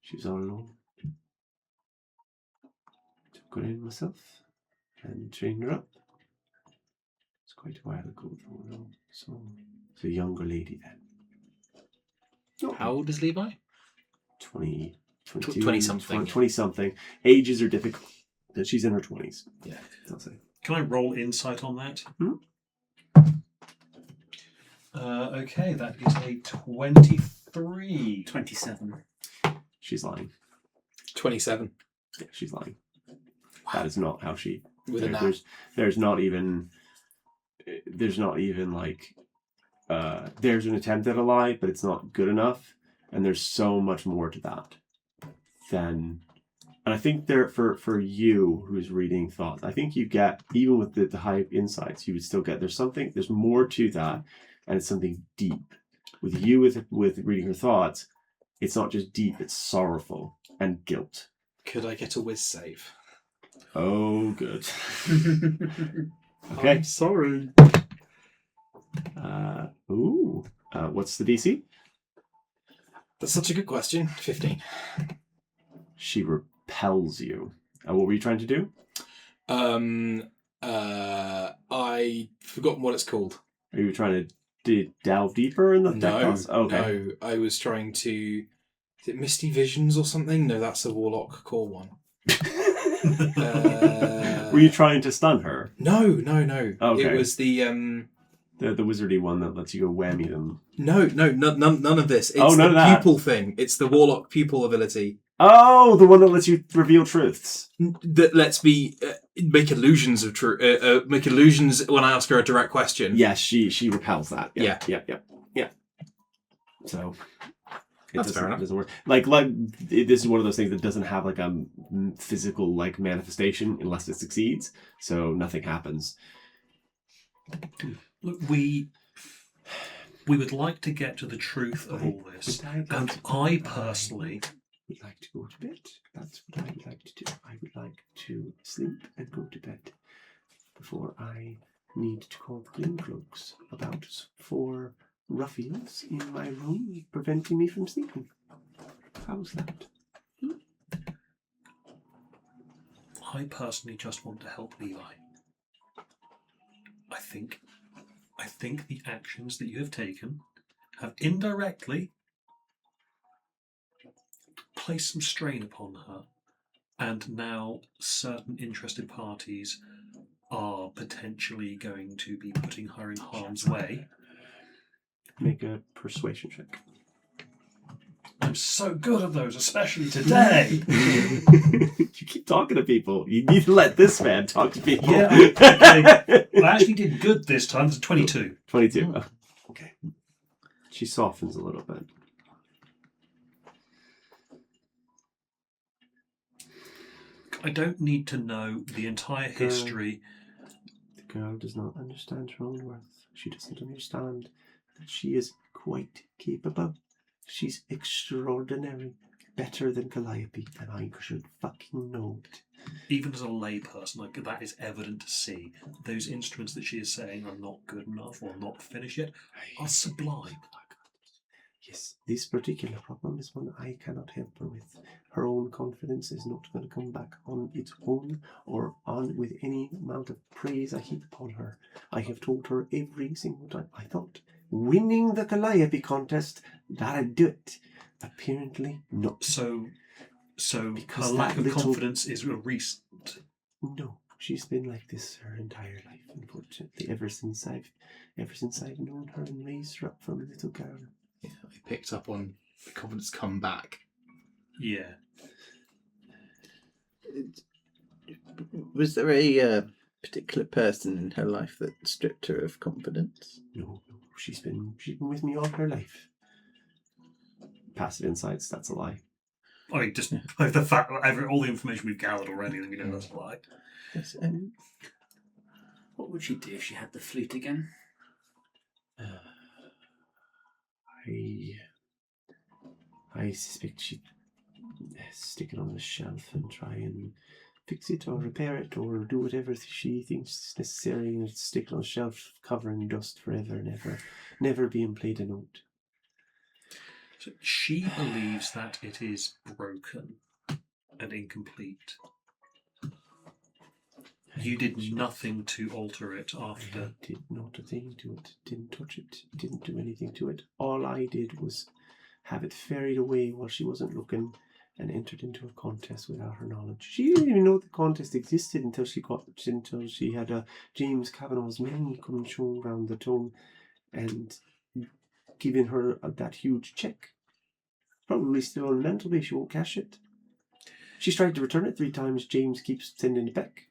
She was all alone. Took her in myself and trained her up. It's quite a while ago, though. So it's a younger lady then.
How old is Levi?
20
something.
20 something. Ages are difficult. She's in her 20s.
Yeah,
I'll say.
Can I roll insight on that? Okay, that is a 23.
27.
She's lying.
27.
Yeah, she's lying. That is not how she.
With a nap.
There's not even like. There's an attempt at a lie, but it's not good enough, and there's so much more to that than. And I think there for you who's reading thoughts, I think you get, even with the high insights, you would still get there's more to that, and it's something deep. With you with reading her thoughts, it's not just deep, it's sorrowful and guilt.
Could I get a whiz save?
Oh, good. Okay.
I'm sorry.
What's the DC?
That's such a good question. 15.
She repels you. What were you trying to do?
I forgotten what it's called.
Are you trying to delve deeper in the deck? Okay.
No, I was trying to. Is it Misty Visions or something? No, that's a Warlock core one.
Were you trying to stun her?
No.
Okay.
It was the
wizardy one that lets you go whammy them.
No, none of this. It's
none
the
of that.
pupil thing. It's the Warlock pupil ability.
Oh, the one that lets you reveal truths.
That lets me make illusions of truth. Make illusions when I ask her a direct question.
Yes, she repels that.
Yeah.
So
That's fair enough.
It doesn't work. Like this is one of those things that doesn't have like a physical like manifestation unless it succeeds. So nothing happens.
Look, we would like to get to the truth of all this, and I personally
would like to go to bed. That's what I would like to do. I would like to sleep and go to bed before I need to call the Gleamcloaks about 4 ruffians in my room preventing me from sleeping. How's that?
I personally just want to help Levi. I think the actions that you have taken have indirectly placed some strain upon her, and now certain interested parties are potentially going to be putting her in harm's way.
Make a persuasion check.
I'm so good at those, especially today.
You keep talking to people. You need to let this man talk to people.
Yeah, okay. I actually did good this time. It's 22.
22. Oh, okay. She softens a little bit.
I don't need to know the entire history.
The girl does not understand her own worth. She doesn't understand that she is quite capable. She's extraordinary. Better than Calliope, and I should fucking know it.
Even as a layperson, like, that is evident to see. Those instruments that she is saying are not good enough or not finished yet are sublime.
Yes, this particular problem is one I cannot help her with. Her own confidence is not going to come back on its own or on with any amount of praise I heap upon her. I have told her every single time. I thought winning the Calliope contest, that'd do it. Apparently not.
So
Because
her lack
that
of
little-
confidence is recent.
No, she's been like this her entire life, unfortunately. Ever since I've known her and raised her up from a little girl.
Yeah, I picked up on the confidence come back.
Yeah.
Was there a particular person in her life that stripped her of confidence?
No, she's been with me all her life. passive insights. That's a lie.
I mean, just the fact that all the information we've gathered already, then we know that's a lie.
Yes,
What would she do if she had the flute again?
I suspect she'd stick it on the shelf and try and fix it or repair it or do whatever she thinks is necessary, and stick it on the shelf, cover in dust forever and ever, never being played a note.
So she believes that it is broken and incomplete. You did nothing to alter it after.
I did not a thing to it. Didn't touch it. Didn't do anything to it. All I did was have it ferried away while she wasn't looking, and entered into a contest without her knowledge. She didn't even know the contest existed until she had James Kavanagh's men come and show around the tomb and giving her that huge check. Probably still on the mantelpiece. She won't cash it. She's tried to return it 3 times. James keeps sending it back.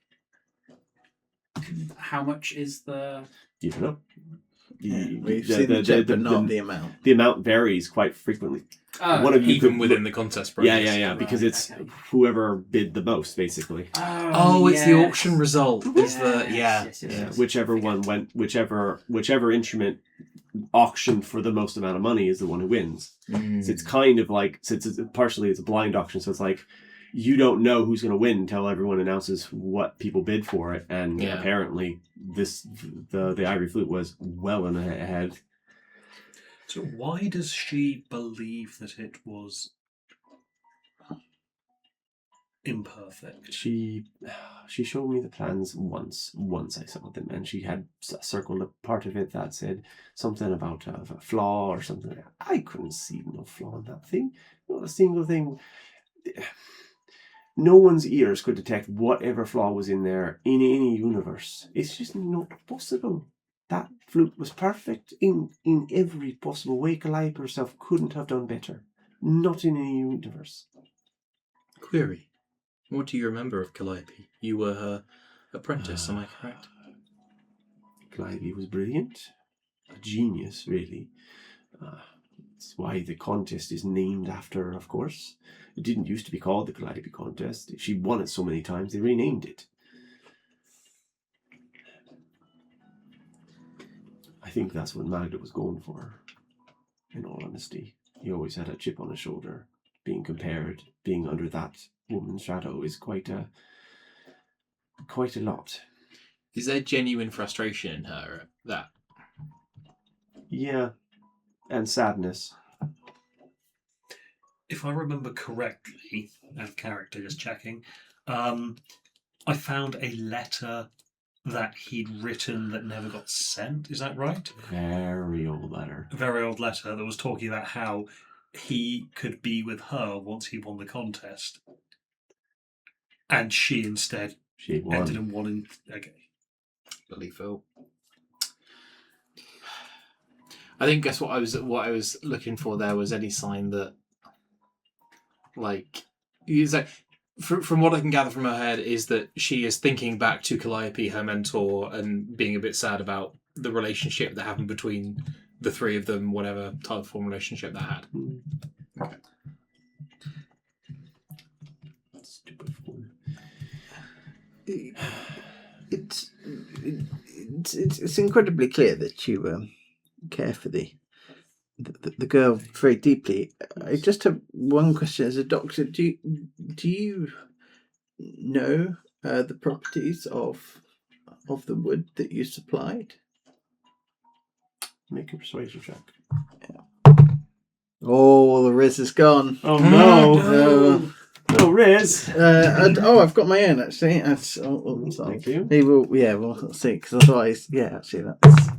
How much is the...
You don't know.
We've seen the check, but not the amount.
The amount varies quite frequently. One of you
even
could,
within the contest process.
Yeah. Because it's whoever bid the most, basically.
It's the auction result. Is the
Yes.
Whichever one went, whichever auctioned for the most amount of money is the one who wins. So it's kind of like, since it's partially it's a blind auction, so it's like you don't know who's going to win until everyone announces what people bid for it, and apparently the Ivory Flute was well ahead.
So why does she believe that it was imperfect?
She showed me the plans once I saw them, and she had circled a part of it that said something about a flaw or something. I couldn't see no flaw in that thing, not a single thing. No one's ears could detect whatever flaw was in there in any universe. It's just not possible. That flute was perfect in every possible way. Calliope herself couldn't have done better. Not in any universe.
Query. What do you remember of Calliope? You were her apprentice, am I correct?
Calliope was brilliant. A genius, really. That's why the contest is named after her, of course. It didn't used to be called the Calliope Contest. She won it so many times, they renamed it. I think that's what Magda was going for, in all honesty. He always had a chip on his shoulder. Being compared, being under that woman's shadow is quite a lot.
Is there genuine frustration in her at that?
Yeah, and sadness.
If I remember correctly, out of character, just checking, I found a letter that he'd written that never got sent. Is that right?
Very old letter.
A very old letter that was talking about how he could be with her once he won the contest. And she instead ended up wanting... Okay.
Bloody Phil. I think guess what I was looking for there was any sign that, like, from what I can gather from her head is that she is thinking back to Calliope, her mentor, and being a bit sad about the relationship that happened between the three of them, whatever type of form relationship they had. Okay.
Stupid fool.
It's incredibly clear that you care for the girl very deeply. I just have one question as a doctor. Do you know the properties of the wood that you supplied?
Make a persuasion check.
Oh, the Riz is gone.
Oh no! No, Riz.
I've got my own actually.
Thank you.
He will. Yeah, we'll see. Because otherwise, actually, that's.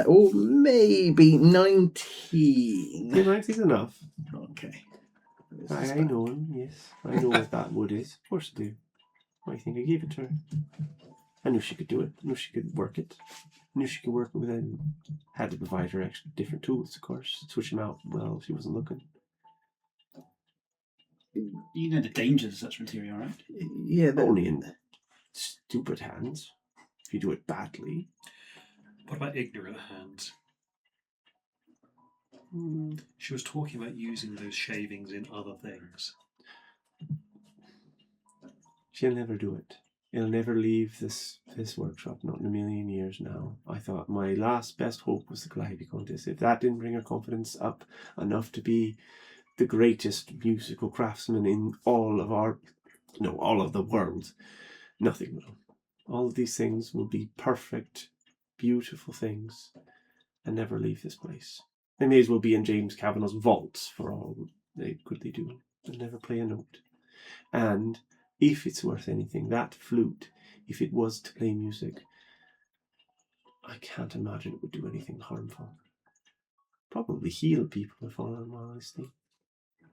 Maybe 19.
19 is enough.
Okay.
I know him. Yes, I know what that wood is. Of course I do. Why do you think I gave it to her? I knew she could do it. I knew she could work it. I knew she could work it within. Had to provide her extra different tools, of course. Switch them out while she wasn't looking.
You know the dangers of such material, right?
Yeah,
only in stupid hands. If you do it badly.
What about ignorant hands? She was talking about using those shavings in other things.
She'll never do it. It'll never leave this workshop, not in a million years now. I thought my last best hope was the Calliope contest. If that didn't bring her confidence up enough to be the greatest musical craftsman in all of the world, nothing will. All of these things will be perfect, beautiful things and never leave this place. They may as well be in James Kavanagh's vaults for all they do. They'll never play a note. And if it's worth anything, that flute, if it was to play music, I can't imagine it would do anything harmful. Probably heal people, if all in all honesty.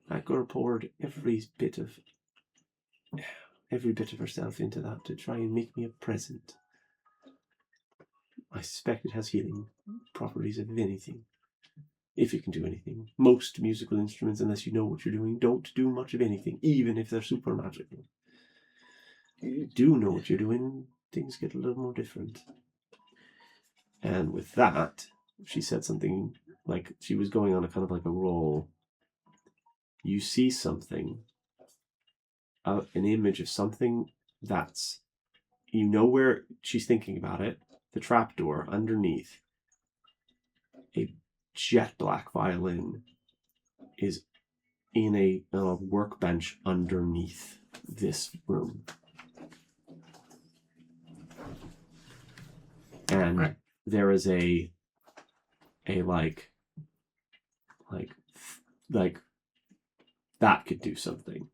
That girl poured every bit of herself into that to try and make me a present. I suspect it has healing properties, if anything. If it can do anything. Most musical instruments, unless you know what you're doing, don't do much of anything, even if they're super magical. You do know what you're doing, things get a little more different. And with that, she said something like she was going on a kind of like a roll. You see something, an image of something that's, you know where she's thinking about it, the trapdoor underneath. A jet black violin is in a workbench underneath this room. And there is a like that could do something.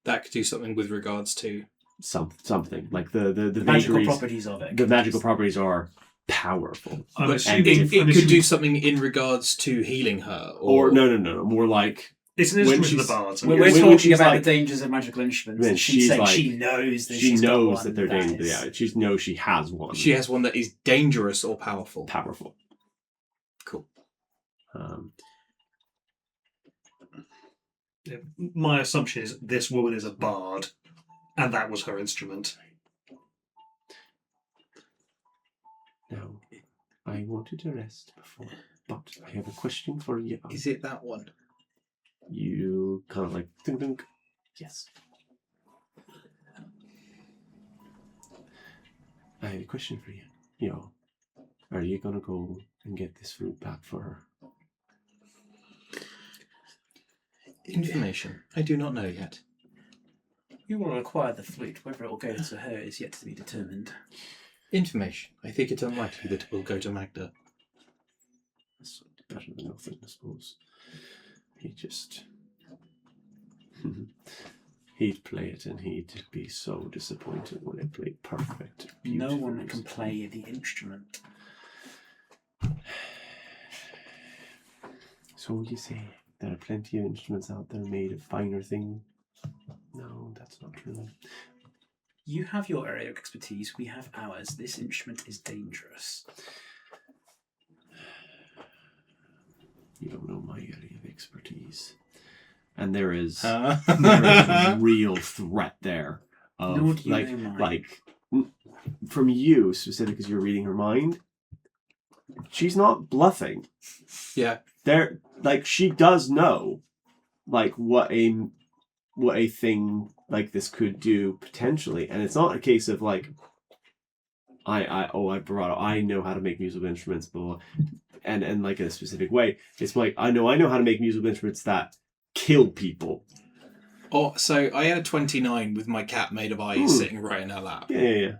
That could do something with regards to
something like the
magical properties of it.
The magical properties are powerful.
I'm
but
assuming
it could do something in regards to healing her,
or no, more like
it's an instrument of the bards.
We're talking about the dangers of magical instruments. And she's saying
like,
she knows that
she knows that they're dangerous. Yeah, she knows she has one.
She has one that is dangerous or powerful.
Powerful.
Cool.
My assumption is this woman is a bard, and that was her instrument.
Now, I wanted to rest before, but I have a question for you.
Is it that one?
You kind of like ding ding. Yes. I have a question for you. Yo, are you gonna go and get this fruit back for her?
Information I do not know yet.
You will acquire the flute. Whether it will go to her is yet to be determined.
Information. I think it's unlikely that it will go to Magda.
That's better than nothing, I suppose. He just... he'd play it and he'd be so disappointed when it played perfect.
No one can play the instrument.
So you say there are plenty of instruments out there made of finer things? No, that's not true.
You have your area of expertise, we have ours. This instrument is dangerous.
You don't know my area of expertise. And there is a real threat there. Of, from you, specifically because you're reading her mind, she's not bluffing.
Yeah.
She does know, what a thing like this could do potentially, and it's not a case of I know how to make musical instruments, blah, and like in a specific way. It's like I know how to make musical instruments that kill people.
Oh, so I had a 29 with my cat made of ice sitting right in her lap.
Yeah.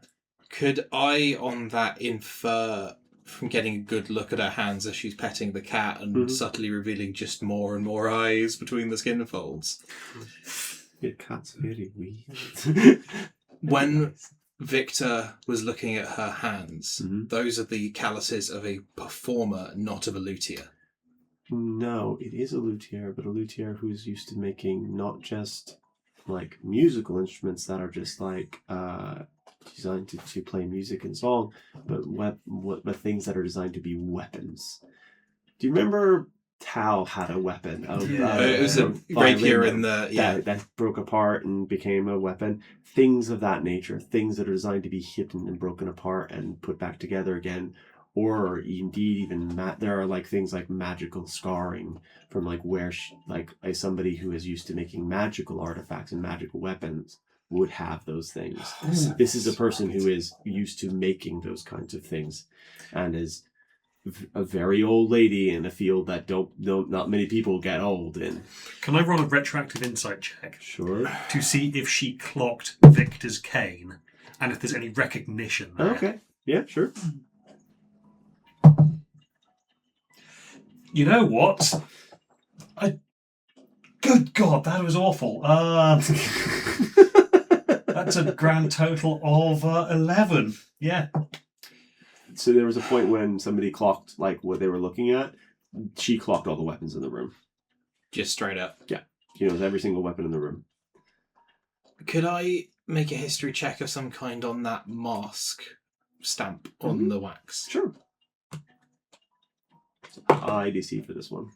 Could I, on that, infer from getting a good look at her hands as she's petting the cat and subtly revealing just more and more eyes between the skin folds?
Your cat's very weird.
When Victor was looking at her hands, those are the calluses of a performer, not of a luthier.
No, it is a luthier, but a luthier who's used to making not just musical instruments that are just designed to play music and song, but things that are designed to be weapons. Do you remember Tal had a weapon?
It was a rapier in the
that broke apart and became a weapon. Things of that nature, things that are designed to be hidden and broken apart and put back together again, or indeed even there are like things like magical scarring from like where somebody who is used to making magical artifacts and magical weapons would have those things. This is a person who is used to making those kinds of things, and is a very old lady in a field that don't not many people get old in.
Can I roll a retroactive insight check?
Sure.
To see if she clocked Victor's cane and if there's any recognition there.
Okay. Yeah, sure.
You know what? Good God, that was awful. That's a grand total of 11. Yeah.
So there was a point when somebody clocked like what they were looking at. She clocked all the weapons in the room.
Just straight up.
Yeah. She knows every single weapon in the room.
Could I make a history check of some kind on that mask stamp on the wax?
Sure. High DC for this one.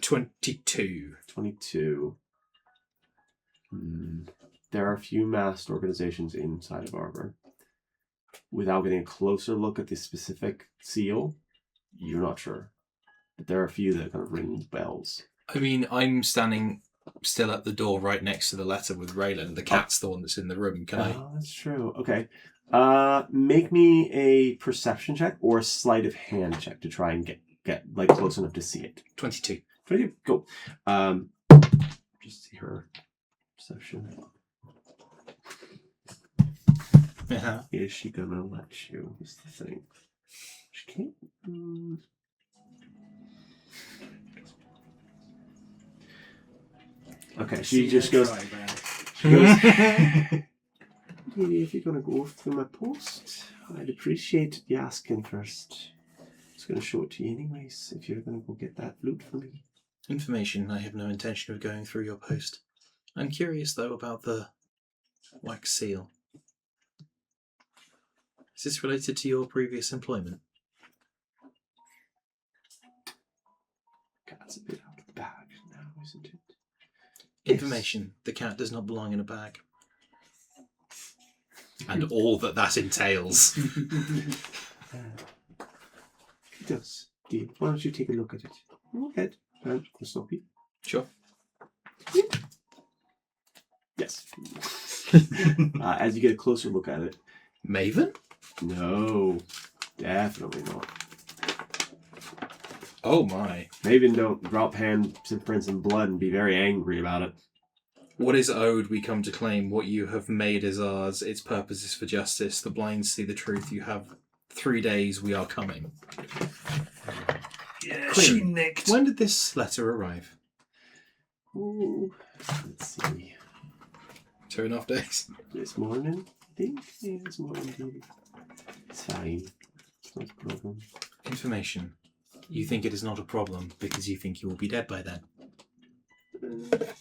22.
22. There are a few masked organizations inside of Arbor. Without getting a closer look at the specific seal, you're not sure. But there are a few that kind of ring bells.
I mean, I'm standing still at the door right next to the letter with Raylan. The cat's the one that's in the room. Can I?
Oh, that's true. Okay. Make me a perception check or a sleight of hand check to try and get like close enough to see it.
22.
22. Cool. Just see her perception.
Yeah.
Is she gonna let you? Is the thing. She can't. Okay, she just goes. Maybe if you're gonna go through my post, I'd appreciate you asking first. I was gonna show it to you anyways. If you're gonna go get that flute for me.
Information. I have no intention of going through your post. I'm curious though about the wax seal. Is this related to your previous employment?
Cat's a bit out of the bag now, isn't it?
Information. The cat does not belong in a bag. And all that entails.
It does, dear. Why don't you take a look at it? Go ahead. I'll stop you.
Sure.
Yes. As you get a closer look at it.
Maven?
No, definitely not.
Oh my.
Maven don't drop handprints in blood and be very angry about it.
What is owed, we come to claim. What you have made is ours. Its purpose is for justice. The blind see the truth. You have 3 days. We are coming.
Yeah,
Clear.
she nicked.
When did this letter arrive?
Ooh, let's see.
2.5 days.
This morning, I think. Yeah, this morning, indeed. It's fine. It's not a problem.
Information. You think it is not a problem because you think you will be dead by then.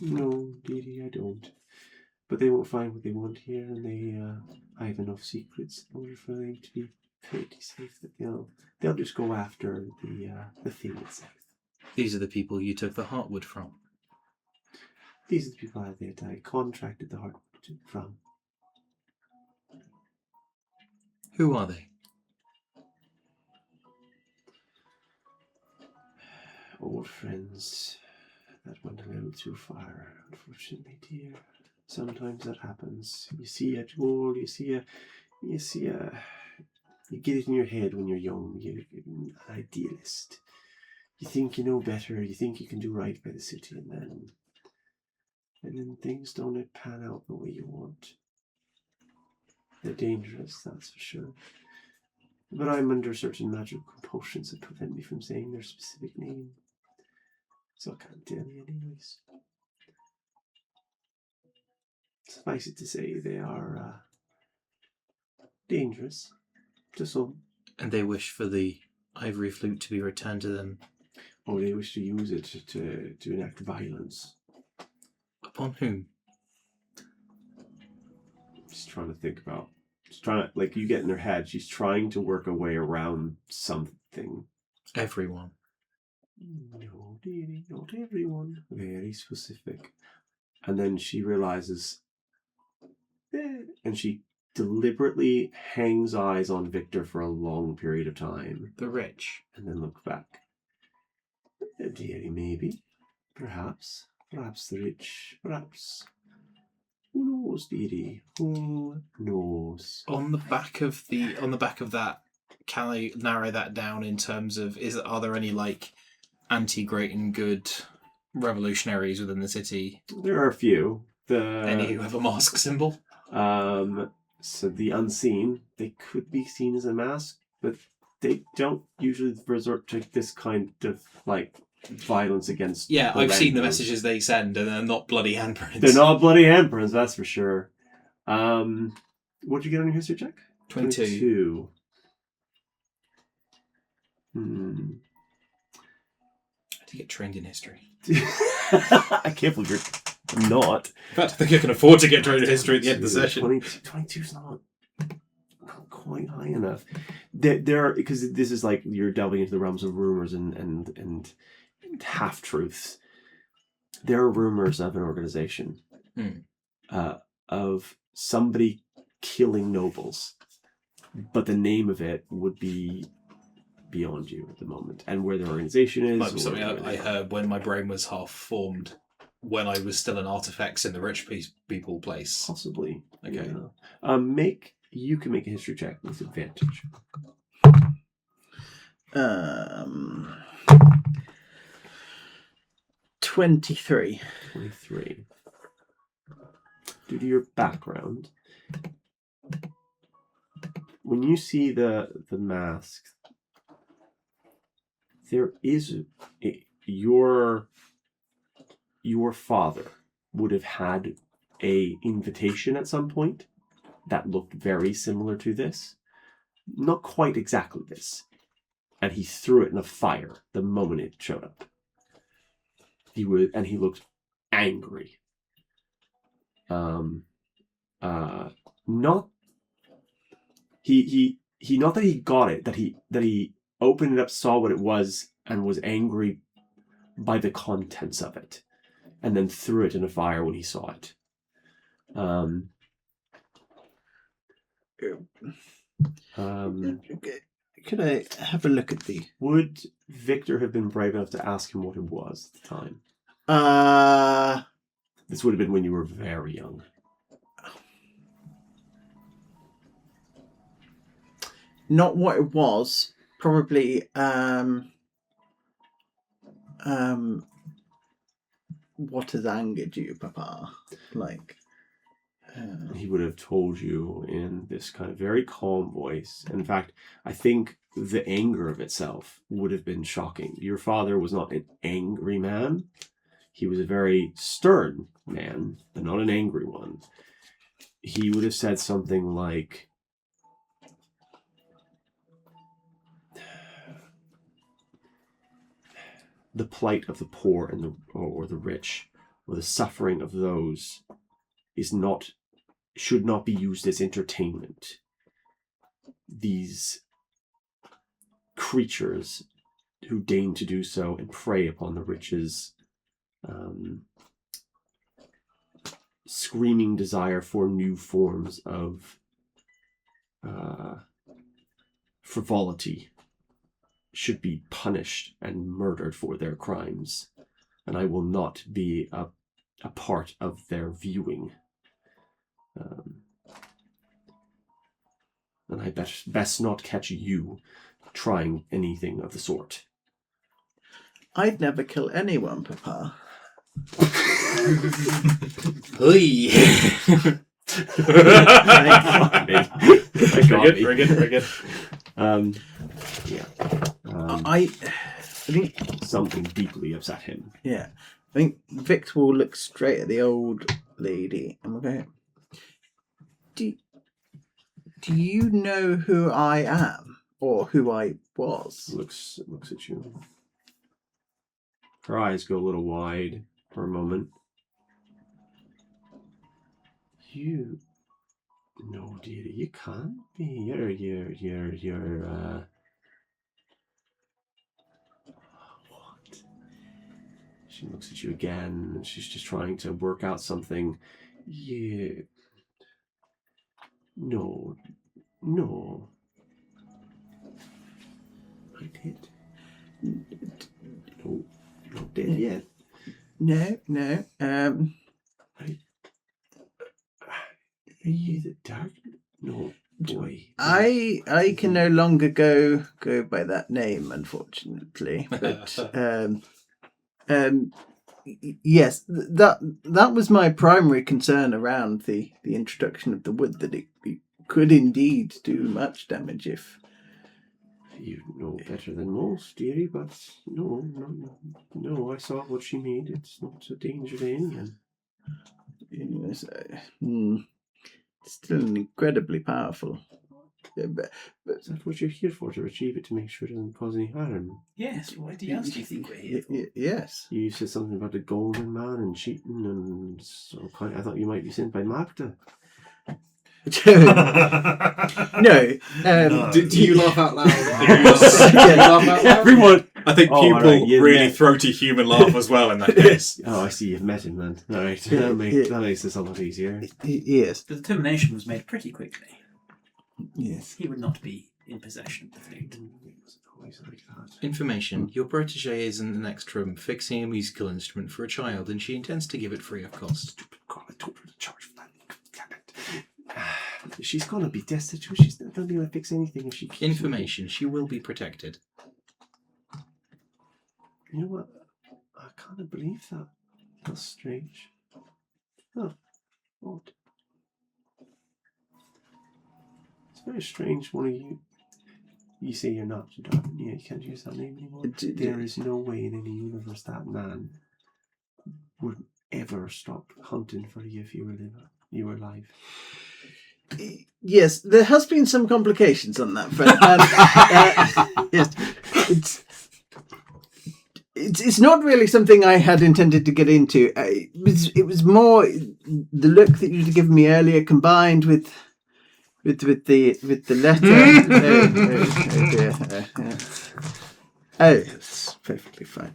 No, dearie, I don't. But they won't find what they want here, and I have enough secrets in order for them to be pretty safe that they'll just go after the thing itself.
These are the people you took the heartwood from.
These are the people that I contracted the heartwood from.
Who are they?
Old friends that went a little too far, unfortunately, dear. Sometimes that happens. You see a goal, you get it in your head when you're young. You're an idealist. You think you know better. You think you can do right by the city, and then things don't pan out the way you want. They're dangerous, that's for sure. But I'm under certain magical compulsions that prevent me from saying their specific name. So I can't tell you anyways. Suffice it to say, they are dangerous to some.
And they wish for the ivory flute to be returned to them.
Or they wish to use it to enact violence.
Upon whom?
Just trying to think about. Just trying to, like, you get in her head, she's trying to work a way around something.
Everyone.
No, dearie, not everyone. Very specific. And then she realizes, and she deliberately hangs eyes on Victor for a long period of time.
The rich.
And then looks back. A deity, maybe. Perhaps. Perhaps the rich. Perhaps. Who knows, deity? Who knows?
On the back of that, can I narrow that down in terms of are there any like anti-great and good revolutionaries within the city?
There are a few.
Any who have a mask symbol?
So the unseen, they could be seen as a mask, but they don't usually resort to this kind of like violence against.
Yeah, I've seen the
random.
messages they send, and they're not bloody handprints.
They're not bloody handprints, that's for sure. What'd you get on your history check?
22.
Hmm.
I did get trained in history.
I can't believe you're not.
In fact, I think I can afford to get trained in history at the end of the session.
22 is not quite high enough. There are, because this is like you're delving into the realms of rumors and half truths. There are rumors of an organization of somebody killing nobles, but the name of it would be beyond you at the moment, and where the organization is.
Might be something I heard when my brain was half formed, when I was still an artifacts in the rich people place.
Possibly.
Okay.
Yeah. You can make a history check with advantage.
23.
23. Due to your background, when you see the mask, there is your father would have had a invitation at some point that looked very similar to this. Not quite exactly this. And he threw it in a fire the moment it showed up. He looked angry. Not that he got it, that he opened it up, saw what it was, and was angry by the contents of it, and then threw it in a fire when he saw it.
Could I have a look at the...
Would Victor have been brave enough to ask him what it was at the time? This would have been when you were very young.
Not what it was. Probably, what has angered you, Papa? Like...
He would have told you in this kind of very calm voice. In fact, I think the anger of itself would have been shocking. Your father was not an angry man. He was a very stern man, but not an angry one. He would have said something like, the plight of the poor and or the rich, or the suffering of those should not be used as entertainment. These creatures who deign to do so and prey upon the rich's screaming desire for new forms of frivolity should be punished and murdered for their crimes. And I will not be a part of their viewing. And I best not catch you trying anything of the sort.
I'd never kill anyone, Papa.
Hey. Bring it.
Yeah.
I think
something deeply upset him.
Yeah. I think Victor will look straight at the old lady and we'll go, do you know who I am? Or who I was?
Looks at you. Her eyes go a little wide for a moment. No, dearie, you can't be. You're what? She looks at you again, and she's just trying to work out something. No. I did. No, not dead yet.
No.
Are you the dark? No, boy.
I can no longer go by that name, unfortunately. But yes, that was my primary concern around the introduction of the wood, that it could indeed do much damage if.
You know better than most, dearie, but no, I saw what she made. It's not a danger to anyone.
Yes, still incredibly powerful. But
Is that what you're here for, to retrieve it, to make sure it doesn't cause any harm?
Yes, what else do you think we're here for?
yes.
You said something about the golden man and cheating and so I thought you might be sent by Magda.
No.
Do you laugh out loud?
Everyone.
I think
Oh,
pupil
right, yeah,
really
yeah.
throaty human laugh as well in that case.
Oh, I see you've met him then. All right, that makes this a lot easier.
Yes.
The determination was made pretty quickly.
Yes.
He would not be in possession of the fleet.
Always like that.
Information. Your protege is in the next room fixing a musical instrument for a child, and she intends to give it free of cost.
God, I told her to charge for that. Damn it. She's gonna be destitute. She's not gonna be able to fix anything if she keeps
Information. She will be protected.
You know what? I can't believe that. That's strange. Huh. Odd. It's very strange. One of you say you're not Darwin. Yeah, you can't use that name anymore. There is no way in any universe that man would ever stop hunting for you if you were alive.
Yes, there has been some complications on that front. Yes, it's not really something I had intended to get into. It was more the look that you'd given me earlier, combined with the letter. Oh, it's perfectly fine.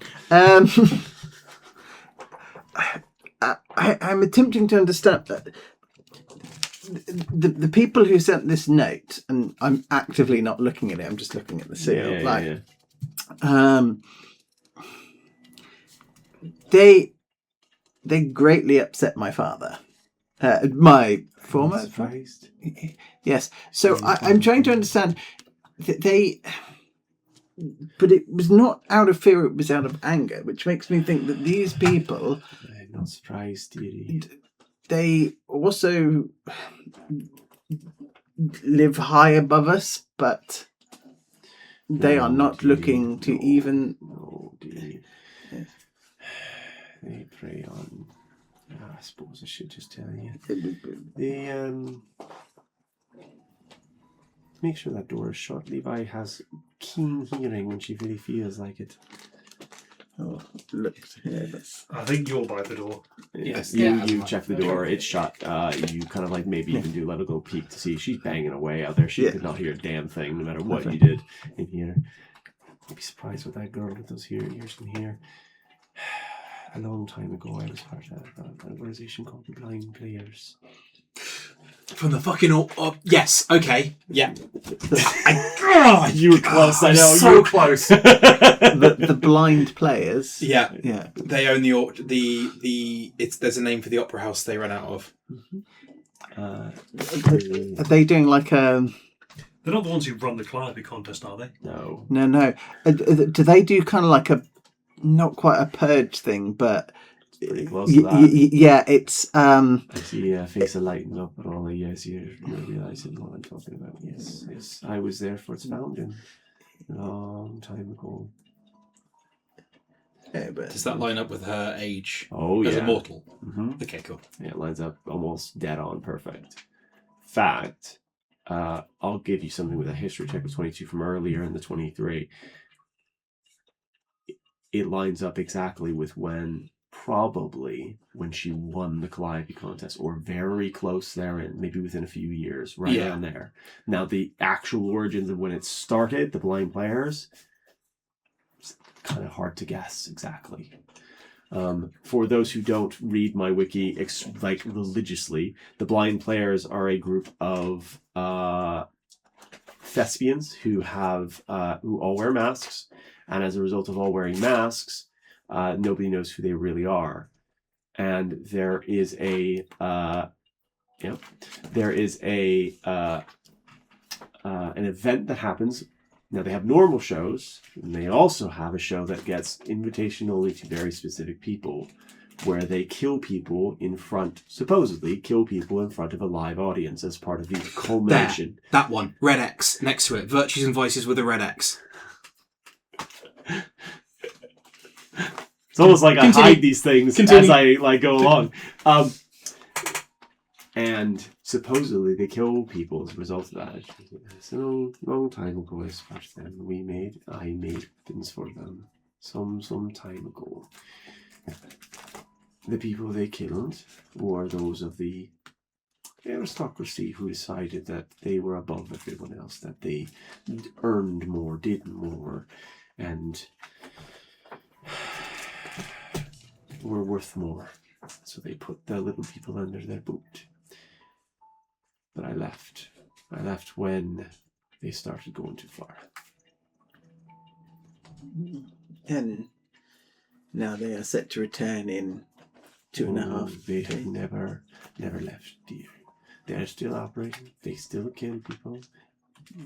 I'm attempting to understand that. The people who sent this note, and I'm actively not looking at it, I'm just looking at the seal. They greatly upset my father, my former.
Surprised.
Yes. So I'm trying to understand that but it was not out of fear; it was out of anger, which makes me think that these people.
I'm not surprised, dearie.
They also live high above us, but they are not looking to even.
No, dearie.
Yes.
They prey on. I suppose I should just tell you. They make sure that door is shut. Levi has keen hearing when she really feels like it.
Oh, look here.
I think you're by the door.
Yes,
Yeah.
you check the door. It's shut. You kind of like maybe even do let her go peek to see. She's banging away out there. She could not hear a damn thing, no matter what you did in here. You'd be surprised what that girl with those ears can hear. A long time ago, I was part of an organization called the Blind Players.
From the fucking... yes, okay. Yeah.
You were close, I know.
So
you were
close.
The blind players.
Yeah.
Yeah.
They own there's a name for the opera house they run out of.
Are they doing like a?
They're not the ones who run the Calliope contest, are they?
No.
No. Do they do kind of like a, not quite a purge thing, but
Pretty close to that.
yeah, it's
I see a face of lighting up and all the yes, you're realising what I'm talking about. Yes. I was there for its founding a long time ago.
yeah, but
Does that line up with her age
Oh,
as
yeah.
a mortal?
Mm-hmm.
Okay, cool.
Yeah, it lines up almost dead on perfect. Fact, I'll give you something with a history check of 22 from earlier in the 23. It lines up exactly with probably when she won the Calliope contest, or very close there, and maybe within a few years, right around there. Now, the actual origins of when it started, the Blind Players, it's kind of hard to guess exactly. For those who don't read my wiki religiously, the blind players are a group of thespians who all wear masks, and as a result of all wearing masks, nobody knows who they really are. And there is an event that happens. Now they have normal shows, and they also have a show that gets invitation only to very specific people, where they supposedly kill people in front of a live audience as part of the culmination.
That one. Red X next to it. Virtues and Vices with a red X.
It's almost like I hide these things as I go along. And supposedly they kill people as a result of that. It's a long time ago I suppose then I made things for them. Some time ago. The people they killed were those of the aristocracy who decided that they were above everyone else, that they earned more, did more, and were worth more. So they put the little people under their boot. But I left. I left when they started going too far.
And now they are set to return in 2.5
They have never left, dear. They are still operating. They still kill people.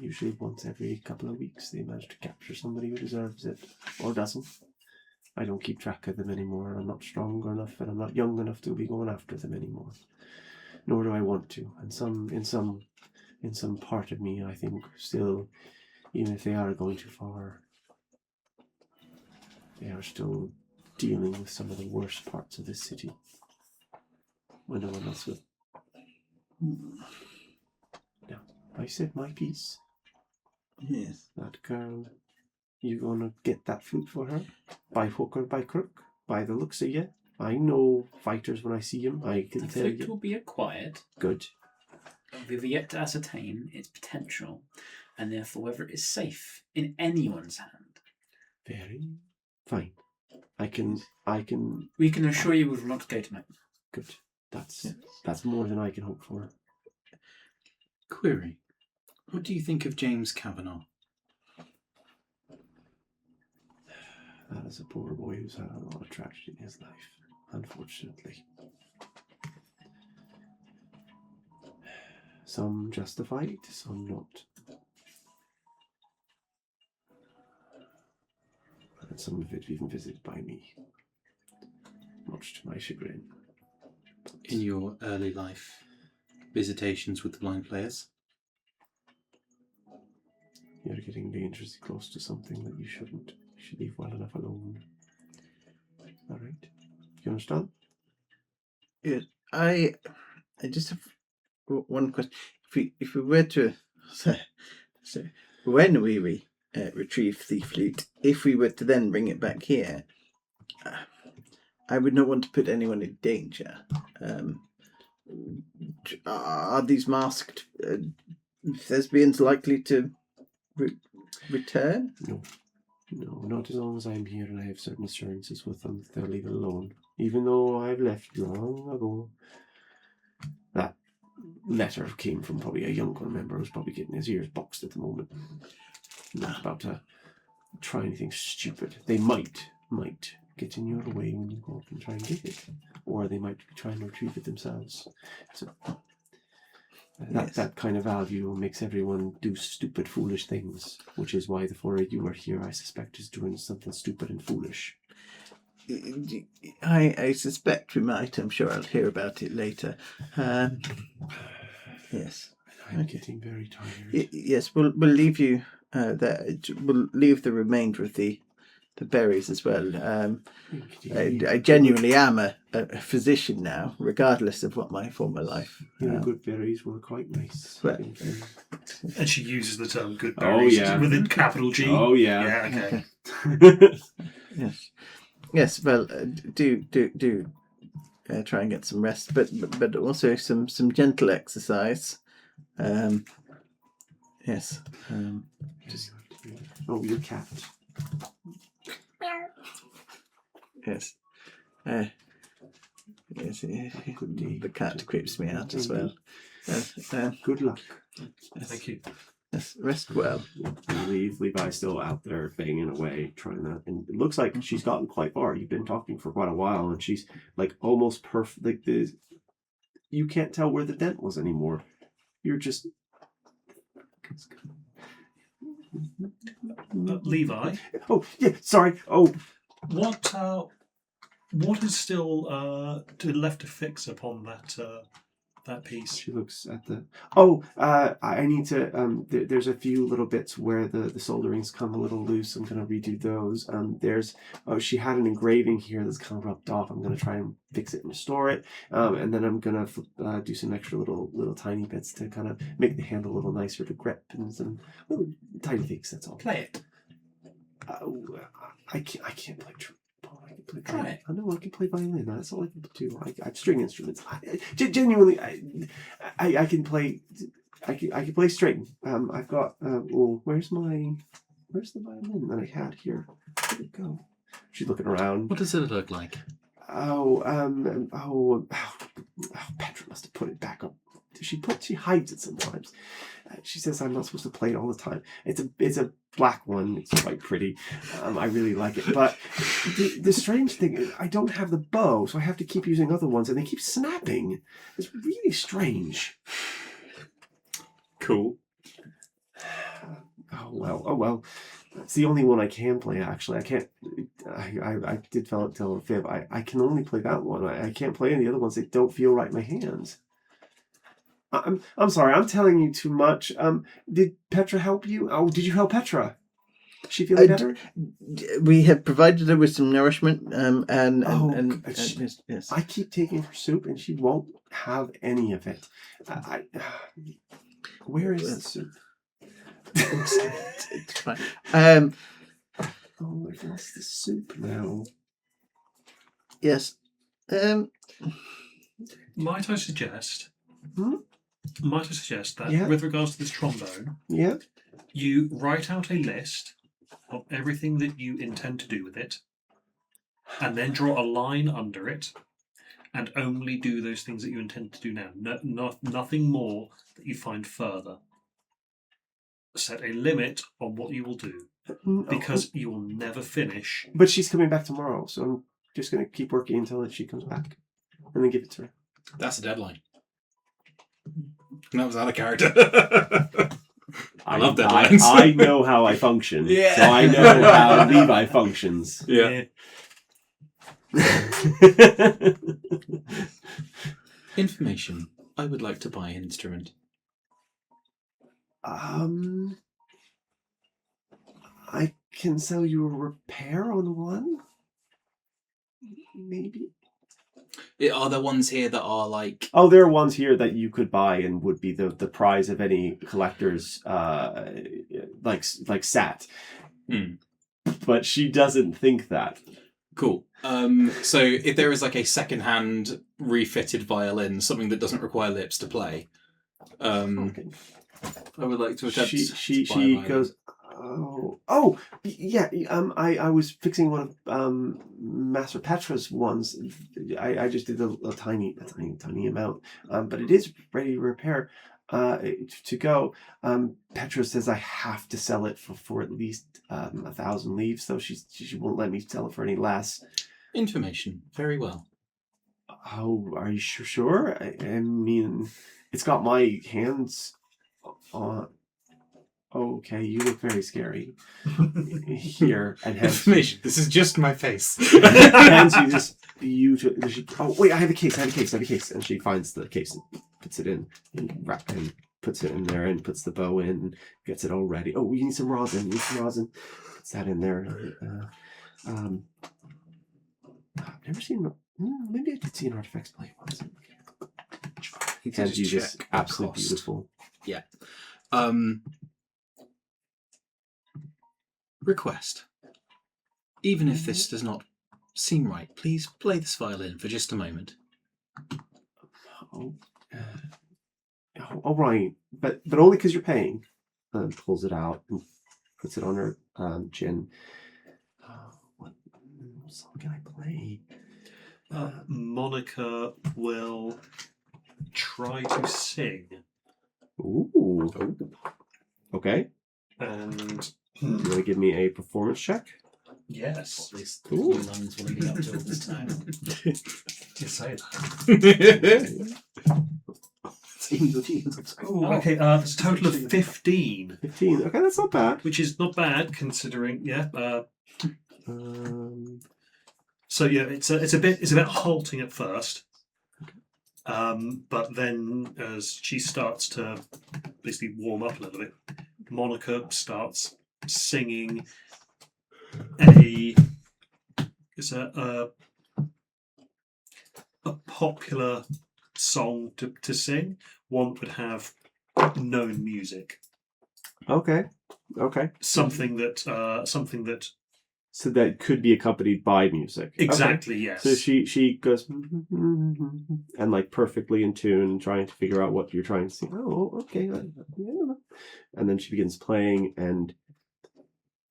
Usually once every couple of weeks they manage to capture somebody who deserves it. Or doesn't. I don't keep track of them anymore. I'm not strong enough and I'm not young enough to be going after them anymore. Nor do I want to. And in some part of me, I think still, even if they are going too far, they are still dealing with some of the worst parts of this city. When no one else will. Now, I said my piece.
Yes.
That girl, you gonna get that flute for her? By hook or by crook? By the looks of you? I know fighters when I see them. I can tell you.
The flute will be acquired.
Good.
We've yet to ascertain its potential, and therefore whether it is safe in anyone's hand.
Very fine. I can.
We can assure you we will not go to Mac.
Good. That's more than I can hope for.
Query. What do you think of James Kavanagh?
That is a poor boy who's had a lot of tragedy in his life, unfortunately. Some justified, some not. And some of it even visited by me, much to my chagrin.
In your early life, visitations with the blind players?
You're getting dangerously close to something that you shouldn't. You should leave well enough alone. All right. You understand?
Yes. I just have one question. If we were to so when we retrieve the flute, if we were to then bring it back here, I would not want to put anyone in danger. Are these masked thespians likely to return?
No, not as long as I'm here and I have certain assurances with them that they'll leave it alone. Even though I've left long ago. That letter came from probably a younger member who's probably getting his ears boxed at the moment. Not about to try anything stupid. They might get in your way when you go up and try and get it. Or they might be trying to retrieve it themselves. So that kind of value makes everyone do stupid, foolish things, which is why the four of you are here, I suspect, is doing something stupid and foolish.
I suspect we might. I'm sure I'll hear about it later. Yes.
I'm getting very tired.
Yes, we'll leave you there. We'll leave the remainder of the berries as well. I genuinely am a physician now, regardless of what my former life.
Good berries were quite nice.
Well,
And she uses the term "good berries" with a capital G.
Oh yeah.
Yeah. Okay.
Yes. Well, do try and get some rest, but also some gentle exercise. Yes.
Just your cat.
Yes. Yes,
Good day.
the cat creeps me out as well.
Good luck.
Thank you.
Yes, rest well.
You leave. Levi's still out there banging away, trying to. And it looks like she's gotten quite far. You've been talking for quite a while, and she's like almost perfect. Like you can't tell where the dent was anymore. You're just.
Levi,
Oh yeah, sorry. Oh,
what is still left to fix upon that piece?
she looks at the. Oh, I need to. There's a few little bits where the soldering's come a little loose. I'm gonna redo those. She had an engraving here that's kind of rubbed off. I'm gonna try and fix it and restore it. And then I'm gonna do some extra little tiny bits to kind of make the handle a little nicer to grip and some little tiny things. That's all.
Play it.
I can't play trombone. I can play
Try
violin.
it.
I know I can play violin. That's all I can do. I have string instruments. Genuinely, I can play. I can play string. I've got. Where's the violin that I had here? Where'd it go? She's looking around.
What does it look like?
Petra must have put it back up. She hides it sometimes. She says I'm not supposed to play it all the time. It's a black one. It's quite pretty. I really like it. But the strange thing is I don't have the bow, so I have to keep using other ones, and they keep snapping. It's really strange.
Cool.
Oh well. It's the only one I can play. Actually, I can't. I did tell a fib. I can only play that one. I can't play any of the other ones. They don't feel right in my hands. I'm sorry. I'm telling you too much. Did Petra help you? Oh, did you help Petra? Is she feeling better?
We have provided her with some nourishment, yes.
I keep taking her soup, and she won't have any of it. Where is the soup?
It's fine.
I've lost the soup now.
Yes.
Might I suggest?
Hmm?
Might I suggest that
Yeah.
with regards to this trombone,
Yeah.
you write out a list of everything that you intend to do with it, and then draw a line under it, and only do those things that you intend to do now. Nothing more that you find further. Set a limit on what you will do, because you will never finish.
But she's coming back tomorrow, so I'm just going to keep working until she comes back, and then give it to her.
That's a deadline. That was out of character. I love deadlines.
I know how I function.
Yeah.
So I know how Levi functions.
Yeah. Information. I would like to buy an instrument.
I can sell you a repair on one. Maybe.
Are there ones here that are like...
Oh, there are ones here that you could buy and would be the prize of any collector's like sat. But she doesn't think that.
Cool. So if there is like a second-hand refitted violin, something that doesn't require lips to play,
Okay.
I would like to attempt.
She
to buy a violin.
goes, yeah. I was fixing one of Master Petra's ones. I just did a tiny amount, but it is ready to repair. To go. Petra says I have to sell it for at least 1,000 leaves, though she won't let me sell it for any less.
Information. Very well.
Oh, are you sure? I mean, it's got my hands on. Okay, you look very scary. Here, and hands.
Information. This is just my face.
Hands you just oh wait, I have a case. And she finds the case and puts it in and puts it in there and puts the bow in and gets it all ready. Oh, you need some rosin. Puts that in there. I've never seen. Maybe I did see an artifacts play once. Hands you just absolutely beautiful.
Yeah. Request. Even if this does not seem right, please play this violin for just a moment.
All right, but only because you're paying. Pulls it out and puts it on her chin. What song can I play?
Monica will try to sing.
Ooh. Okay.
And
You want to give me a performance check?
yes,
These
Cool.
lines were leading up to all this time.
you say that. Oh, okay. It's a total of 15,
15. Okay, that's not bad.
which is not bad considering. Yeah.
Um,
So yeah, it's a bit halting at first, but then as she starts to basically warm up a little bit, Monica starts singing it's a popular song to sing. One would have known music,
okay.
something that
So that could be accompanied by music.
exactly
Okay.
yes.
So she goes and like perfectly in tune, trying to figure out what you're trying to sing. Oh, okay. Yeah. And then she begins playing, and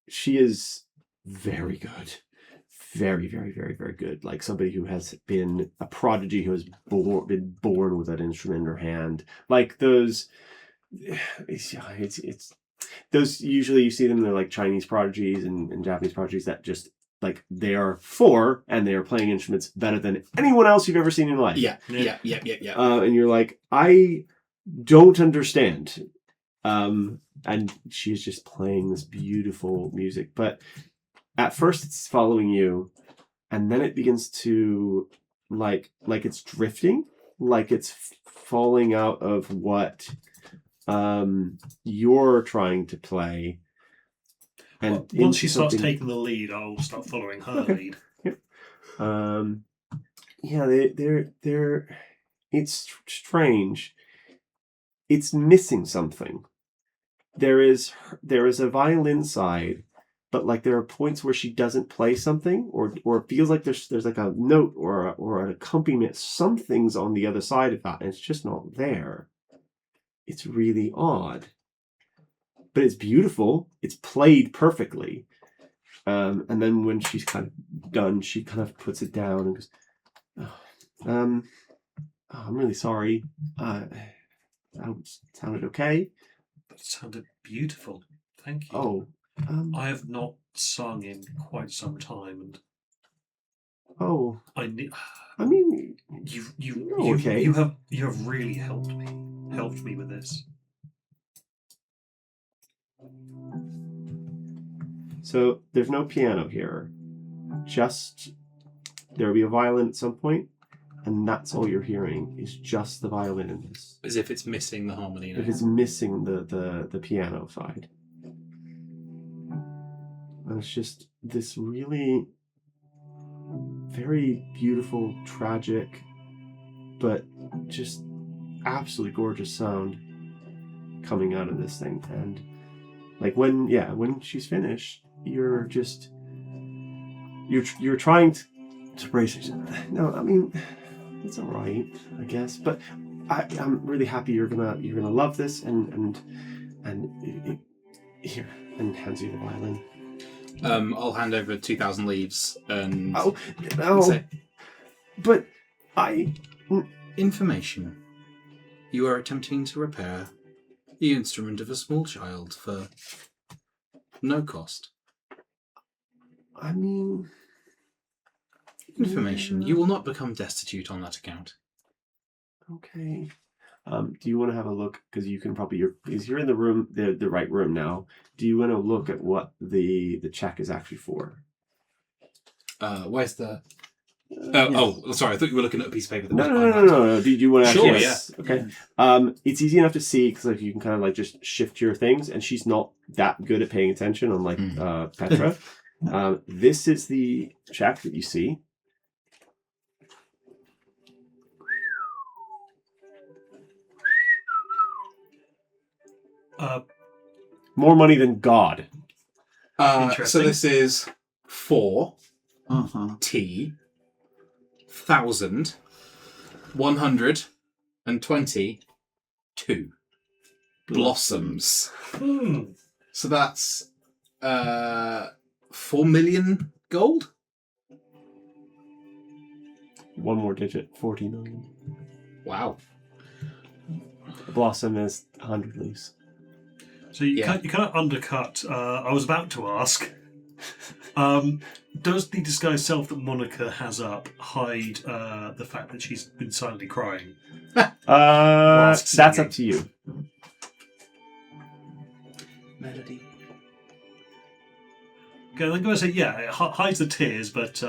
she is very good. Very, very, very, very good. Like somebody who has been a prodigy, who has been born with that instrument in her hand. Like those, it's those usually you see them. They're like Chinese prodigies and Japanese prodigies that just like they are four and they are playing instruments better than anyone else you've ever seen in your life.
Yeah.
And you're like, I don't understand. And she's just playing this beautiful music, but at first it's following you, and then it begins to like it's drifting, like it's falling out of what you're trying to play. And
Once she starts
something-
taking the lead, I'll start following her
Okay.
lead.
Yeah, they're it's strange. It's missing something. There is a violin side, but like there are points where she doesn't play something, or it feels like there's like a note or an accompaniment. Something's on the other side of that, and it's just not there. It's really odd, but it's beautiful. It's played perfectly. And then when she's kind of done, she kind of puts it down and goes, "I'm really sorry. That sounded okay."
That sounded beautiful. Thank you.
Oh,
I have not sung in quite some time, and
oh.
I need.
I mean,
You have really helped me with this.
so there's no piano here. Just there will be a violin at some point, and that's all you're hearing is just the violin in this.
As if it's missing the harmony.
If it's missing the piano side. And it's just this really very beautiful, tragic, but just absolutely gorgeous sound coming out of this thing. And like when she's finished, you're trying to brace it. No, I mean it's all right, I guess. But I'm really happy you're gonna love this and here, and hands you the violin.
I'll hand over 2,000 leaves and
Oh, but
information. You are attempting to repair the instrument of a small child for no cost.
I mean,
Information.
yeah.
You will not become destitute on that account.
Okay. Do you want to have a look? Because you can probably you're in the room, the right room now. Do you want to look at what the check is actually for?
Where's the?
Yes.
Oh, sorry. I thought you were looking at a piece of paper. That was
No. Do you want to?
Sure,
actually, yes. Okay. It's easy enough to see because like you can kind of like just shift your things, and she's not that good at paying attention, unlike Petra. This is the check that you see. More money than God.
So
Interesting.
this is 4
Uh-huh.
T 1,122 blossoms. So that's 4 million gold.
one more digit, 40 million.
Wow.
A blossom is 100 leaves.
So you
Yeah.
kind of undercut. I was about to ask. Does the disguised self that Monica has up hide the fact that she's been silently crying?
That's
singing.
up to you.
Melody.
Okay, I'm going to say it hides the tears, but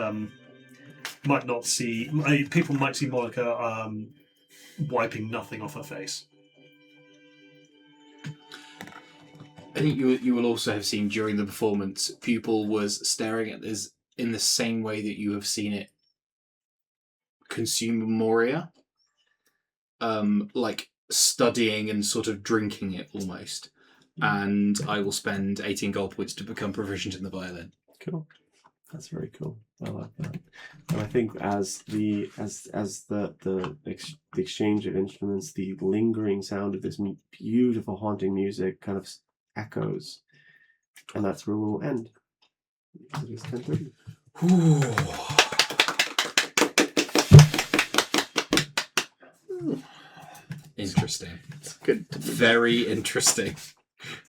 might not see. People might see Monica wiping nothing off her face.
I think you will also have seen during the performance, Pupil was staring at this in the same way that you have seen it consume Moria. Like studying and sort of drinking it almost. And I will spend 18 gold points to become proficient in the violin.
Cool. That's very cool. I like that. And I think as the exchange of instruments, the lingering sound of this beautiful haunting music kind of echoes, and that's where we'll end. It is 10:30.
Interesting.
It's good.
Very interesting.